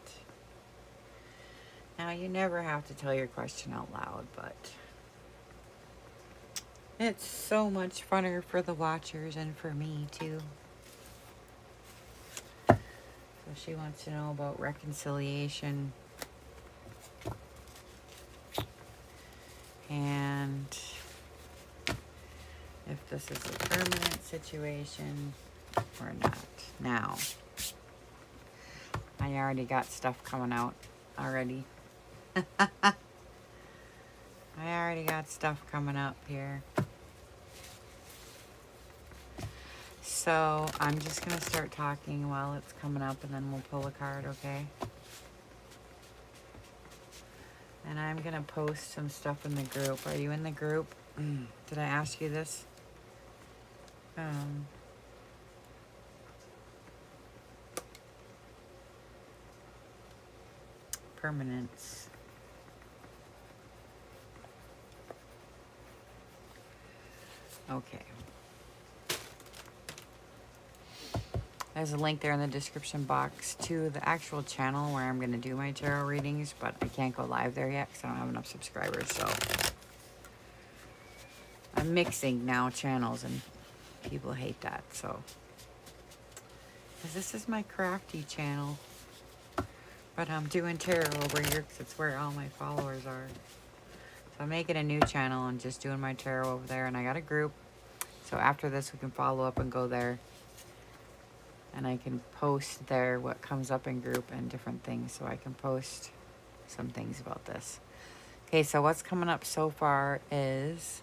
Now, you never have to tell your question out loud, but it's so much funner for the watchers and for me, too. So she wants to know about reconciliation. And if this is a permanent situation or not. Now, I already got stuff coming out already. I already got stuff coming up here. So I'm just going to start talking while it's coming up and then we'll pull a card, okay? And I'm going to post some stuff in the group. Are you in the group? Did I ask you this? Permanence. Okay. There's a link there in the description box to the actual channel where I'm going to do my tarot readings, but I can't go live there yet because I don't have enough subscribers, so I'm mixing now channels and people hate that, so because this is my crafty channel, but I'm doing tarot over here because it's where all my followers are. So I'm making a new channel and just doing my tarot over there, and I got a group, so after this we can follow up and go there. And I can post there what comes up in group and different things. So I can post some things about this. Okay, so what's coming up so far is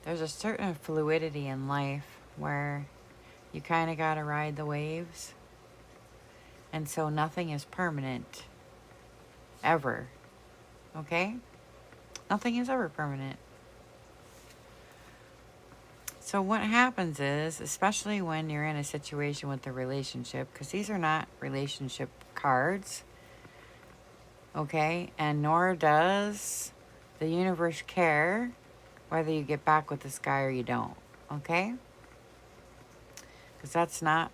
there's a certain fluidity in life where you kind of got to ride the waves. And so nothing is permanent. Ever. Okay? Nothing is ever permanent. So what happens is, especially when you're in a situation with a relationship, because these are not relationship cards, okay? And nor does the universe care whether you get back with this guy or you don't, okay? Because that's not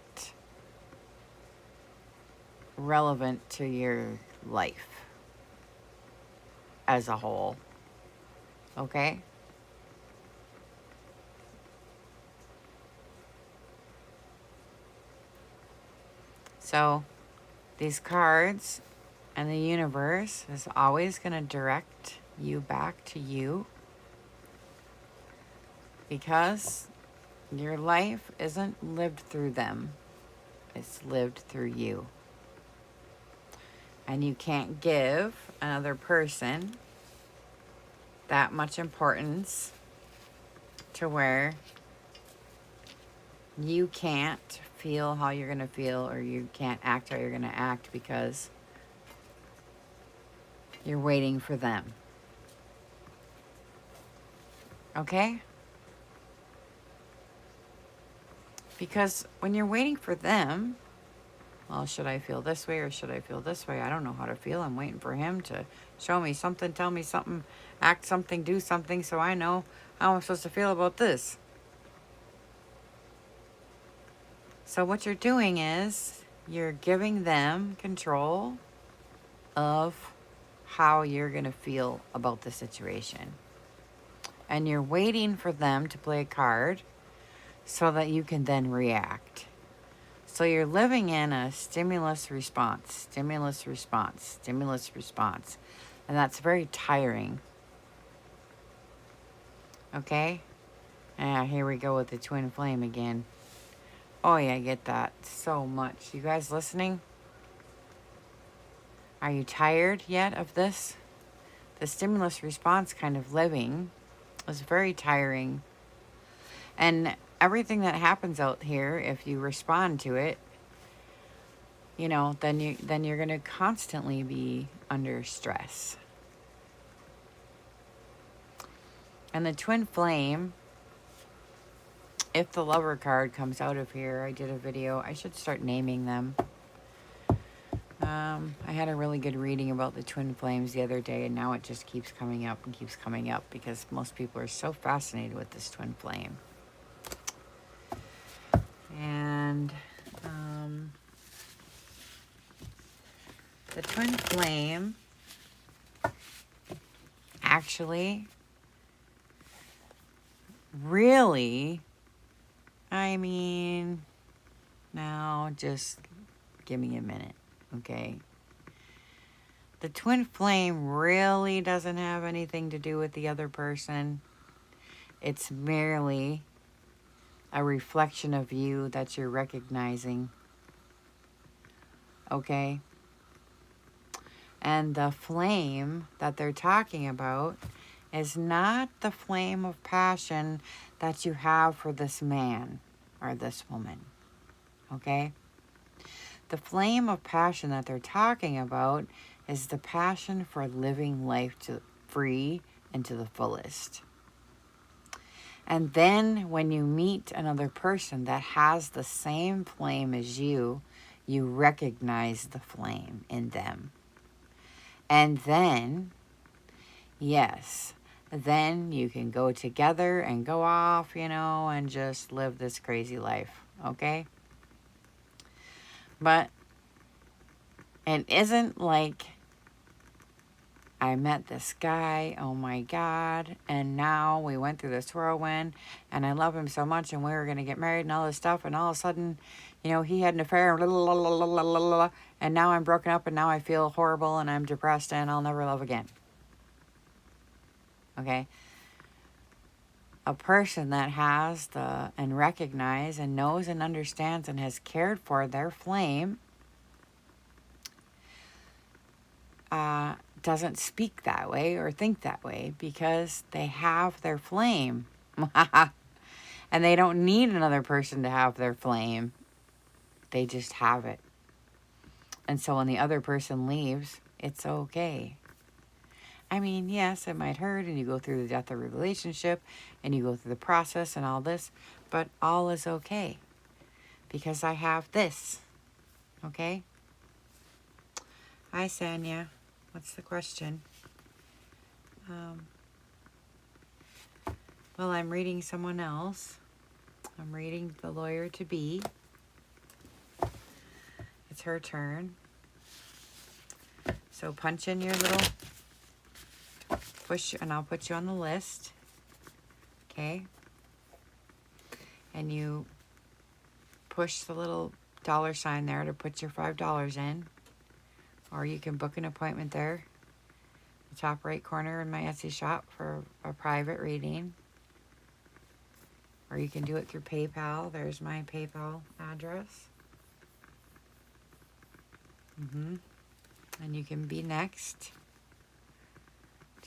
relevant to your life as a whole, okay? So these cards and the universe is always going to direct you back to you, because your life isn't lived through them, it's lived through you. And you can't give another person that much importance to where you can't feel how you're going to feel, or you can't act how you're going to act, because you're waiting for them. Okay? Because when you're waiting for them, well, should I feel this way or should I feel this way? I don't know how to feel. I'm waiting for him to show me something, tell me something, act something, do something, so I know how I'm supposed to feel about this. So what you're doing is you're giving them control of how you're going to feel about the situation. And you're waiting for them to play a card so that you can then react. So you're living in a stimulus response, stimulus response, stimulus response. And that's very tiring. Okay? Here we go with the twin flame again. Oh yeah, I get that so much. You guys listening? Are you tired yet of this? The stimulus response kind of living is very tiring. And everything that happens out here, if you respond to it, you know, then you're going to constantly be under stress. And the twin flame, if the lover card comes out of here, I did a video. I should start naming them. I had a really good reading about the twin flames the other day, and now it just keeps coming up and keeps coming up because most people are so fascinated with this twin flame. And the twin flame actually really, I mean, now just give me a minute, okay? The twin flame really doesn't have anything to do with the other person. It's merely a reflection of you that you're recognizing, okay? And the flame that they're talking about is not the flame of passion that you have for this man or this woman, okay? The flame of passion that they're talking about is the passion for living life to free and to the fullest. And then when you meet another person that has the same flame as you recognize the flame in them. And then, yes, then you can go together and go off, you know, and just live this crazy life, okay? But it isn't like I met this guy, oh my God, and now we went through this whirlwind, and I love him so much, and we were going to get married and all this stuff, and all of a sudden, you know, he had an affair, and now I'm broken up, and now I feel horrible, and I'm depressed, and I'll never love again. Okay? A person that has and recognize and knows and understands and has cared for their flame doesn't speak that way or think that way because they have their flame. And they don't need another person to have their flame. They just have it. And so when the other person leaves, it's okay. I mean, yes, it might hurt, and you go through the death of a relationship, and you go through the process and all this, but all is okay because I have this. Okay? Hi, Sanya. What's the question? Well, I'm reading someone else. I'm reading the lawyer to be. It's her turn. So punch in your little push, and I'll put you on the list. Okay? And you push the little $sign there to put your $5 in. Or you can book an appointment there. The top right corner in my Etsy shop for a private reading. Or you can do it through PayPal. There's my PayPal address. And you can be next.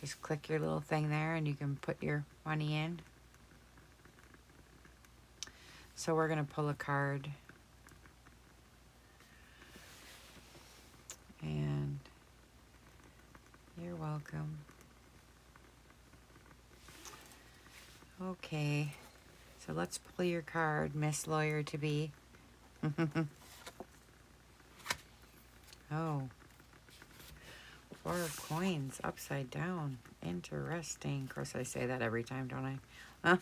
Just click your little thing there and you can put your money in. So we're going to pull a card. And you're welcome. Okay. So let's pull your card, Miss Lawyer to be. Oh. 4 of coins upside down. Interesting. Of course, I say that every time, don't I?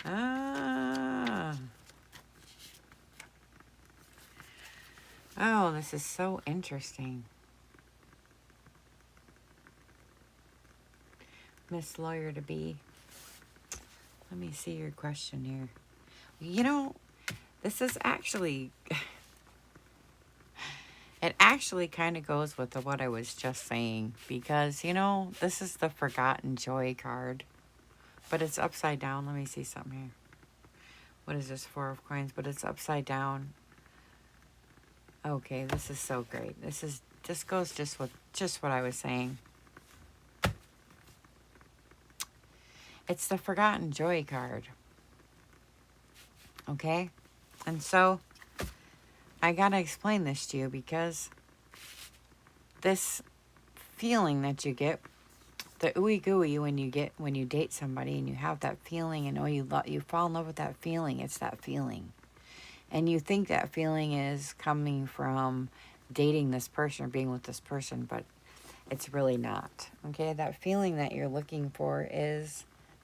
Ah. Oh, this is so interesting. Miss Lawyer to be. Let me see your question here. You know, this is actually... It actually kind of goes with what I was just saying. Because, you know, this is the Forgotten Joy card. But it's upside down. Let me see something here. What is this? 4 of coins. But it's upside down. Okay, this is so great. This goes just with what I was saying. It's the Forgotten Joy card. Okay? And so, I gotta explain this to you because this feeling that you get, the ooey gooey when you date somebody and you have that feeling and you fall in love with that feeling, it's that feeling. And you think that feeling is coming from dating this person or being with this person, but it's really not. Okay? That feeling that you're looking for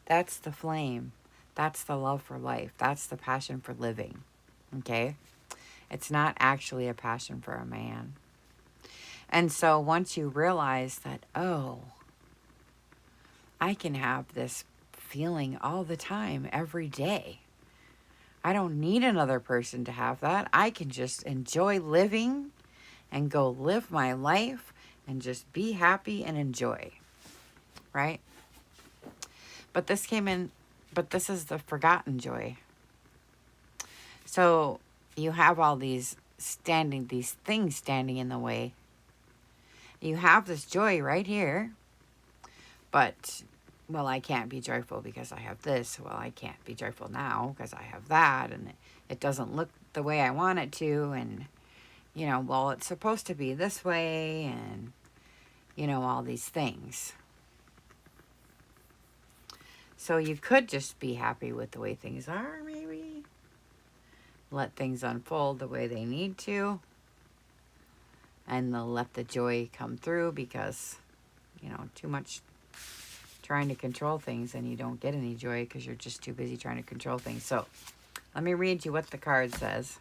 that's the flame. That's the love for life. That's the passion for living. Okay? It's not actually a passion for a man. And so once you realize that, oh, I can have this feeling all the time, every day. I don't need another person to have that. I can just enjoy living and go live my life and just be happy and enjoy. Right? But this is the forgotten joy. So you have all these things standing in the way. You have this joy right here, but, well, I can't be joyful because I have this. Well, I can't be joyful now because I have that, and it doesn't look the way I want it to, and, you know, well, it's supposed to be this way, and, you know, all these things. So you could just be happy with the way things are, maybe. Let things unfold the way they need to. And they'll let the joy come through because, you know, too much trying to control things and you don't get any joy because you're just too busy trying to control things. So let me read you what the card says.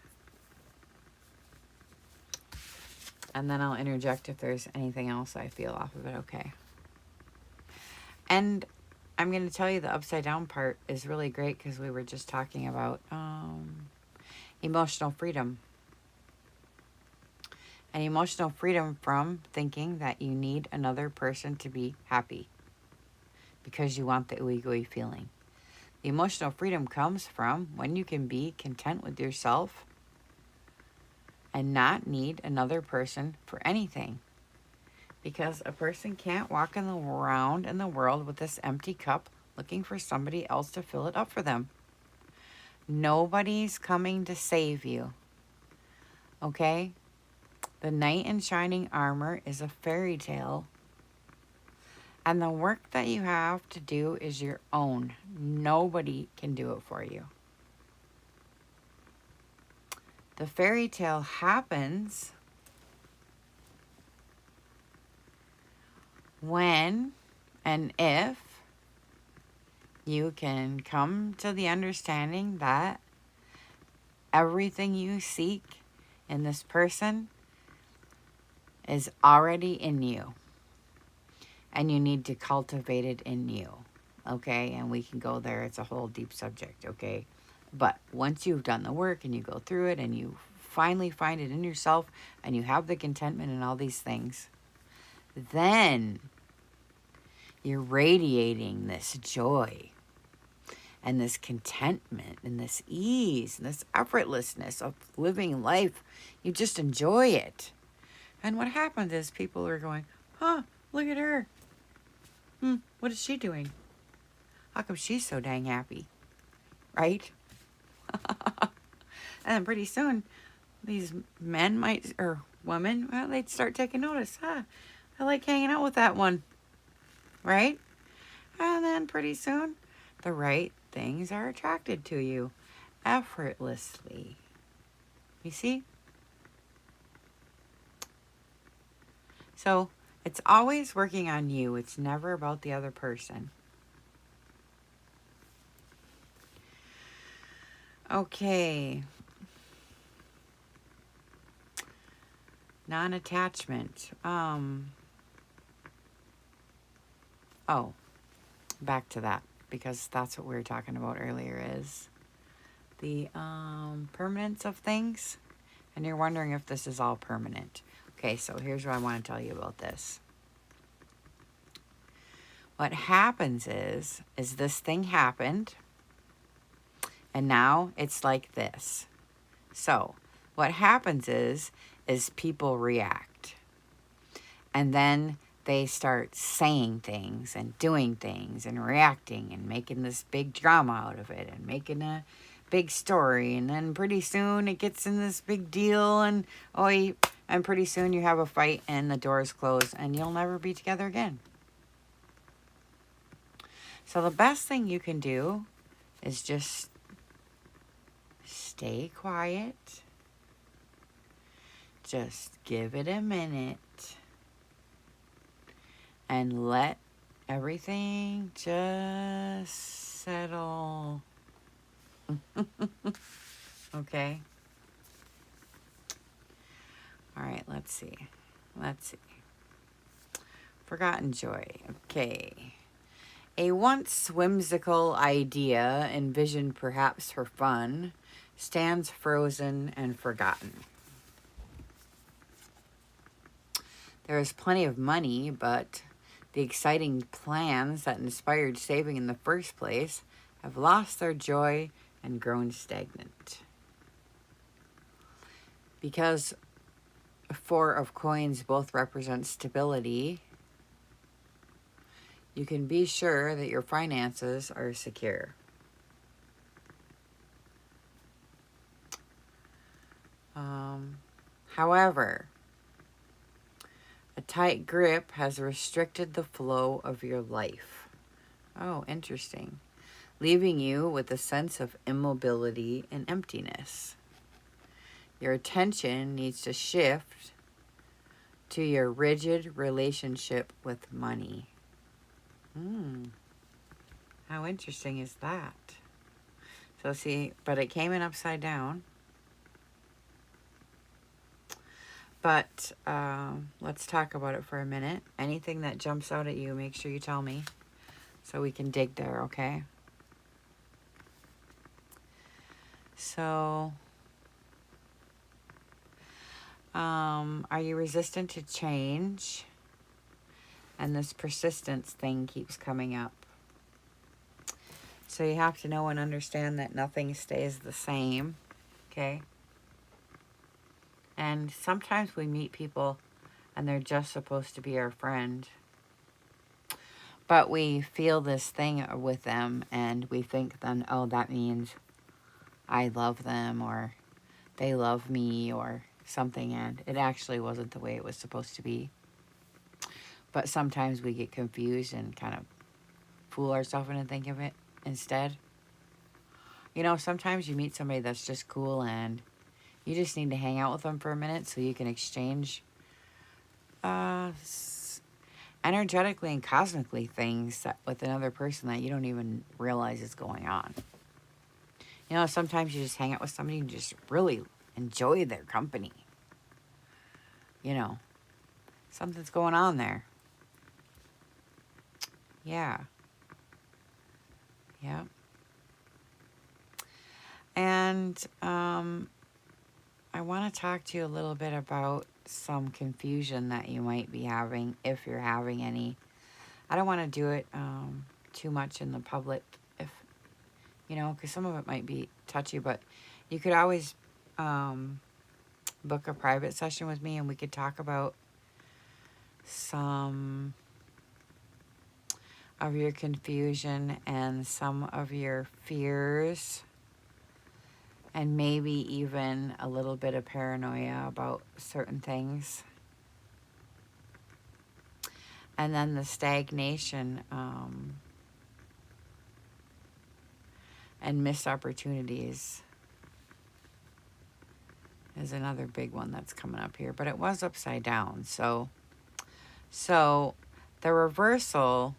And then I'll interject if there's anything else I feel off of it. Okay. And I'm going to tell you the upside down part is really great because we were just talking about emotional freedom. And emotional freedom from thinking that you need another person to be happy because you want the ooey gooey feeling. The emotional freedom comes from when you can be content with yourself and not need another person for anything. Because a person can't walk around in the world with this empty cup looking for somebody else to fill it up for them. Nobody's coming to save you. Okay? The knight in shining armor is a fairy tale And the work that you have to do is your own. Nobody can do it for you. The fairy tale happens when and if you can come to the understanding that everything you seek in this person is already in you. And you need to cultivate it in you. Okay? And we can go there. It's a whole deep subject. Okay? But once you've done the work and you go through it and you finally find it in yourself and you have the contentment and all these things, then you're radiating this joy and this contentment and this ease and this effortlessness of living life. You just enjoy it. And what happens is people are going, huh, look at her. What is she doing? How come she's so dang happy? Right? And then pretty soon, these men might, or women, well, they'd start taking notice. I like hanging out with that one. Right? And then pretty soon, the right things are attracted to you effortlessly. You see? So it's always working on you. It's never about the other person. Okay. Non-attachment. Oh, back to that, because that's what we were talking about earlier, is the permanence of things. And you're wondering if this is all permanent. Okay, so here's what I want to tell you about this. What happens is this thing happened, and now it's like this. So what happens is people react. And then they start saying things and doing things and reacting and making this big drama out of it and making a big story. And then pretty soon it gets in this big deal, and and pretty soon you have a fight and the doors close and you'll never be together again. So the best thing you can do is just stay quiet. Just give it a minute and let everything just settle. Okay? All right, let's see. Forgotten joy. Okay. A once whimsical idea, envisioned perhaps for fun, stands frozen and forgotten. There is plenty of money, but the exciting plans that inspired saving in the first place have lost their joy and grown stagnant. Because 4 of coins both represent stability, you can be sure that your finances are secure. However, a tight grip has restricted the flow of your life. Oh, interesting. Leaving you with a sense of immobility and emptiness. Your attention needs to shift to your rigid relationship with money. How interesting is that? So see, but it came in upside down. But let's talk about it for a minute. Anything that jumps out at you, make sure you tell me so we can dig there, okay? So, are you resistant to change? And this persistence thing keeps coming up. So you have to know and understand that nothing stays the same, okay? And sometimes we meet people and they're just supposed to be our friend. But we feel this thing with them and we think then, oh, that means I love them or they love me or something. And it actually wasn't the way it was supposed to be. But sometimes we get confused and kind of fool ourselves into thinking of it instead. You know, sometimes you meet somebody that's just cool and you just need to hang out with them for a minute so you can exchange energetically and cosmically things with another person that you don't even realize is going on. You know, sometimes you just hang out with somebody and just really enjoy their company. You know, something's going on there. Yeah. Yeah. And I want to talk to you a little bit about some confusion that you might be having, if you're having any. I don't want to do it too much in the public, if you know, because some of it might be touchy, but you could always book a private session with me and we could talk about some of your confusion and some of your fears and maybe even a little bit of paranoia about certain things. And then the stagnation and missed opportunities is another big one that's coming up here. But it was upside down. So the reversal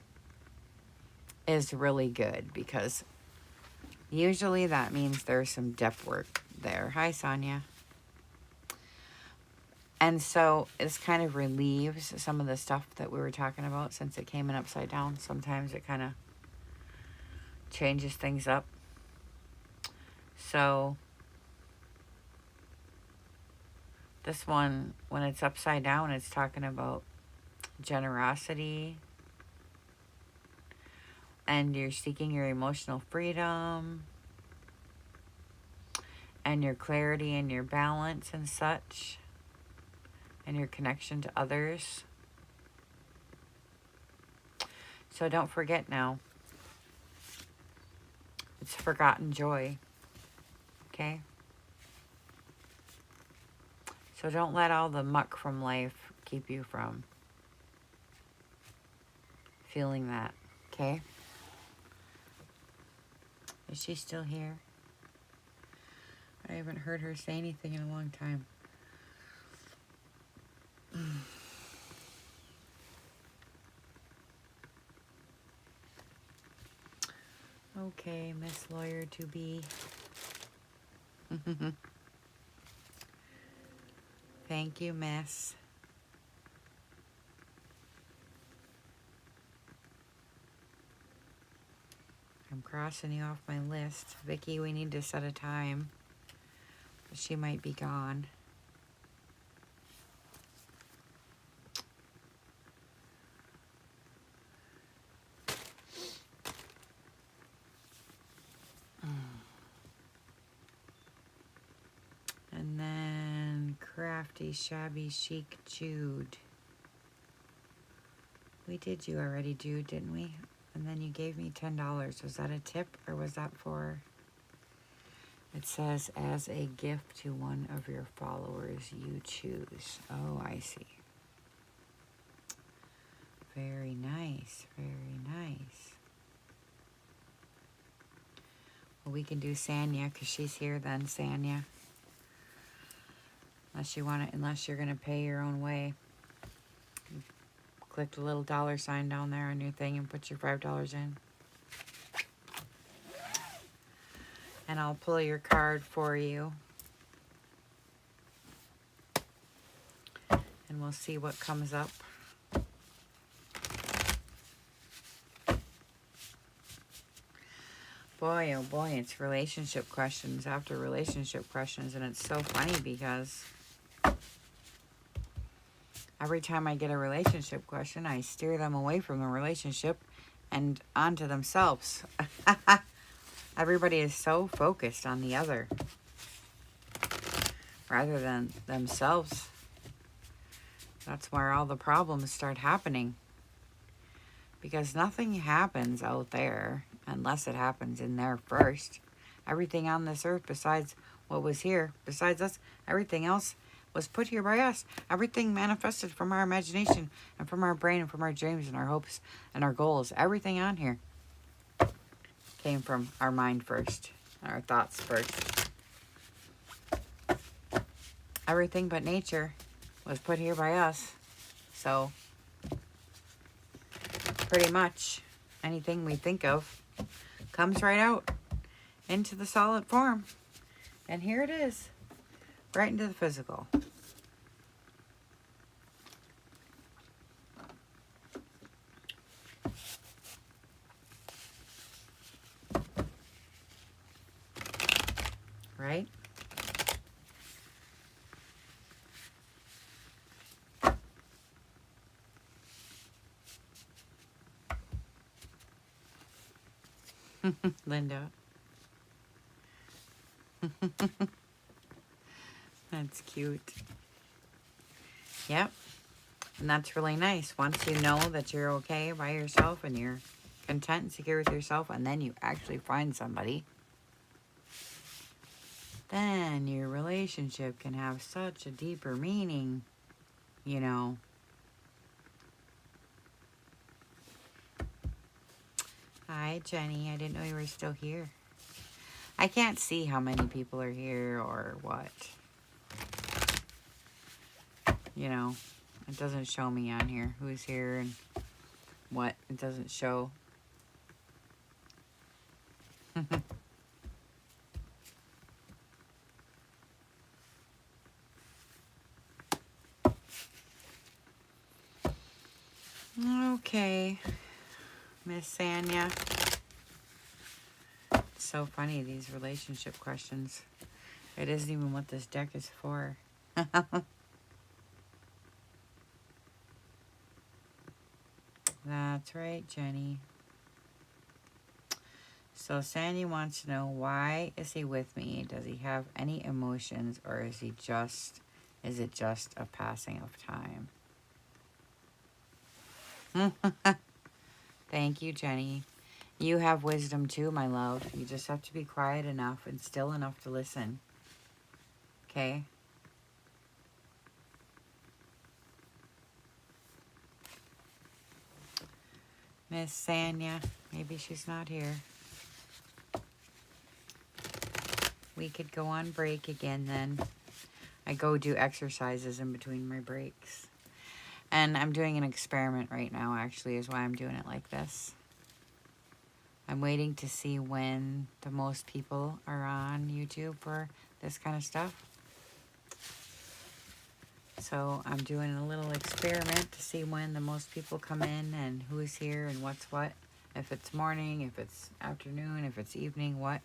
is really good because usually that means there's some depth work there. Hi, Sonia. And so this kind of relieves some of the stuff that we were talking about since it came in upside down. Sometimes it kind of changes things up. So this one, when it's upside down, it's talking about generosity. And you're seeking your emotional freedom. And your clarity and your balance and such. And your connection to others. So don't forget now. It's forgotten joy. Okay? So don't let all the muck from life keep you from feeling that. Okay? Is she still here? I haven't heard her say anything in a long time. Okay, Miss Lawyer to be. Thank you, Miss. I'm crossing you off my list. Vicky, we need to set a time. She might be gone. And then Crafty, Shabby, Chic, Jude. We did you already, Jude, didn't we? And then you gave me $10. Was that a tip or was that for... It says, as a gift to one of your followers, you choose. Oh, I see. Very nice. Very nice. Well, we can do Sanya because she's here then, Sanya. Unless you want it, unless you're going to pay your own way. Click the little $sign down there on your thing and put your $5 in. And I'll pull your card for you. And we'll see what comes up. Boy, oh boy, it's relationship questions after relationship questions. And it's so funny because every time I get a relationship question, I steer them away from the relationship and onto themselves. Everybody is so focused on the other rather than themselves. That's where all the problems start happening. Because nothing happens out there unless it happens in there first. Everything on this earth besides what was here, besides us, everything else was put here by us. Everything manifested from our imagination and from our brain and from our dreams and our hopes and our goals. Everything on here came from our mind first, our thoughts first. Everything but nature was put here by us. So, pretty much anything we think of comes right out into the solid form. And here it is, right into the physical. Right? Linda. That's cute. Yep. And that's really nice. Once you know that you're okay by yourself and you're content and secure with yourself, and then you actually find somebody, then your relationship can have such a deeper meaning, you know. Hi, Jenny. I didn't know you were still here. I can't see how many people are here or what. You know, it doesn't show me on here who's here and what. It doesn't show. Okay, Miss Sanya. It's so funny, these relationship questions. It isn't even what this deck is for. That's right, Jenny. So Sanya wants to know, why is he with me? Does he have any emotions, or is it just a passing of time? Thank you, Jenny. You have wisdom too, my love. You just have to be quiet enough and still enough to listen. Okay? Miss Sanya, maybe she's not here. We could go on break again then. I go do exercises in between my breaks. And I'm doing an experiment right now, actually, is why I'm doing it like this. I'm waiting to see when the most people are on YouTube for this kind of stuff. So I'm doing a little experiment to see when the most people come in and who's here and what's what. If it's morning, if it's afternoon, if it's evening, what.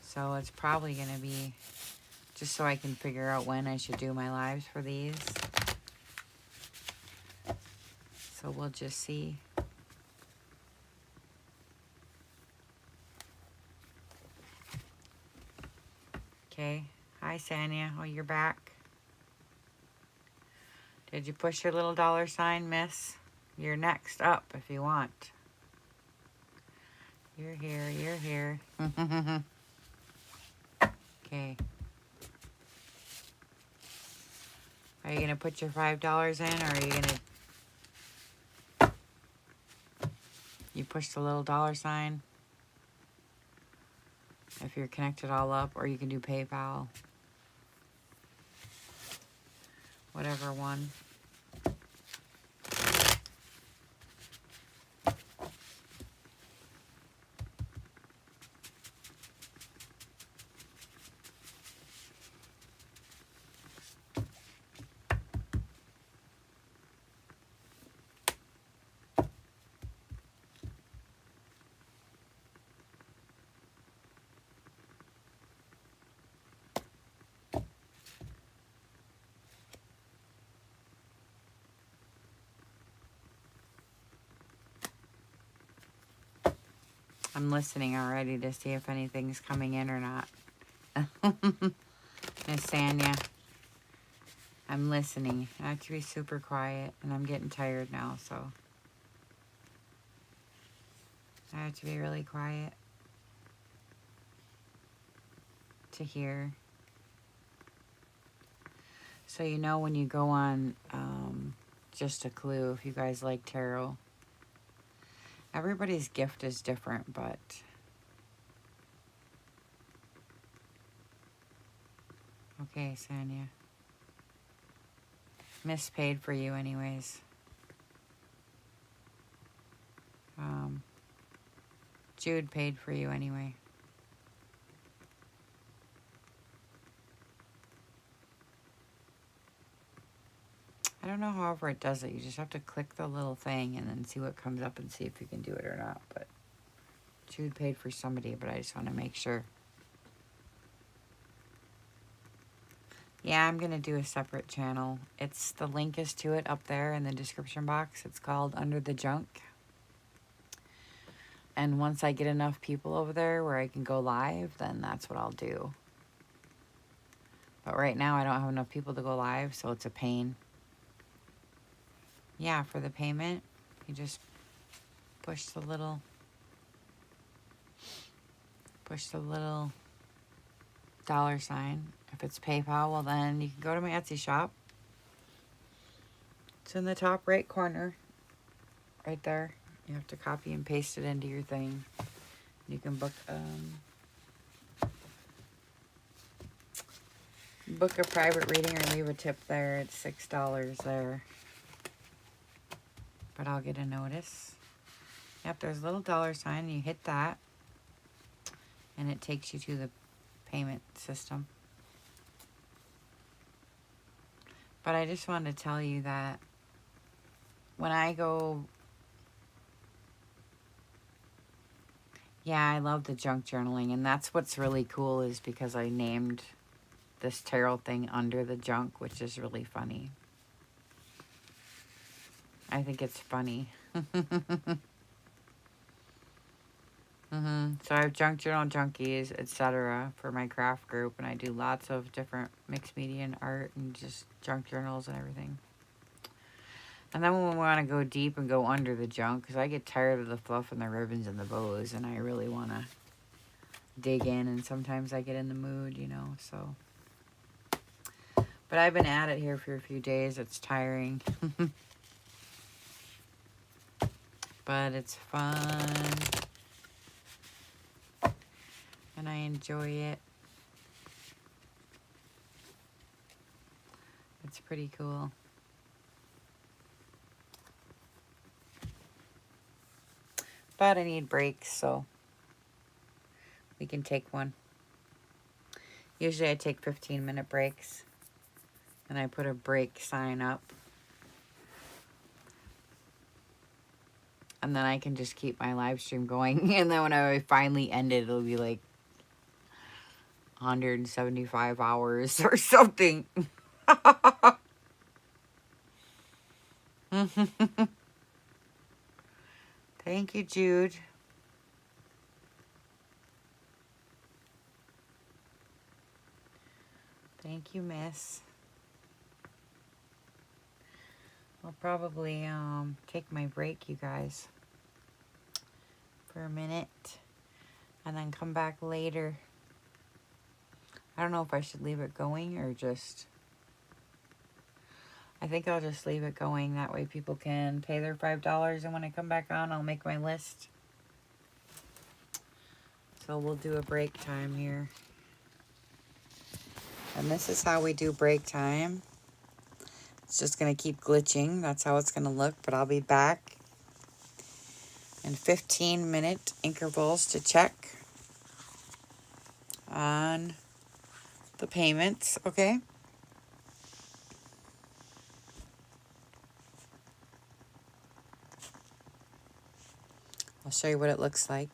So it's probably going to be just so I can figure out when I should do my lives for these. So we'll just see. Okay. Hi, Sanya. Oh, you're back. Did you push your little $sign, miss? You're next up if you want. You're here. You're here. Okay. Are you going to put your $5 in, or are you going to... You push the little $sign if you're connected all up, or you can do PayPal. Whatever one. I'm listening already to see if anything's coming in or not. Miss Sanya, I'm listening. I have to be super quiet, and I'm getting tired now, so I have to be really quiet to hear. So you know when you go on, just a clue if you guys like tarot. Everybody's gift is different, but okay, Sanya. Miss paid for you anyways. Jude paid for you anyway. I don't know however it does it. You just have to click the little thing and then see what comes up and see if you can do it or not. But Jude paid for somebody, but I just want to make sure. Yeah, I'm going to do a separate channel. The link is to it up there in the description box. It's called Under the Junk. And once I get enough people over there where I can go live, then that's what I'll do. But right now I don't have enough people to go live, so it's a pain. Yeah, for the payment, you just push the little $. If it's PayPal, well then you can go to my Etsy shop. It's in the top right corner, right there. You have to copy and paste it into your thing. You can book a private reading or leave a tip there. It's $6 there. But I'll get a notice. Yep, there's a little $. You hit that. And it takes you to the payment system. But I just wanted to tell you that when I go... Yeah, I love the junk journaling. And that's what's really cool is because I named this tarot thing Under the Junk, which is really funny. I think it's funny. So I have junk journal junkies, etc. for my craft group, and I do lots of different mixed media and art and just junk journals and everything. And then when we want to go deep and go under the junk, because I get tired of the fluff and the ribbons and the bows, and I really want to dig in, and sometimes I get in the mood, you know, so. But I've been at it here for a few days. It's tiring. But it's fun. And I enjoy it. It's pretty cool. But I need breaks, so we can take one. Usually I take 15-minute breaks. And I put a break sign up. And then I can just keep my live stream going. And then when I finally end it, it'll be like 175 hours or something. Thank you, Jude. Thank you, miss. I'll probably take my break, you guys, for a minute. And then come back later. I don't know if I should leave it going or just... I think I'll just leave it going. That way people can pay their $5. And when I come back on, I'll make my list. So we'll do a break time here. And this is how we do break time. It's just going to keep glitching. That's how it's going to look. But I'll be back in 15-minute intervals to check on the payments, okay? I'll show you what it looks like.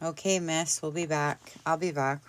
Okay, miss, we'll be back. I'll be back.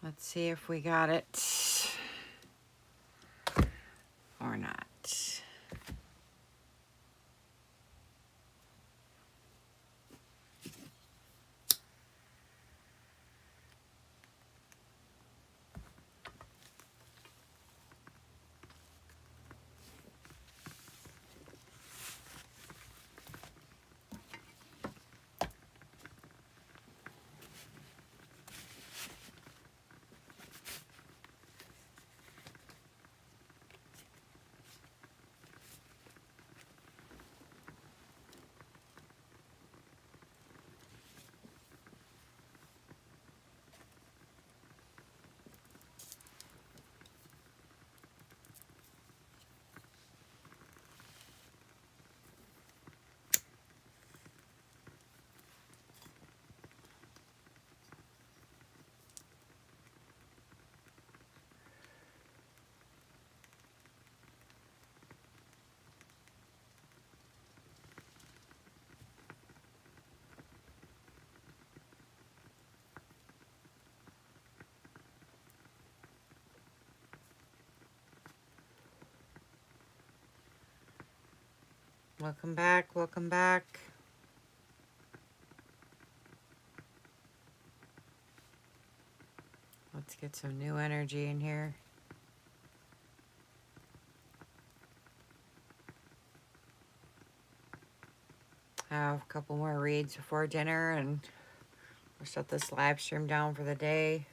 Let's see if we got it or not. Welcome back, welcome back. Let's get some new energy in here. Have a couple more reads before dinner and we'll shut this live stream down for the day.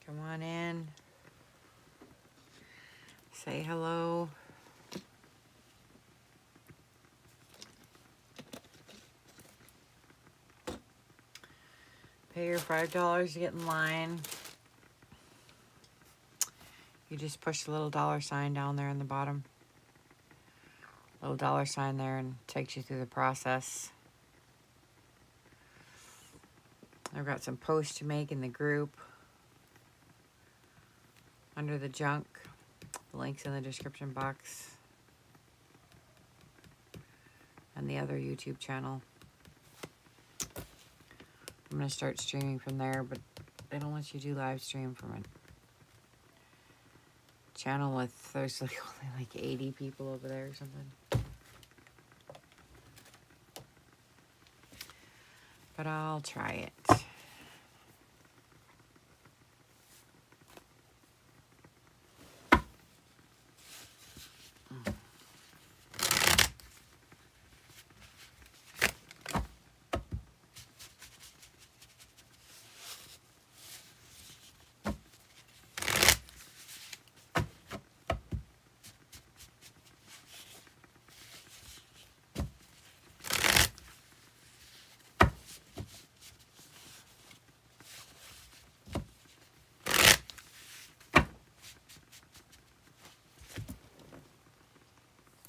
Come on in. Say hello. Pay your $5 to get in line. You just push the little $sign down there in the bottom. Little $sign there and it takes you through the process. I've got some posts to make in the group. Under the junk. The link's in the description box. And the other YouTube channel. I'm going to start streaming from there, but they don't let you do live stream from a channel with, there's like only like 80 people over there or something. But I'll try it.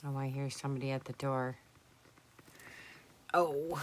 Oh, I hear somebody at the door. Oh.